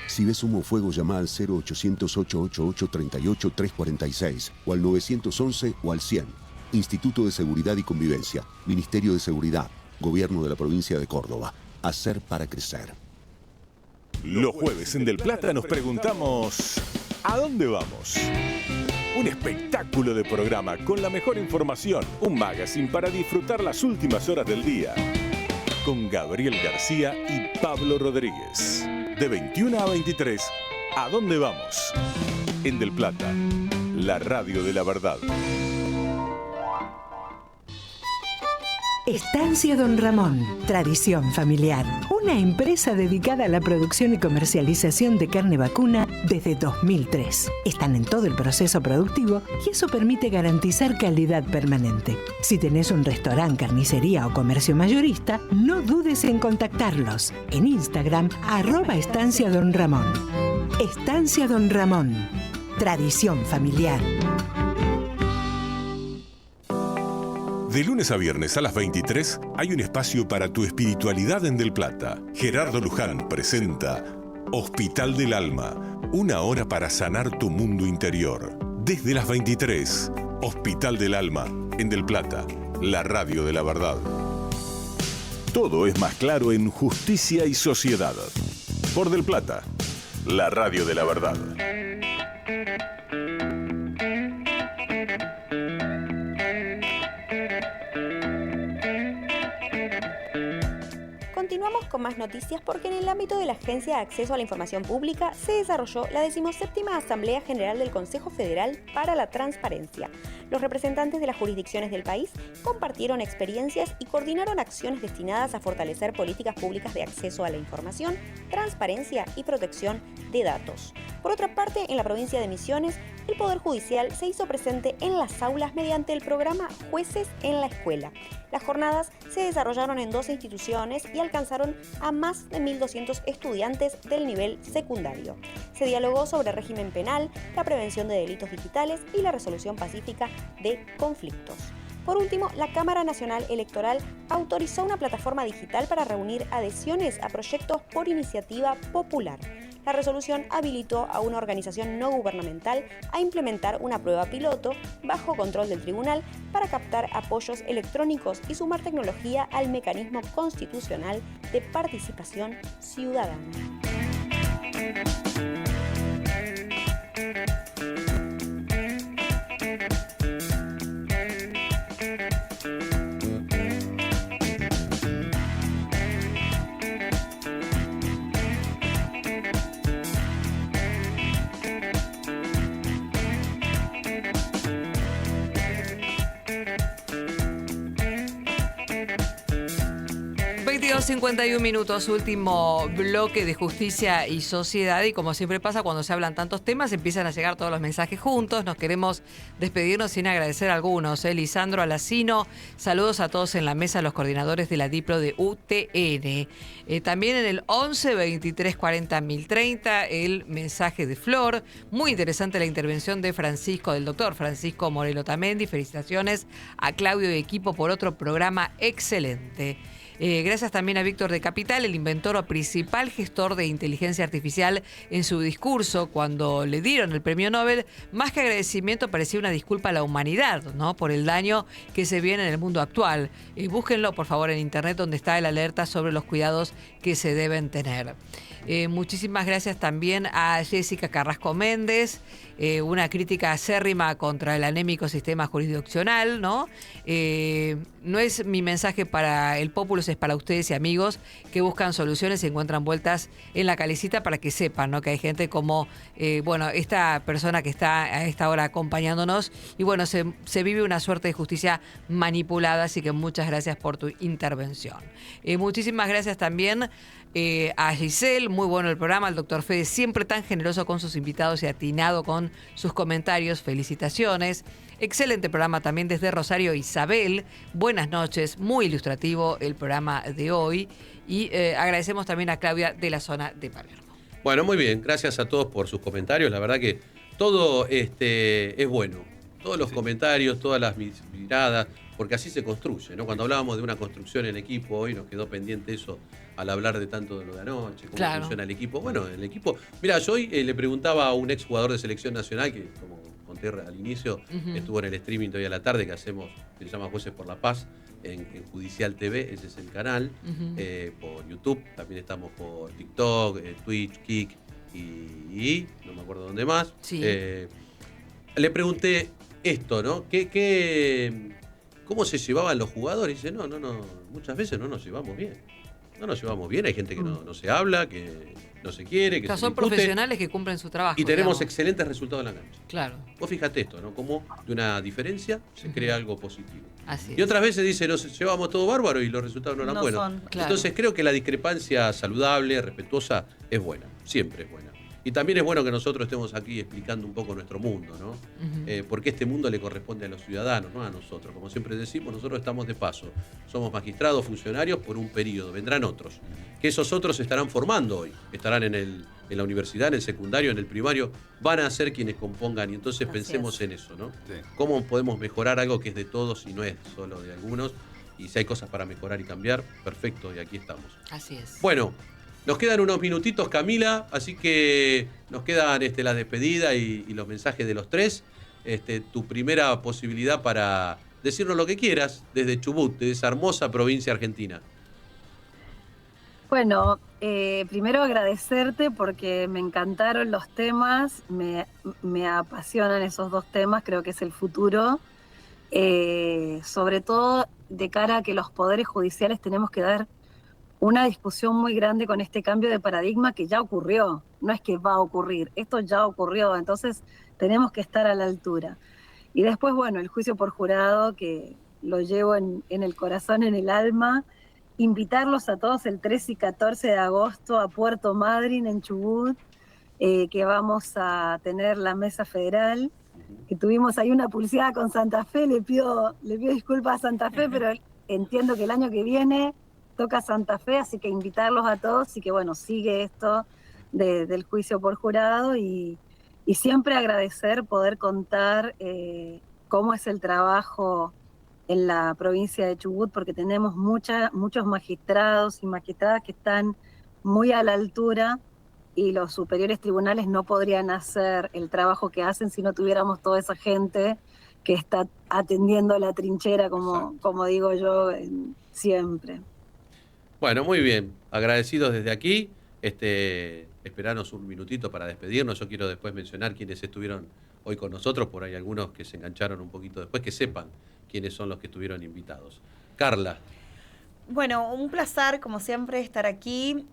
Si ves humo o fuego, llama al 0800-888-38-346 o al 911 o al 100. Instituto de Seguridad y Convivencia, Ministerio de Seguridad, Gobierno de la Provincia de Córdoba. Hacer para crecer. Los jueves en Del Plata nos preguntamos, ¿a dónde vamos? Un espectáculo de programa con la mejor información, un magazine para disfrutar las últimas horas del día. Con Gabriel García y Pablo Rodríguez. De 21 a 23, ¿a dónde vamos? En Del Plata, la radio de la verdad. Estancia Don Ramón, tradición familiar. Una empresa dedicada a la producción y comercialización de carne vacuna desde 2003. Están en todo el proceso productivo y eso permite garantizar calidad permanente. Si tenés un restaurante, carnicería o comercio mayorista, no dudes en contactarlos. En Instagram, @Estancia Don Ramón. Estancia Don Ramón, tradición familiar. De lunes a viernes a las 23 hay un espacio para tu espiritualidad en Del Plata. Gerardo Luján presenta Hospital del Alma, una hora para sanar tu mundo interior. Desde las 23, Hospital del Alma en Del Plata, la radio de la verdad. Todo es más claro en Justicia y Sociedad. Por Del Plata, la radio de la verdad. Continuamos con más noticias porque en el ámbito de la Agencia de Acceso a la Información Pública se desarrolló la 17ª Asamblea General del Consejo Federal para la Transparencia. Los representantes de las jurisdicciones del país compartieron experiencias y coordinaron acciones destinadas a fortalecer políticas públicas de acceso a la información, transparencia y protección de datos. Por otra parte, en la provincia de Misiones, el Poder Judicial se hizo presente en las aulas mediante el programa Jueces en la Escuela. Las jornadas se desarrollaron en 12 instituciones y alcanzaron a más de 1.200 estudiantes del nivel secundario. Se dialogó sobre régimen penal, la prevención de delitos digitales y la resolución pacífica de conflictos. Por último, la Cámara Nacional Electoral autorizó una plataforma digital para reunir adhesiones a proyectos por iniciativa popular. La resolución habilitó a una organización no gubernamental a implementar una prueba piloto bajo control del tribunal para captar apoyos electrónicos y sumar tecnología al mecanismo constitucional de participación ciudadana. Los 51 minutos, último bloque de Justicia y Sociedad, y como siempre pasa cuando se hablan tantos temas empiezan a llegar todos los mensajes juntos. Nos queremos despedirnos sin agradecer a algunos. Lisandro Alacino, saludos a todos en la mesa, los coordinadores de la Diplo de UTN. También en el 11 23 40 1030 el mensaje de Flor. Muy interesante la intervención de Francisco, del doctor Francisco Morelo Tamendi. Felicitaciones a Claudio y equipo por otro programa excelente. Gracias también a Víctor de Capital, el inventor o principal gestor de inteligencia artificial. En su discurso, cuando le dieron el premio Nobel, más que agradecimiento parecía una disculpa a la humanidad, ¿no?, por el daño que se viene en el mundo actual. Búsquenlo, por favor, en internet, donde está el alerta sobre los cuidados que se deben tener. Muchísimas gracias también a Jessica Carrasco Méndez, una crítica acérrima contra el anémico sistema jurisdiccional, ¿no? No es mi mensaje para el Populus, es para ustedes y amigos que buscan soluciones y encuentran vueltas en la calecita, para que sepan, ¿no?, que hay gente como, esta persona que está a esta hora acompañándonos, y bueno, se vive una suerte de justicia manipulada, así que muchas gracias por tu intervención. Muchísimas gracias también a Giselle, muy bueno el programa, al doctor Fede, siempre tan generoso con sus invitados y atinado con sus comentarios, felicitaciones. Excelente programa también desde Rosario, Isabel, buenas noches, muy ilustrativo el programa de hoy, y agradecemos también a Claudia de la zona de Palermo. Bueno, muy bien, gracias a todos por sus comentarios, la verdad que todo es bueno, todos los comentarios, todas las miradas, porque así se construye, ¿no? Cuando hablábamos de una construcción en equipo, hoy nos quedó pendiente eso al hablar de tanto de lo de anoche, cómo funciona el equipo. Bueno, el equipo... Mira, yo hoy le preguntaba a un exjugador de selección nacional, que como conté al inicio, estuvo en el streaming hoy a la tarde que hacemos, que se llama Jueces por la Paz, en Judicial TV, ese es el canal, por YouTube, también estamos por TikTok, Twitch, Kik y no me acuerdo dónde más. Sí. Le pregunté esto, ¿no? ¿Cómo se llevaban los jugadores? Y dice, no, muchas veces no nos llevamos bien. No nos llevamos bien, hay gente que no se habla, que no se quiere, que O sea, se son discute, profesionales que cumplen su trabajo. y tenemos digamos. excelentes resultados en la cancha. Claro. Vos fíjate esto, ¿no? Cómo de una diferencia se crea algo positivo. Así Y otras veces dice, nos llevamos todo bárbaro y los resultados no eran No buenos. son, claro. Entonces creo que la discrepancia saludable, respetuosa, es buena, siempre es buena. Y también es bueno que nosotros estemos aquí explicando un poco nuestro mundo, ¿no? Porque este mundo le corresponde a los ciudadanos, no a nosotros. Como siempre decimos, nosotros estamos de paso. Somos magistrados, funcionarios por un periodo. Vendrán otros. Que esos otros se estarán formando hoy. Estarán en la universidad, en el secundario, en el primario. Van a ser quienes compongan. Y entonces pensemos en eso, ¿no? Sí. ¿Cómo podemos mejorar algo que es de todos y no es solo de algunos? Y si hay cosas para mejorar y cambiar, perfecto, y aquí estamos. Así es. Bueno, nos quedan unos minutitos, Camila, así que nos quedan las despedidas y los mensajes de los tres. Tu primera posibilidad para decirnos lo que quieras desde Chubut, de esa hermosa provincia argentina. Bueno, primero agradecerte porque me encantaron los temas, me apasionan esos dos temas, creo que es el futuro. Sobre todo de cara a que los poderes judiciales tenemos que dar una discusión muy grande con este cambio de paradigma que ya ocurrió, no es que va a ocurrir, esto ya ocurrió, entonces tenemos que estar a la altura. Y después, bueno, el juicio por jurado, que lo llevo en el corazón, en el alma, invitarlos a todos el 13 y 14 de agosto a Puerto Madryn, en Chubut, que vamos a tener la mesa federal, que tuvimos ahí una pulseada con Santa Fe, le pido disculpas a Santa Fe, pero entiendo que el año que viene toca Santa Fe, así que invitarlos a todos y que bueno, sigue esto del juicio por jurado y siempre agradecer poder contar cómo es el trabajo en la provincia de Chubut, porque tenemos muchos magistrados y magistradas que están muy a la altura y los superiores tribunales no podrían hacer el trabajo que hacen si no tuviéramos toda esa gente que está atendiendo la trinchera, como digo yo siempre. Bueno, muy bien. Agradecidos desde aquí. Esperanos un minutito para despedirnos. Yo quiero después mencionar quiénes estuvieron hoy con nosotros. Por ahí algunos que se engancharon un poquito después, que sepan quiénes son los que estuvieron invitados. Carla. Bueno, un placer, como siempre, estar aquí.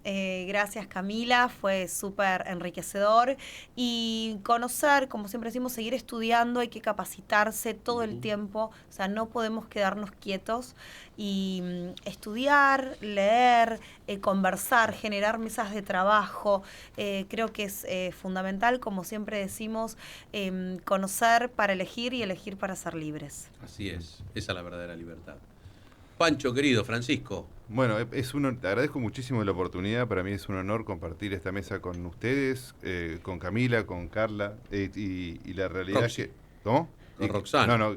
Gracias, Camila. Fue súper enriquecedor. Y conocer, como siempre decimos, seguir estudiando. Hay que capacitarse todo el tiempo. O sea, no podemos quedarnos quietos. Y estudiar, leer, conversar, generar mesas de trabajo. Creo que es fundamental, como siempre decimos, conocer para elegir y elegir para ser libres. Así es. Esa es la verdadera libertad. Pancho, querido, Francisco. Bueno, te agradezco muchísimo la oportunidad. Para mí es un honor compartir esta mesa con ustedes, con Camila, con Carla. Y la realidad es que... ¿Cómo? Con Roxana.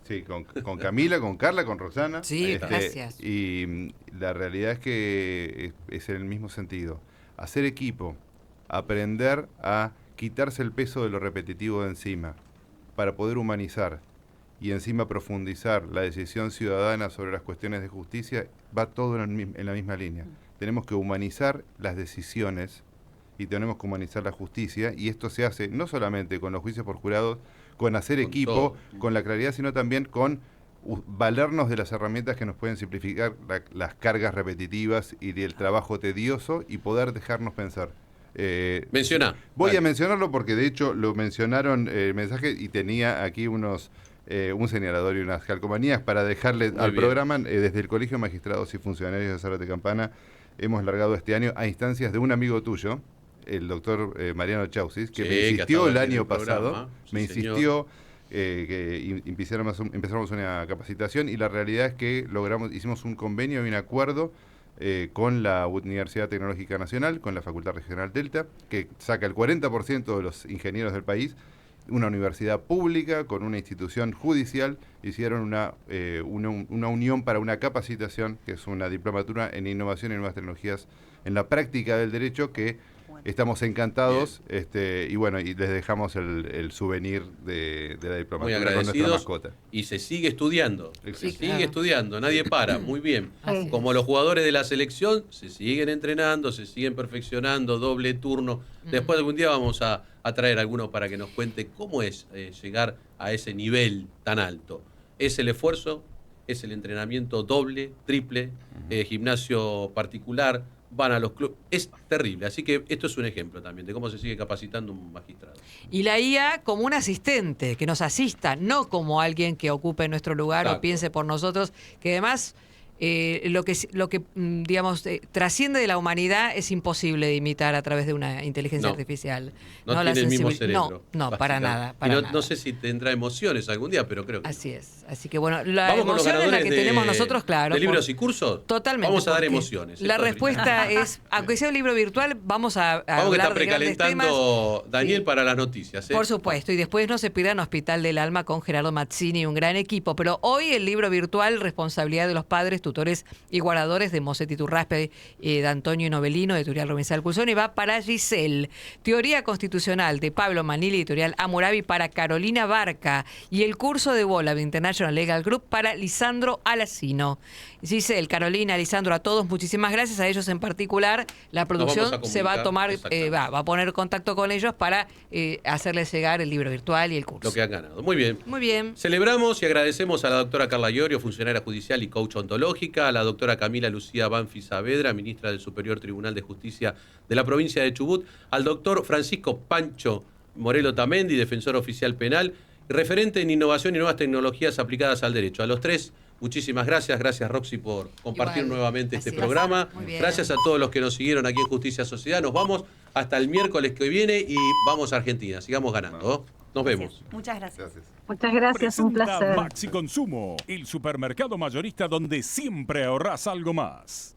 Sí, con Camila, con Carla, con Roxana. Sí, gracias. Y la realidad es que es en el mismo sentido. Hacer equipo, aprender a quitarse el peso de lo repetitivo de encima, para poder humanizar y encima profundizar la decisión ciudadana sobre las cuestiones de justicia, va todo en la misma línea. Tenemos que humanizar las decisiones y tenemos que humanizar la justicia, y esto se hace no solamente con los juicios por jurados, con hacer equipo, con la claridad, sino también con valernos de las herramientas que nos pueden simplificar las cargas repetitivas y del trabajo tedioso y poder dejarnos pensar. Menciona. Voy a mencionarlo porque de hecho lo mencionaron el mensaje y tenía aquí un señalador y unas calcomanías para dejarle al programa. Desde el Colegio de Magistrados y Funcionarios de Zárate Campana hemos largado este año a instancias de un amigo tuyo, el doctor Mariano Chausis, que me insistió el año pasado, me insistió que empezáramos una capacitación, y la realidad es que hicimos un convenio y un acuerdo con la Universidad Tecnológica Nacional, con la Facultad Regional Delta, que saca el 40% de los ingenieros del país. Una universidad pública con una institución judicial hicieron una unión para una capacitación, que es una diplomatura en innovación y nuevas tecnologías en la práctica del derecho, que estamos encantados, y bueno, y les dejamos el souvenir de la diplomatura con nuestra mascota. Y se sigue estudiando, sigue estudiando, nadie para, muy bien. Así Como los jugadores de la selección se siguen entrenando, se siguen perfeccionando, doble turno. Después algún día vamos a traer a alguno para que nos cuente cómo es llegar a ese nivel tan alto. Es el esfuerzo es el entrenamiento doble, triple, gimnasio particular, van a los clubes. Es terrible. Así que esto es un ejemplo también de cómo se sigue capacitando un magistrado. Y la IA como un asistente, que nos asista, no como alguien que ocupe nuestro lugar o piense por nosotros, que además lo que digamos, trasciende de la humanidad es imposible de imitar a través de una inteligencia artificial. No tiene el mismo cerebro. No, para nada. No sé si tendrá emociones algún día, pero creo que así es. Así que bueno, la emoción es la que tenemos nosotros, claro. ¿De libros y cursos? Totalmente. Vamos a dar emociones. La respuesta es, aunque sea un libro virtual, vamos a vamos hablar que está de precalentando Daniel para las noticias. Por supuesto. Y después no se pierdan Hospital del Alma con Gerardo Mazzini, un gran equipo. Pero hoy el libro virtual, responsabilidad de los padres, tutores y guardadores, de Moset Iturraspe, de Antonio Novelino, de Editorial Robinson Culsoni, va para Giselle. Teoría Constitucional, de Pablo Manili, Editorial Hammurabi, para Carolina Barca. Y el curso de bola de International Legal Group para Lisandro Alacino. Giselle, Carolina, Lisandro, a todos, muchísimas gracias. A ellos en particular, la producción se va a tomar, va a poner contacto con ellos para hacerles llegar el libro virtual y el curso. Lo que han ganado. Muy bien. Muy bien. Celebramos y agradecemos a la doctora Carla Iorio, funcionaria judicial y coach ontológica, a la doctora Camila Lucía Banfi Saavedra, ministra del Superior Tribunal de Justicia de la provincia de Chubut, al doctor Francisco Pancho Morelo Tamendi, defensor oficial penal, referente en innovación y nuevas tecnologías aplicadas al derecho. A los tres, muchísimas gracias. Gracias, Roxy, por compartir nuevamente este programa. Gracias a todos los que nos siguieron aquí en Justicia Sociedad. Nos vamos hasta el miércoles que viene y vamos a Argentina. Sigamos ganando. Nos vemos. Muchas gracias. Muchas gracias, un placer. Maxi Consumo, el supermercado mayorista donde siempre ahorrás algo más.